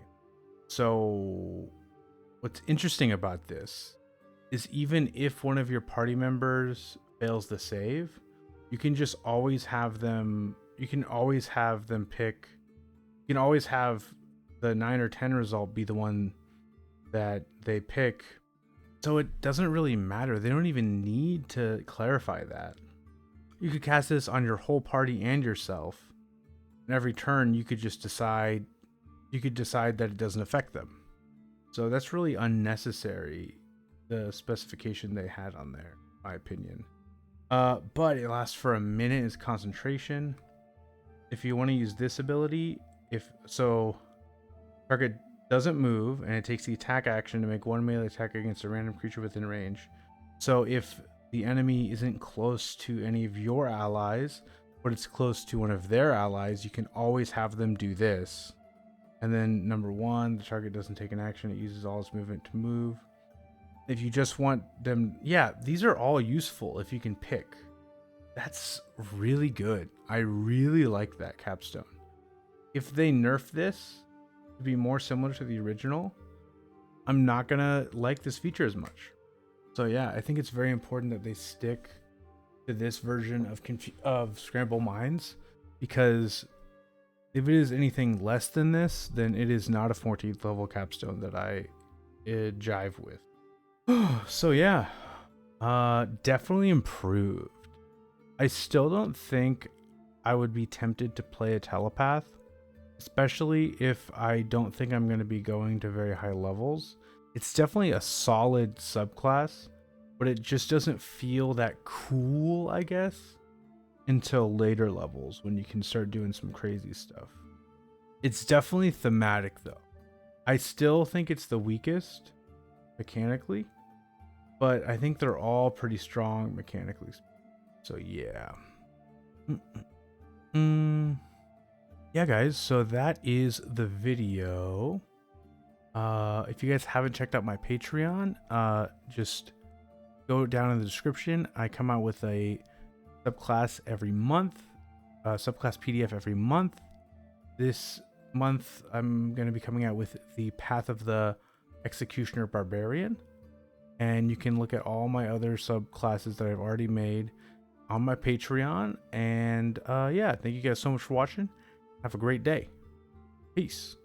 So what's interesting about this is even if one of your party members fails the save, you can just always have them, you can always have them pick, you can always have the 9 or 10 result be the one that they pick. So it doesn't really matter. They don't even need to clarify that. You could cast this on your whole party and yourself. And every turn you could just decide, that it doesn't affect them. So that's really unnecessary, the specification they had on there, in my opinion. But it lasts for a minute as concentration. If you want to use this ability, target doesn't move and it takes the attack action to make one melee attack against a random creature within range. So if the enemy isn't close to any of your allies, but it's close to one of their allies, you can always have them do this. And then number 1, the target doesn't take an action. It uses all its movement to move. If you just want them, yeah, these are all useful if you can pick. That's really good. I really like that capstone. If they nerf this to be more similar to the original, I'm not gonna like this feature as much. So yeah, I think it's very important that they stick to this version of Scramble Minds, because if it is anything less than this, then it is not a 14th level capstone that I jive with. So yeah, definitely improved. I still don't think I would be tempted to play a Telepath, especially if I don't think I'm going to be going to very high levels. It's definitely a solid subclass, but it just doesn't feel that cool, I guess, until later levels when you can start doing some crazy stuff. It's definitely thematic though. I still think it's the weakest mechanically, but I think they're all pretty strong mechanically. So yeah. Yeah, guys, so that is the video. If you guys haven't checked out my Patreon, just go down in the description. I come out with a subclass every month, subclass PDF every month. This month, I'm going to be coming out with the Path of the Executioner Barbarian. And you can look at all my other subclasses that I've already made on my Patreon. And yeah, thank you guys so much for watching. Have a great day. Peace.